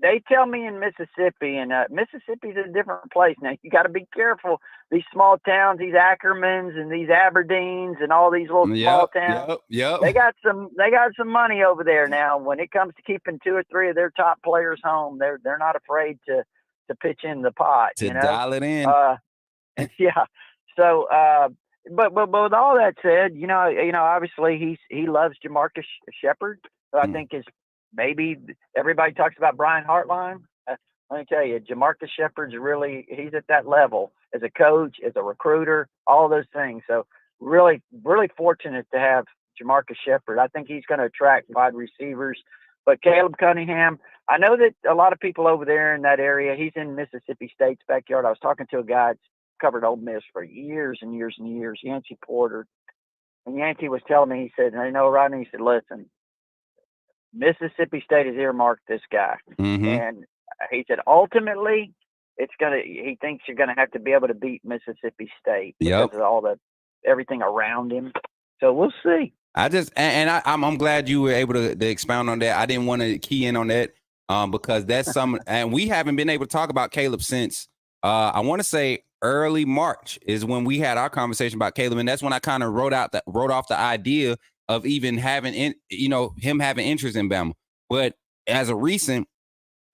they tell me in Mississippi, and Mississippi's a different place now. You got to be careful. These small towns, these Ackermans and these Aberdeens and all these little small towns. Yep. They got some money over there now. When it comes to keeping 2 or 3 of their top players home, they're not afraid to pitch in the pot. Dial it in. Yeah. So, but with all that said, obviously he loves Jamarcus Shepard. So I think maybe everybody talks about Brian Hartline. Let me tell you, Jamarcus Shepard's he's at that level as a coach, as a recruiter, all those things. So really, really fortunate to have Jamarcus Shepard. I think he's going to attract wide receivers. But Caleb Cunningham, I know that a lot of people over there in that area, he's in Mississippi State's backyard. I was talking to a guy that's covered Ole Miss for years and years and years, Yancey Porter. And Yancey was telling me, he said, Rodney, he said, listen, Mississippi State has earmarked this guy. And he said, ultimately, he thinks you're going to have to be able to beat Mississippi State because of everything around him. So we'll see. I'm glad you were able to expound on that. I didn't want to key in on that because that's and we haven't been able to talk about Caleb since I want to say early March is when we had our conversation about Caleb, and that's when I kind of wrote off the idea of even having him having interest in Bama. But as a recent,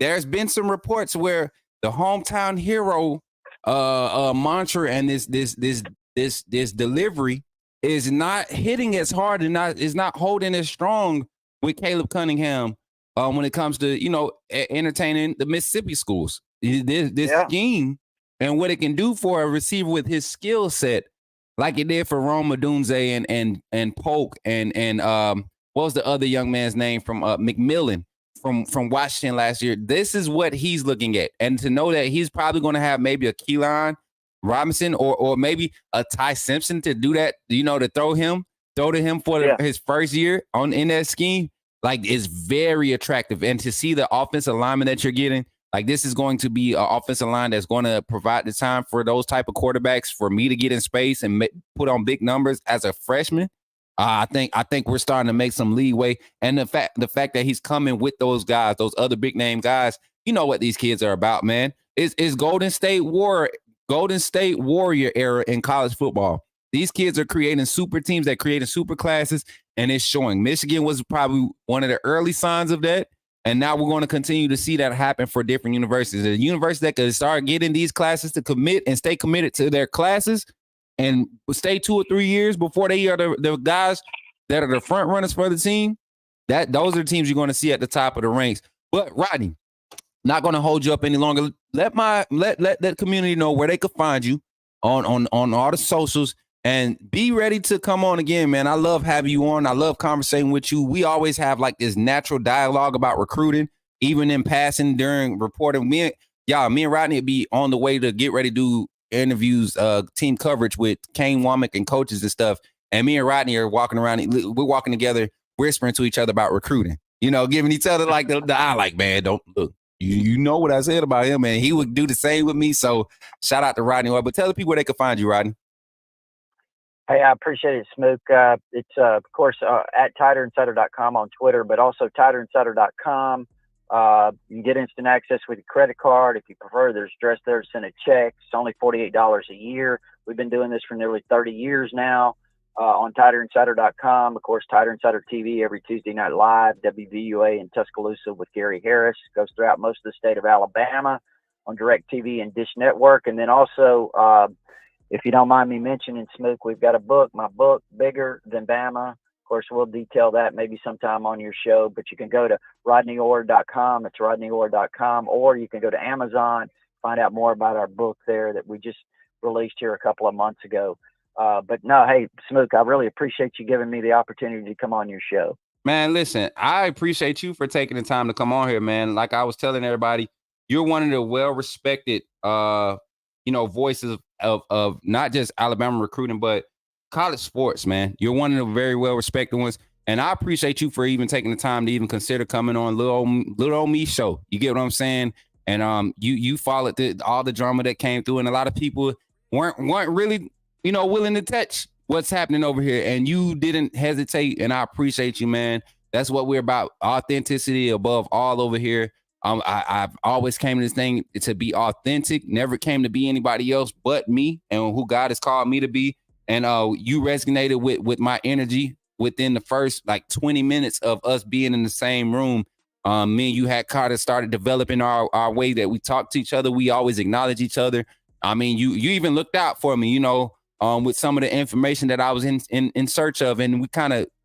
there's been some reports where the hometown hero mantra and this delivery is not hitting as hard and is not holding as strong with Caleb Cunningham when it comes to entertaining the Mississippi schools. This scheme and what it can do for a receiver with his skill set, like it did for Rome Odunze and Polk and what was the other young man's name from McMillan from Washington last year. This is what he's looking at, and to know that he's probably going to have maybe a Keelan Robinson or maybe a Ty Simpson to do that, to throw to him for his first year in that scheme, like, is very attractive. And to see the offensive lineman that you're getting. Like, this is going to be an offensive line that's going to provide the time for those type of quarterbacks for me to get in space and put on big numbers as a freshman. I think we're starting to make some leeway, and the fact that he's coming with those guys, those other big name guys, you know what these kids are about, man. It's Golden State Warrior era in college football. These kids are creating super teams, that creating super classes, and it's showing. Michigan was probably one of the early signs of that, and now we're going to continue to see that happen for different universities. A university that could start getting these classes to commit and stay committed to their classes and stay 2 or 3 years before they are the guys that are the front runners for the team, those are the teams you're going to see at the top of the ranks. But Rodney, not going to hold you up any longer. Let that community know where they could find you on all the socials, and be ready to come on again, man. I love having you on. I love conversating with you. We always have like this natural dialogue about recruiting, even in passing during reporting. Me and Rodney would be on the way to get ready to do interviews, team coverage with Kane Womack and coaches and stuff. And me and Rodney are walking around. We're walking together, whispering to each other about recruiting. You know, giving each other like the eye, like, man, don't look. You know what I said about him, and he would do the same with me. So shout out to Rodney Orr. But tell the people where they can find you, Rodney. Hey, I appreciate it, Smook. It's, of course, at TighterInsider.com on Twitter, but also TighterInsider.com. You can get instant access with your credit card. If you prefer, there's address there to send a check. It's only $48 a year. We've been doing this for nearly 30 years now on TighterInsider.com. Of course, Tighter Insider TV every Tuesday night live, WVUA in Tuscaloosa with Gary Harris. Goes throughout most of the state of Alabama on DirecTV and Dish Network. And then also, if you don't mind me mentioning, Smook, we've got a book, my book, Bigger Than Bama. Of course, we'll detail that maybe sometime on your show, but you can go to RodneyOrr.com. It's RodneyOrr.com, or you can go to Amazon, find out more about our book there that we just released here a couple of months ago. But no, hey, Smook, I really appreciate you giving me the opportunity to come on your show. Man, listen, I appreciate you for taking the time to come on here, man. Like I was telling everybody, you're one of the well-respected, voices of not just Alabama recruiting, but college sports, man. You're one of the very well-respected ones. And I appreciate you for even taking the time to even consider coming on little old me show. You get what I'm saying? And you followed all the drama that came through, and a lot of people weren't really, willing to touch what's happening over here. And you didn't hesitate, and I appreciate you, man. That's what we're about. Authenticity above all over here. I've always came to this thing to be authentic, never came to be anybody else but me and who God has called me to be. And you resonated with my energy within the first 20 minutes of us being in the same room. Me and you had Carter started developing our way that we talk to each other. We always acknowledge each other. I mean, you even looked out for me, with some of the information that I was in search of. And we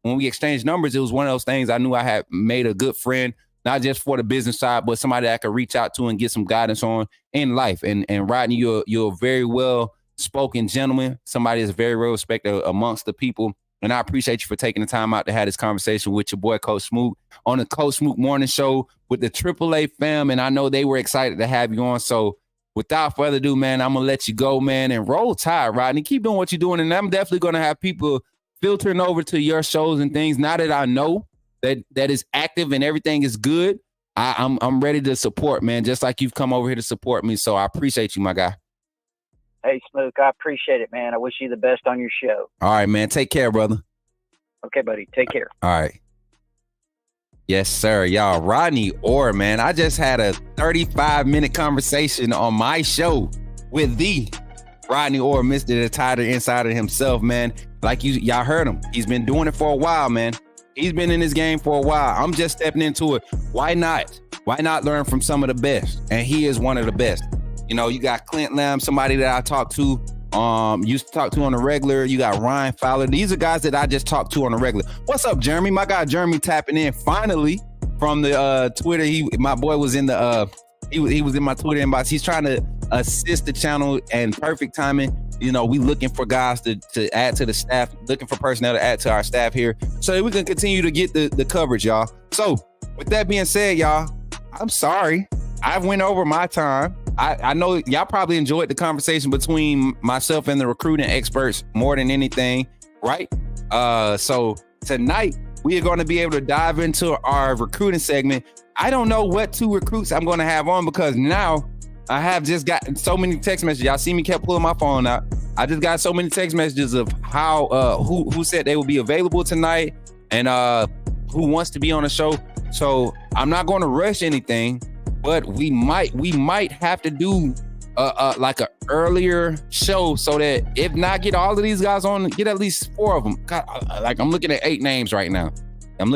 when we exchanged numbers, it was one of those things I knew I had made a good friend, not just for the business side, but somebody that I could reach out to and get some guidance on in life. And Rodney, you're a very well-spoken gentleman, somebody that's very well respected amongst the people. And I appreciate you for taking the time out to have this conversation with your boy, Coach Smoot, on the Coach Smoot Morning Show with the AAA fam. And I know they were excited to have you on. So without further ado, man, I'm going to let you go, man, and roll tide, Rodney. Keep doing what you're doing. And I'm definitely going to have people filtering over to your shows and things. Now that I know that is active and everything is good, I'm ready to support, man, just like you've come over here to support me. So I appreciate you, my guy. Hey, Smook, I appreciate it, man. I wish you the best on your show. All right, man. Take care, brother. Okay, buddy. Take care. All right. Yes, sir. Y'all, Rodney Orr, man. I just had a 35-minute conversation on my show with the Rodney Orr, Mr. the Tighter Insider himself, man. Like y'all heard him. He's been doing it for a while, man. He's been in this game for a while. I'm just stepping into it. Why not? Why not learn from some of the best? And he is one of the best. You got Clint Lamb, somebody that I talked to, used to talk to on the regular. You got Ryan Fowler. These are guys that I just talked to on the regular. What's up, Jeremy? My guy Jeremy tapping in finally from the Twitter. My boy was in the he was in my Twitter inbox. He's trying to assist the channel, and perfect timing. We looking for guys to add to the staff, looking for personnel to add to our staff here, so that we can continue to get the coverage, y'all. So with that being said, y'all, I'm sorry I went over my time. I know y'all probably enjoyed the conversation between myself and the recruiting experts more than anything, right? So tonight we are going to be able to dive into our recruiting segment. I don't know what 2 recruits I'm going to have on, because now I have just gotten so many text messages. Y'all see me kept pulling my phone out. I just got so many text messages of how who said they will be available tonight and who wants to be on the show. So I'm not going to rush anything, but we might have to do like a earlier show so that if not get all of these guys on, get at least 4 of them. God, like I'm looking at 8 names right now. And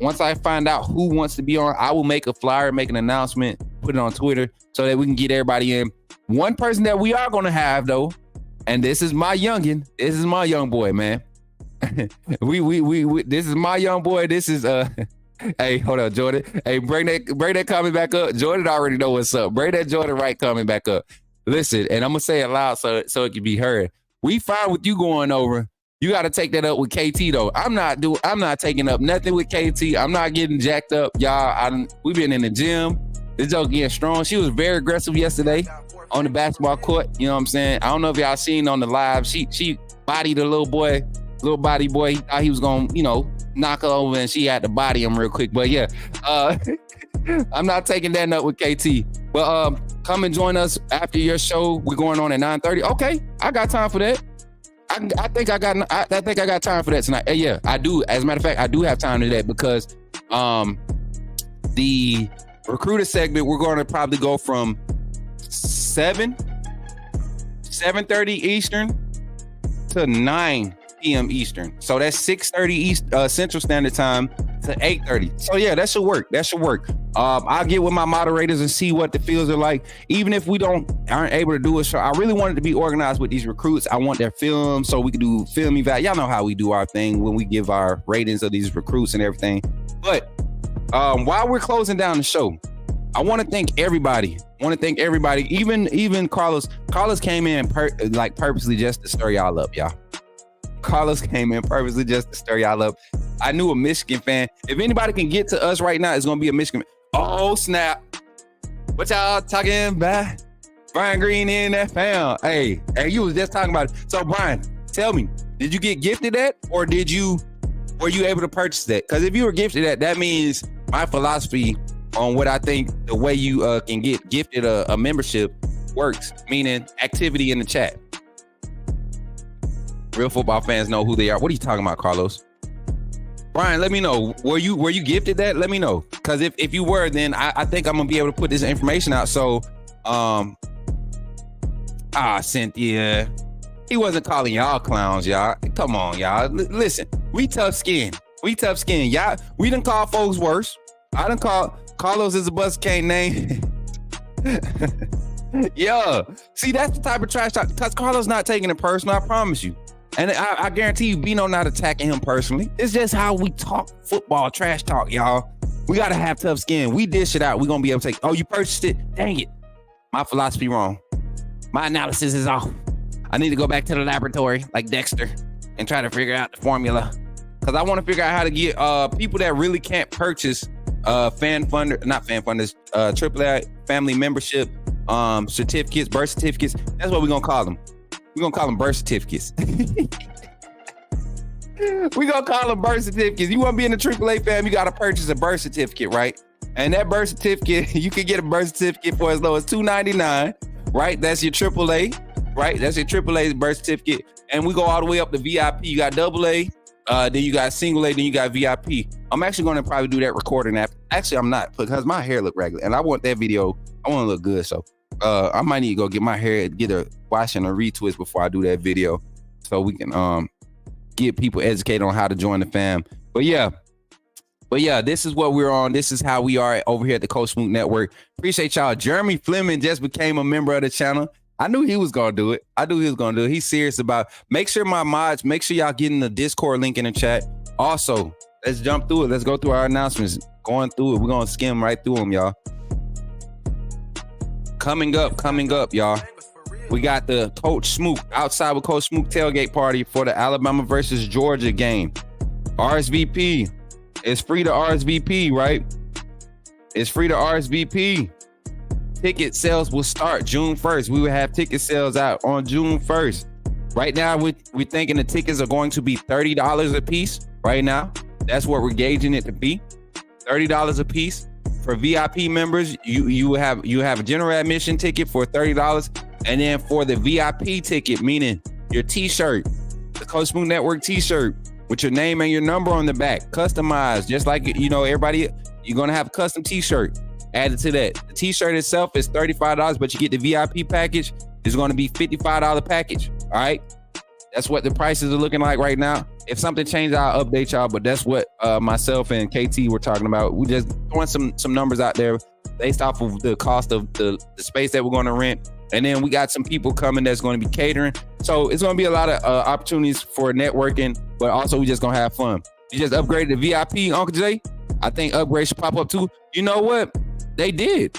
once I find out who wants to be on, I will make a flyer, make an announcement, put it on Twitter so that we can get everybody in. One person that we are going to have though, and this is my youngin', this is my young boy, man. we this is my young boy. This is hey, hold on, Jordan. Hey, bring that comment back up. Jordan already know what's up. Bring that Jordan Wright comment back up. Listen, and I'm gonna say it loud so it can be heard. We fine with you going over. You got to take that up with KT though. I'm not taking up nothing with KT. I'm not getting jacked up, y'all. We've been in the gym. This joke getting strong. She was very aggressive yesterday on the basketball court. You know what I'm saying? I don't know if y'all seen on the live. She bodied a little body boy. He thought he was gonna, knock her over, and she had to body him real quick. But yeah, I'm not taking that up with KT. But come and join us after your show. We're going on at 9:30. Okay, I got time for that. I think I got time for that tonight. Yeah, I do. As a matter of fact, I do have time to that because the recruiter segment, we're going to probably go from 7:30 Eastern to 9 p.m. Eastern. So that's 6:30 Central Standard Time to 8:30. So yeah, that should work. I'll get with my moderators and see what the fields are like. Even if we aren't able to do a show, I really wanted to be organized with these recruits. I want their film so we can do film eval. Y'all know how we do our thing when we give our ratings of these recruits and everything. But while we're closing down the show, I want to thank everybody. Even Carlos. Carlos came in purposely just to stir y'all up, y'all. Carlos came in purposely just to stir y'all up. I knew a Michigan fan. If anybody can get to us right now, it's gonna be a Michigan. Oh snap! What y'all talking about? Brian Green in that fam. Hey, you was just talking about it. So Brian, tell me, did you get gifted that, or were you able to purchase that? Because if you were gifted that means my philosophy on what I think the way you can get gifted a membership works, meaning activity in the chat. Real football fans know who they are. What are you talking about, Carlos? Brian, let me know. Were you gifted that? Let me know. Because if you were, then I think I'm gonna be able to put this information out. So, Cynthia, he wasn't calling y'all clowns, y'all. Come on, y'all. Listen, we tough skin. Y'all, we done call folks worse. I done call Carlos is a bust cane name. Yeah. See, that's the type of trash talk. Because Carlos not taking it personal, I promise you. And I guarantee you, Bino not attacking him personally. It's just how we talk football, trash talk, y'all. We got to have tough skin. We dish it out. We're going to be able to take, you purchased it? Dang it. My philosophy wrong. My analysis is off. I need to go back to the laboratory like Dexter and try to figure out the formula. Because I want to figure out how to get people that really can't purchase AAA family membership certificates, birth certificates. That's what we're going to call them. We're going to call them birth certificates. We're going to call them birth certificates. You want to be in the AAA fam, you got to purchase a birth certificate, right? And that birth certificate, you can get a birth certificate for as low as $2.99, right? That's your AAA, right? That's your AAA birth certificate. And we go all the way up to VIP. You got AA, then you got single A, then you got VIP. I'm actually going to probably do that recording app. Actually, I'm not, because my hair look regular. And I want that video, I want to look good, so. I might need to go get my hair, get a wash and a retwist before I do that video, so we can get people educated on how to join the fam. But yeah, this is what we're on. This is how we are over here at the Coach Smoot Network. Appreciate y'all. Jeremy Fleming just became a member of the channel. I knew he was gonna do it. He's serious about. Make sure my mods. Make sure y'all getting the Discord link in the chat. Also, let's jump through it. Let's go through our announcements. Going through it. We're gonna skim right through them, y'all. Coming up, y'all. We got the Coach Smook outside with Coach Smook tailgate party for the Alabama versus Georgia game. RSVP. It's free to RSVP, right? It's free to RSVP. Ticket sales will start June 1st. We will have ticket sales out on June 1st. Right now, we're thinking the tickets are going to be $30 a piece. Right now, that's what we're gauging it to be. $30 a piece. For VIP members, you have a general admission ticket for $30, And then for the VIP ticket, meaning your t-shirt, the Coach Smoot Network t-shirt with your name and your number on the back, customized, just like, everybody, you're going to have a custom t-shirt added to that. The t-shirt itself is $35, but you get the VIP package. It's going to be $55 package. All right. That's what the prices are looking like right now. If something changes, I'll update y'all, but that's what myself and KT were talking about. We just throwing some numbers out there based off of the cost of the space that we're going to rent. And then we got some people coming that's going to be catering. So it's going to be a lot of opportunities for networking, but also we just going to have fun. You just upgraded the VIP, Uncle Jay. I think upgrades should pop up too. You know what? They did.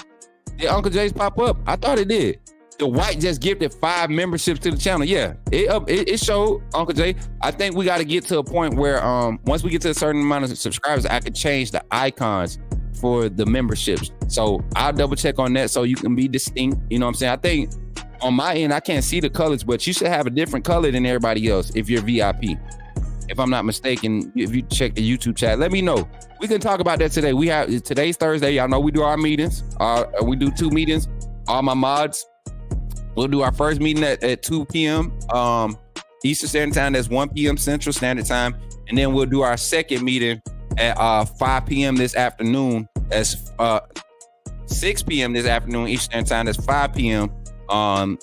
Did Uncle Jay's pop up? I thought it did. The White just gifted 5 memberships to the channel. Yeah, it showed, Uncle Jay. I think we got to get to a point where once we get to a certain amount of subscribers, I could change the icons for the memberships. So I'll double check on that so you can be distinct. You know what I'm saying? I think on my end, I can't see the colors, but you should have a different color than everybody else if you're VIP. If I'm not mistaken, if you check the YouTube chat, let me know. We can talk about that today. Today's Thursday. Y'all know we do our meetings. We do 2 meetings. All my mods. We'll do our first meeting at 2 p.m. Eastern Standard Time. That's 1 p.m. Central Standard Time. And then we'll do our second meeting at 5 p.m. this afternoon. That's 6 p.m. this afternoon Eastern Standard Time. That's 5 p.m.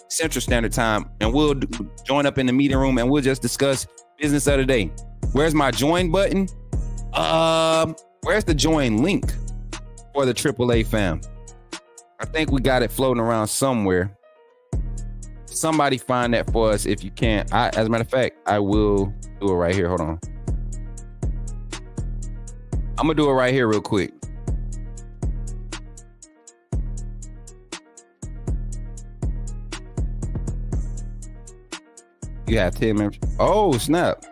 Central Standard Time. And we'll join up in the meeting room and we'll just discuss business of the day. Where's my join button? Where's the join link for the AAA fam? I think we got it floating around somewhere. Somebody find that for us if you can. As a matter of fact, I will do it right here. Hold on. I'm gonna do it right here real quick. You have 10 members. Oh, snap.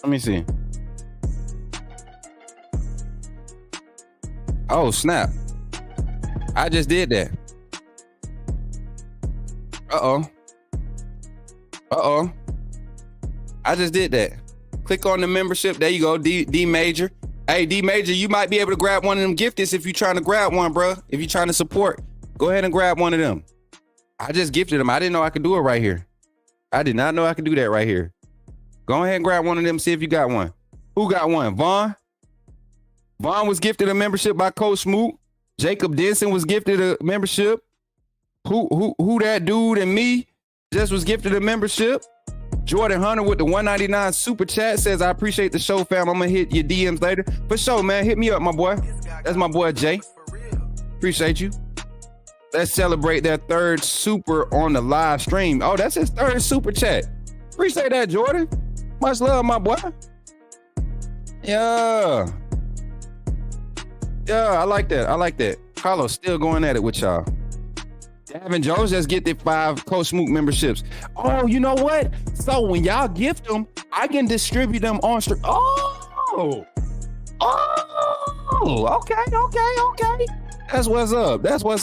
Let me see. Oh, snap. I just did that. Uh-oh. I just did that. Click on the membership. There you go, D Major. Hey, D Major, you might be able to grab one of them gifties if you're trying to grab one, bro. If you're trying to support, go ahead and grab one of them. I just gifted them. I didn't know I could do it right here. I did not know I could do that right here. Go ahead and grab one of them, see if you got one. Who got one? Vaughn? Vaughn was gifted a membership by Coach Smoot. Jacob Denson was gifted a membership. Who that dude and me just was gifted a membership. Jordan Hunter with the $1.99 super chat says, I appreciate the show, fam. I'm gonna hit your DMs later. For sure, man. Hit me up, my boy. That's my boy Jay. Appreciate you. Let's celebrate their 3rd super on the live stream. Oh, that's his 3rd super chat. Appreciate that, Jordan. Much love, my boy. Yeah, I like that. Carlos still going at it with y'all. Davin Jones just get the 5 Coach Smoot memberships. Oh, you know what? So when y'all gift them, I can distribute them on stream. Oh, okay. That's what's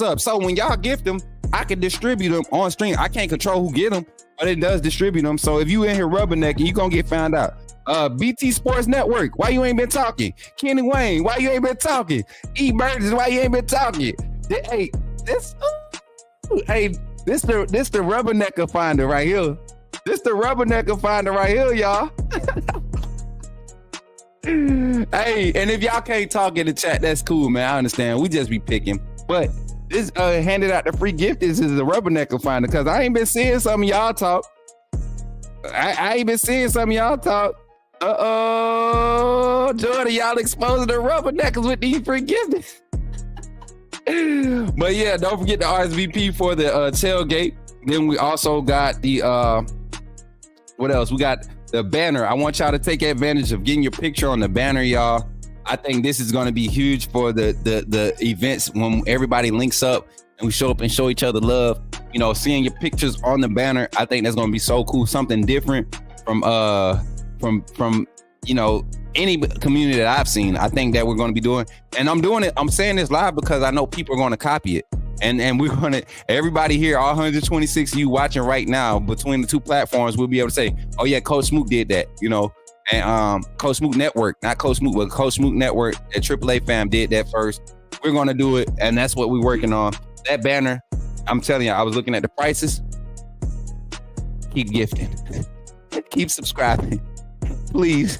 up. So when y'all gift them, I can distribute them on stream. I can't control who get them, but it does distribute them. So if you in here rubbernecking, you gonna get found out. BT Sports Network, why you ain't been talking? Kenny Wayne, why you ain't been talking? E. Burgess, why you ain't been talking? Hey, this the rubbernecker finder right here. This the rubbernecker finder right here, y'all. Hey, and if y'all can't talk in the chat, that's cool, man. I understand. We just be picking. But this handed out the free gift is a rubbernecker finder because I ain't been seeing some of y'all talk. I ain't been seeing some of y'all talk. Jordan, y'all exposing the rubberneckers with these free gifts. But yeah, don't forget the RSVP for the tailgate. Then we also got the what else? We got the banner. I want y'all to take advantage of getting your picture on the banner, y'all. I think this is going to be huge for the events when everybody links up and we show up and show each other love. You know, seeing your pictures on the banner, I think that's going to be so cool. Something different from you know, any community that I've seen. I think that we're going to be doing, and I'm doing it. I'm saying this live because I know people are going to copy it, and we're going to. Everybody here, all 126 of you watching right now, between the 2 platforms, we'll be able to say, "Oh yeah, Coach Smoot did that," you know. And Coach Smoot Network, not Coach Smoot, but Coach Smoot Network at AAA fam did that first. We're going to do it. And that's what we're working on. That banner, I'm telling you, I was looking at the prices. Keep gifting. Keep subscribing. Please.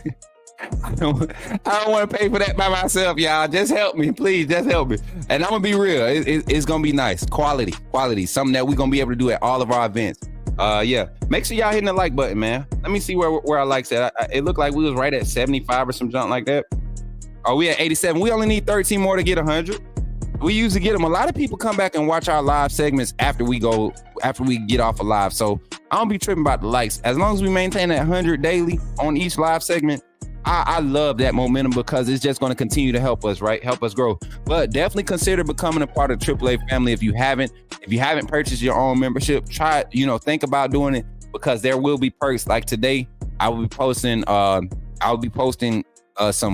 I don't want to pay for that by myself, y'all. Just help me. Please, just help me. And I'm going to be real. It's going to be nice. Quality. Something that we're going to be able to do at all of our events. Yeah. Make sure y'all hitting the like button, man. Let me see where our likes at. It looked like we was right at 75 or some junk like that. Oh, we at 87. We only need 13 more to get 100. We usually get them. A lot of people come back and watch our live segments after we get off a live. So I don't be tripping about the likes. As long as we maintain that 100 daily on each live segment, I love that momentum because it's just going to continue to help us, right? Help us grow. But definitely consider becoming a part of the AAA family if you haven't. If you haven't purchased your own membership, try it, think about doing it because there will be perks. Like today, I will be posting some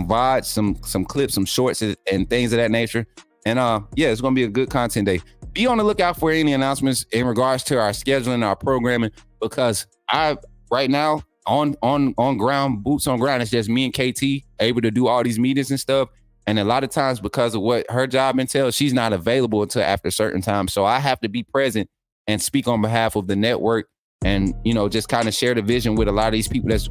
VODs, some clips, some shorts and things of that nature. And yeah, it's going to be a good content day. Be on the lookout for any announcements in regards to our scheduling, our programming, because right now, on ground, boots on ground, it's just me and KT able to do all these meetings and stuff. And a lot of times because of what her job entails, she's not available until after a certain time. So I have to be present and speak on behalf of the network and, just kind of share the vision with a lot of these people that's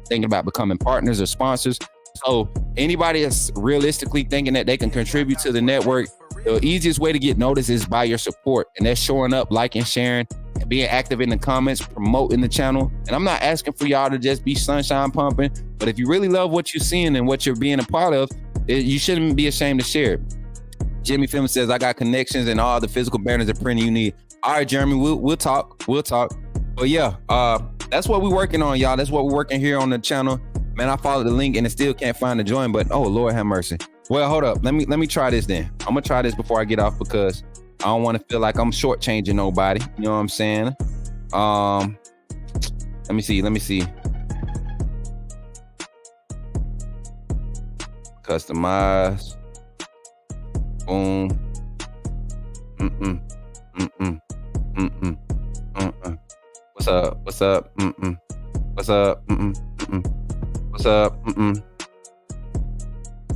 thinking about becoming partners or sponsors. So anybody that's realistically thinking that they can contribute to the network, the easiest way to get noticed is by your support. And that's showing up, liking, sharing, being active in the comments, promoting the channel. And I'm not asking for y'all to just be sunshine pumping, but if you really love what you're seeing and what you're being a part of, you shouldn't be ashamed to share it. Jimmy Film says, I got connections and all the physical banners and printing you need. All right, Jeremy, we'll talk. But yeah, that's what we're working on, y'all. That's what we're working here on the channel. Man, I followed the link and it still can't find the join button. Oh, Lord have mercy. Well, hold up. Let me try this then. I'm gonna try this before I get off because I don't want to feel like I'm shortchanging nobody. You know what I'm saying? Let me see. Customize. Boom. What's up? What's up? What's up? What's up?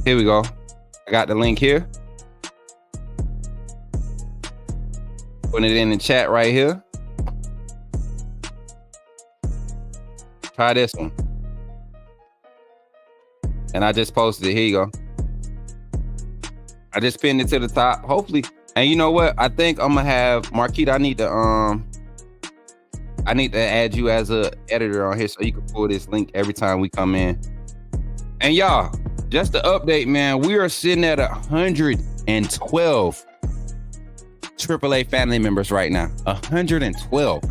Here we go. I got the link here. Putting it in the chat right here. Try this one. And I just posted it. Here you go. I just pinned it to the top. Hopefully. And you know what? I think I'm gonna have Marquita. I need to add you as a editor on here so you can pull this link every time we come in. And y'all, just to update, man, we are sitting at 112 AAA family members right now. 112.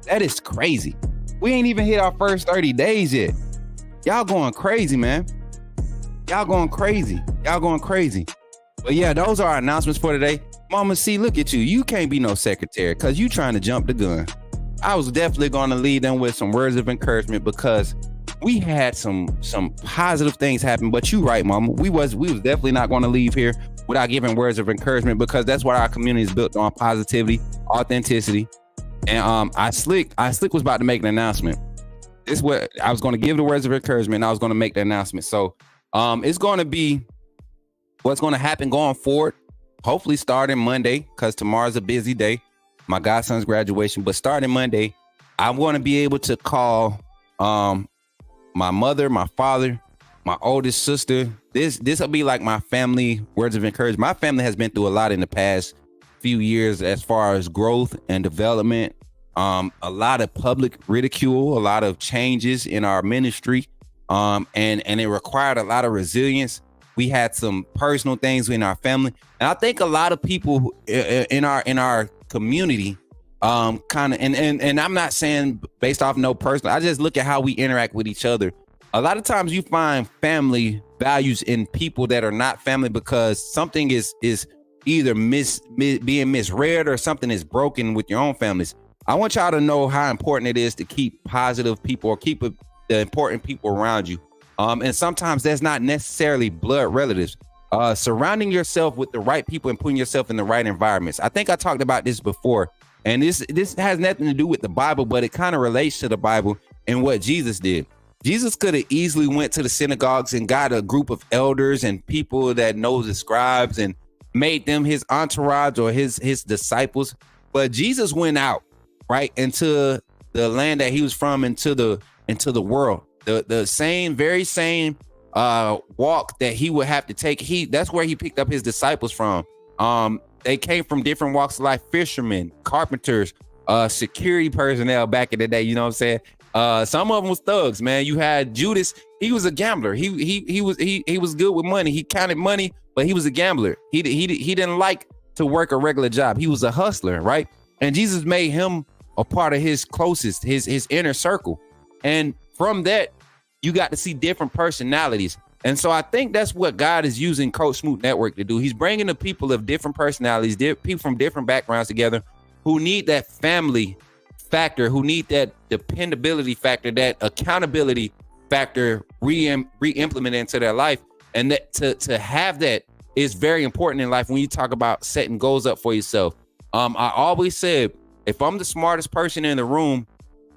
That is crazy. We ain't even hit our first 30 days yet. Y'all going crazy, man. Y'all going crazy. But yeah, those are our announcements for today. Mama C, look at you. You can't be no secretary because you trying to jump the gun. I was definitely going to lead them with some words of encouragement because we had some positive things happen. But you right, Mama. We was definitely not going to leave here without giving words of encouragement because that's what our community is built on: positivity, authenticity. And I Slick was about to make an announcement. This is what I was going to give the words of encouragement. And I was going to make the announcement. So it's going to be what's going to happen going forward. Hopefully starting Monday because tomorrow's a busy day. My godson's graduation, but starting Monday, I'm going to be able to call my mother, my father, my oldest sister. This will be like my family words of encouragement. My family has been through a lot in the past few years as far as growth and development. A lot of public ridicule, a lot of changes in our ministry, and it required a lot of resilience. We had some personal things in our family, and I think a lot of people in our community kind of and I'm not saying based off no personal, I just look at how we interact with each other. A lot of times you find family values in people that are not family because something is either being misread or something is broken with your own families. I want y'all to know how important it is to keep positive people or keep the important people around you. And sometimes that's not necessarily blood relatives. Surrounding yourself with the right people and putting yourself in the right environments. I think I talked about this before, and this has nothing to do with the Bible, but it kind of relates to the Bible and what Jesus did. Jesus could have easily went to the synagogues and got a group of elders and people that know the scribes and made them his entourage or his disciples. But Jesus went out, right, into the land that he was from, into the world. The very same walk that he would have to take. That's where he picked up his disciples from. They came from different walks of life: fishermen, carpenters, security personnel back in the day. You know what I'm saying? Some of them was thugs, man. You had Judas. He was a gambler. He was good with money. He counted money, but he was a gambler. He didn't like to work a regular job. He was a hustler, right? And Jesus made him a part of his closest, his inner circle. And from that, you got to see different personalities. And so I think that's what God is using Coach Smoot Network to do. He's bringing the people of different personalities, people from different backgrounds together who need that family factor, who need that dependability factor, that accountability factor re-implemented into their life. And that to have that is very important in life when you talk about setting goals up for yourself. I always said, if I'm the smartest person in the room,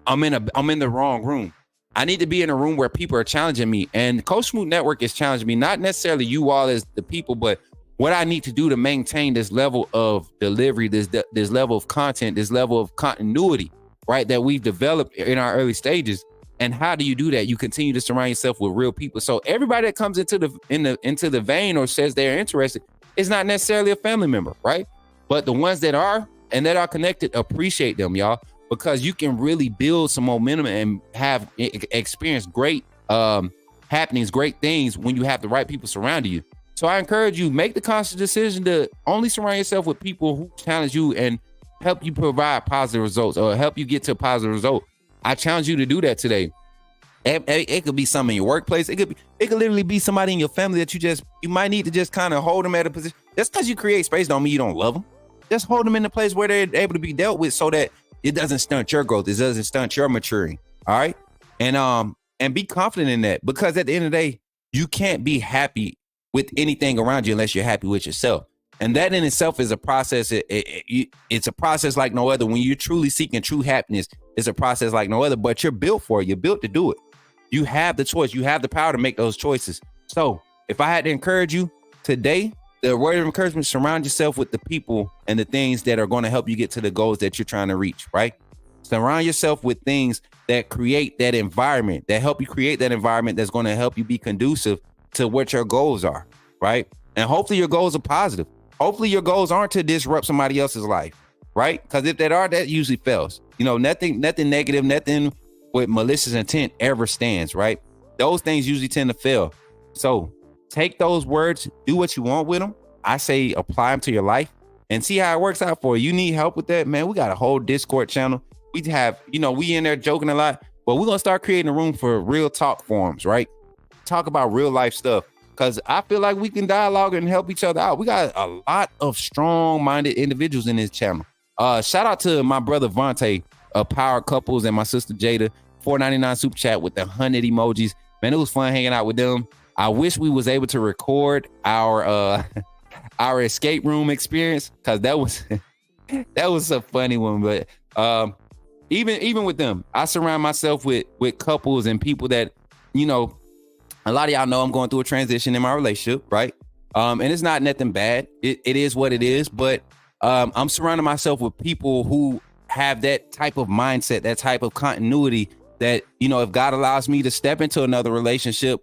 I'm in the wrong room. I need to be in a room where people are challenging me. And Coach Smoot Network is challenging me, not necessarily you all as the people, but what I need to do to maintain this level of delivery, this level of content, this level of continuity, right, that we've developed in our early stages. And how do you do that? You continue to surround yourself with real people. So everybody that comes into the vein or says they're interested is not necessarily a family member, right? But the ones that are and that are connected, appreciate them, y'all, because you can really build some momentum and have experience great happenings, great things when you have the right people surrounding you. So I encourage you, make the conscious decision to only surround yourself with people who challenge you and help you provide positive results or help you get to a positive result. I challenge you to do that today. It could be something in your workplace. It could literally be somebody in your family that you might need to just kind of hold them at a position. Just because you create space don't mean you don't love them. Just hold them in a place where they're able to be dealt with so that it doesn't stunt your growth. It doesn't stunt your maturing. All right. And be confident in that, because at the end of the day, you can't be happy with anything around you unless you're happy with yourself. And that in itself is a process. It's a process like no other. When you're truly seeking true happiness, it's a process like no other, but you're built for it. You're built to do it. You have the choice. You have the power to make those choices. So if I had to encourage you today, the word of encouragement, surround yourself with the people and the things that are going to help you get to the goals that you're trying to reach, right? Surround yourself with things that create that environment, that help you create that environment that's going to help you be conducive to what your goals are, right? And hopefully your goals are positive. Hopefully your goals aren't to disrupt somebody else's life, right? Because if that are, that usually fails. You know, nothing negative, nothing with malicious intent ever stands, right? Those things usually tend to fail. So take those words, do what you want with them. I say apply them to your life and see how it works out for you. You need help with that, man? We got a whole Discord channel. We have, we in there joking a lot, but we're going to start creating a room for real talk forums, right? Talk about real life stuff. Because I feel like we can dialogue and help each other out. We got a lot of strong-minded individuals in this channel. Shout out to my brother Vontae, Power Couples, and my sister Jada, $4.99 super chat with the 100 emojis. Man, it was fun hanging out with them. I wish we was able to record our escape room experience, because that was a funny one. But even with them, I surround myself with couples and people that, a lot of y'all know I'm going through a transition in my relationship, right? And it's not nothing bad. It is what it is. But I'm surrounding myself with people who have that type of mindset, that type of continuity that, if God allows me to step into another relationship,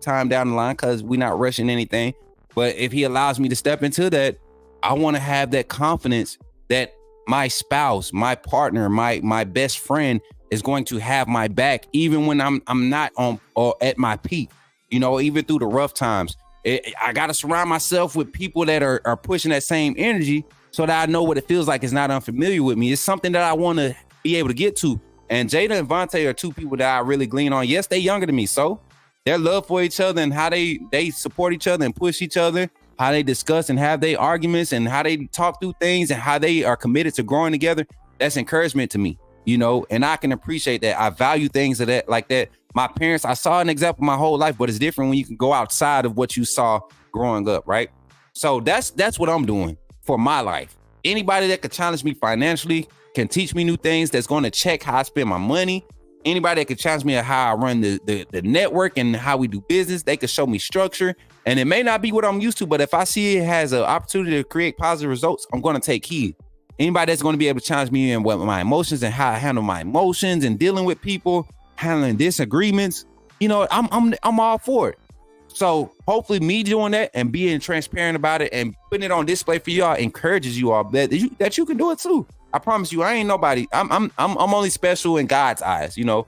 time down the line, because we're not rushing anything. But if he allows me to step into that, I want to have that confidence that my spouse, my partner, my best friend is going to have my back, even when I'm not on or at my peak, even through the rough times. I got to surround myself with people that are pushing that same energy so that I know what it feels like. It's not unfamiliar with me. It's something that I want to be able to get to. And Jada and Vontae are two people that I really glean on. Yes, they're younger than me. So their love for each other and how they support each other and push each other, how they discuss and have their arguments and how they talk through things and how they are committed to growing together. That's encouragement to me. And I can appreciate that. I value things like that. My parents, I saw an example my whole life, but it's different when you can go outside of what you saw growing up, right? So that's what I'm doing for my life. Anybody that could challenge me financially, can teach me new things, that's going to check how I spend my money, Anybody that could challenge me on how I run the network and how we do business, they could show me structure. And it may not be what I'm used to, but if I see it has an opportunity to create positive results, I'm going to take heed. Anybody that's going to be able to challenge me in what my emotions and how I handle my emotions and dealing with people, handling disagreements, you know, I'm all for it. So hopefully me doing that and being transparent about it and putting it on display for y'all encourages you all that you can do it too. I promise you, I ain't nobody. I'm only special in God's eyes, you know.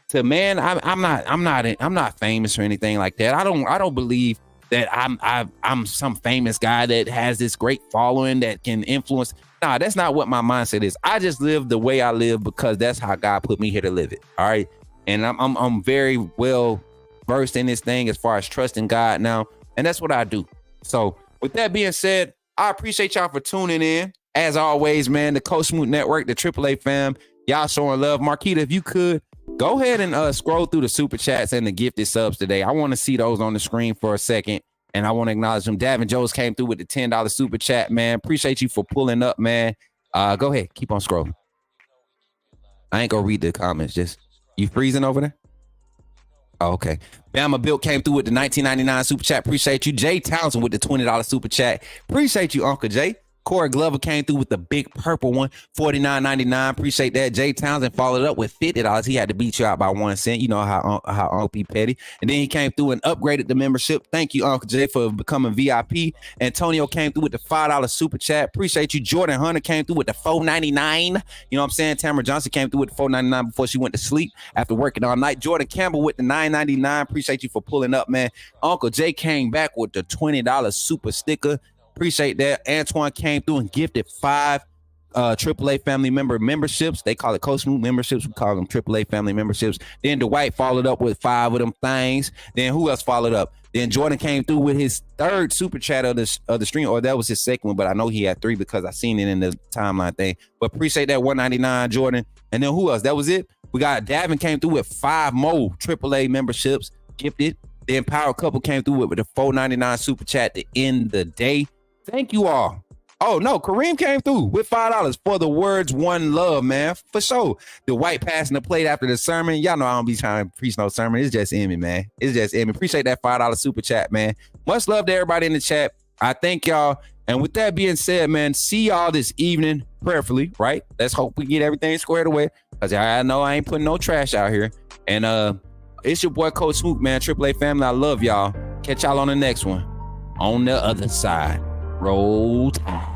To man, I'm not famous or anything like that. I don't believe that I'm some famous guy that has this great following that can influence. Nah, that's not what my mindset is. I just live the way I live because that's how God put me here to live it. All right, and I'm very well versed in this thing as far as trusting God now, and that's what I do. So with that being said, I appreciate y'all for tuning in. As always, man, the Coach Smoot Network, the AAA fam, y'all showing love. Marquita, if you could, go ahead and scroll through the super chats and the gifted subs today. I want to see those on the screen for a second, and I want to acknowledge them. Davin Jones came through with the $10 super chat, man. Appreciate you for pulling up, man. Go ahead, keep on scrolling. I ain't gonna read the comments. Just you freezing over there? Oh, okay. Bama Bill came through with the $19.99 super chat. Appreciate you. Jay Townsend with the $20 super chat. Appreciate you, Uncle Jay. Corey Glover came through with the big purple one, $49.99. Appreciate that. Jay Townsend followed up with $50. He had to beat you out by 1 cent. You know how Uncle P petty. And then he came through and upgraded the membership. Thank you, Uncle Jay, for becoming VIP. Antonio came through with the $5 super chat. Appreciate you. Jordan Hunter came through with the $4.99. You know what I'm saying? Tamara Johnson came through with the $4.99 before she went to sleep after working all night. Jordan Campbell with the $9.99. Appreciate you for pulling up, man. Uncle Jay came back with the $20 super sticker. Appreciate that. Antoine came through and gifted 5 AAA family memberships. They call it Coach Smoot memberships. We call them AAA family memberships. Then Dwight followed up with 5 of them things. Then who else followed up? Then Jordan came through with his 3rd super chat of the stream, or that was his 2nd one, but I know he had 3 because I seen it in the timeline thing. But appreciate that $199, Jordan. And then who else? That was it. We got Davin came through with 5 more AAA memberships gifted. Then Power Couple came through with the $4.99 super chat to end the day. Thank you all. Oh, no, Kareem came through with $5 for the words one love, man. For sure. The white passing the plate after the sermon. Y'all know I don't be trying to preach no sermon. It's just in me, man. It's just in me. Appreciate that $5 super chat, man. Much love to everybody in the chat. I thank y'all. And with that being said, man, see y'all this evening, prayerfully, right? Let's hope we get everything squared away because I know I ain't putting no trash out here. And it's your boy, Coach Smoot, man. AAA family, I love y'all. Catch y'all on the next one. On the other side. Roll Tide.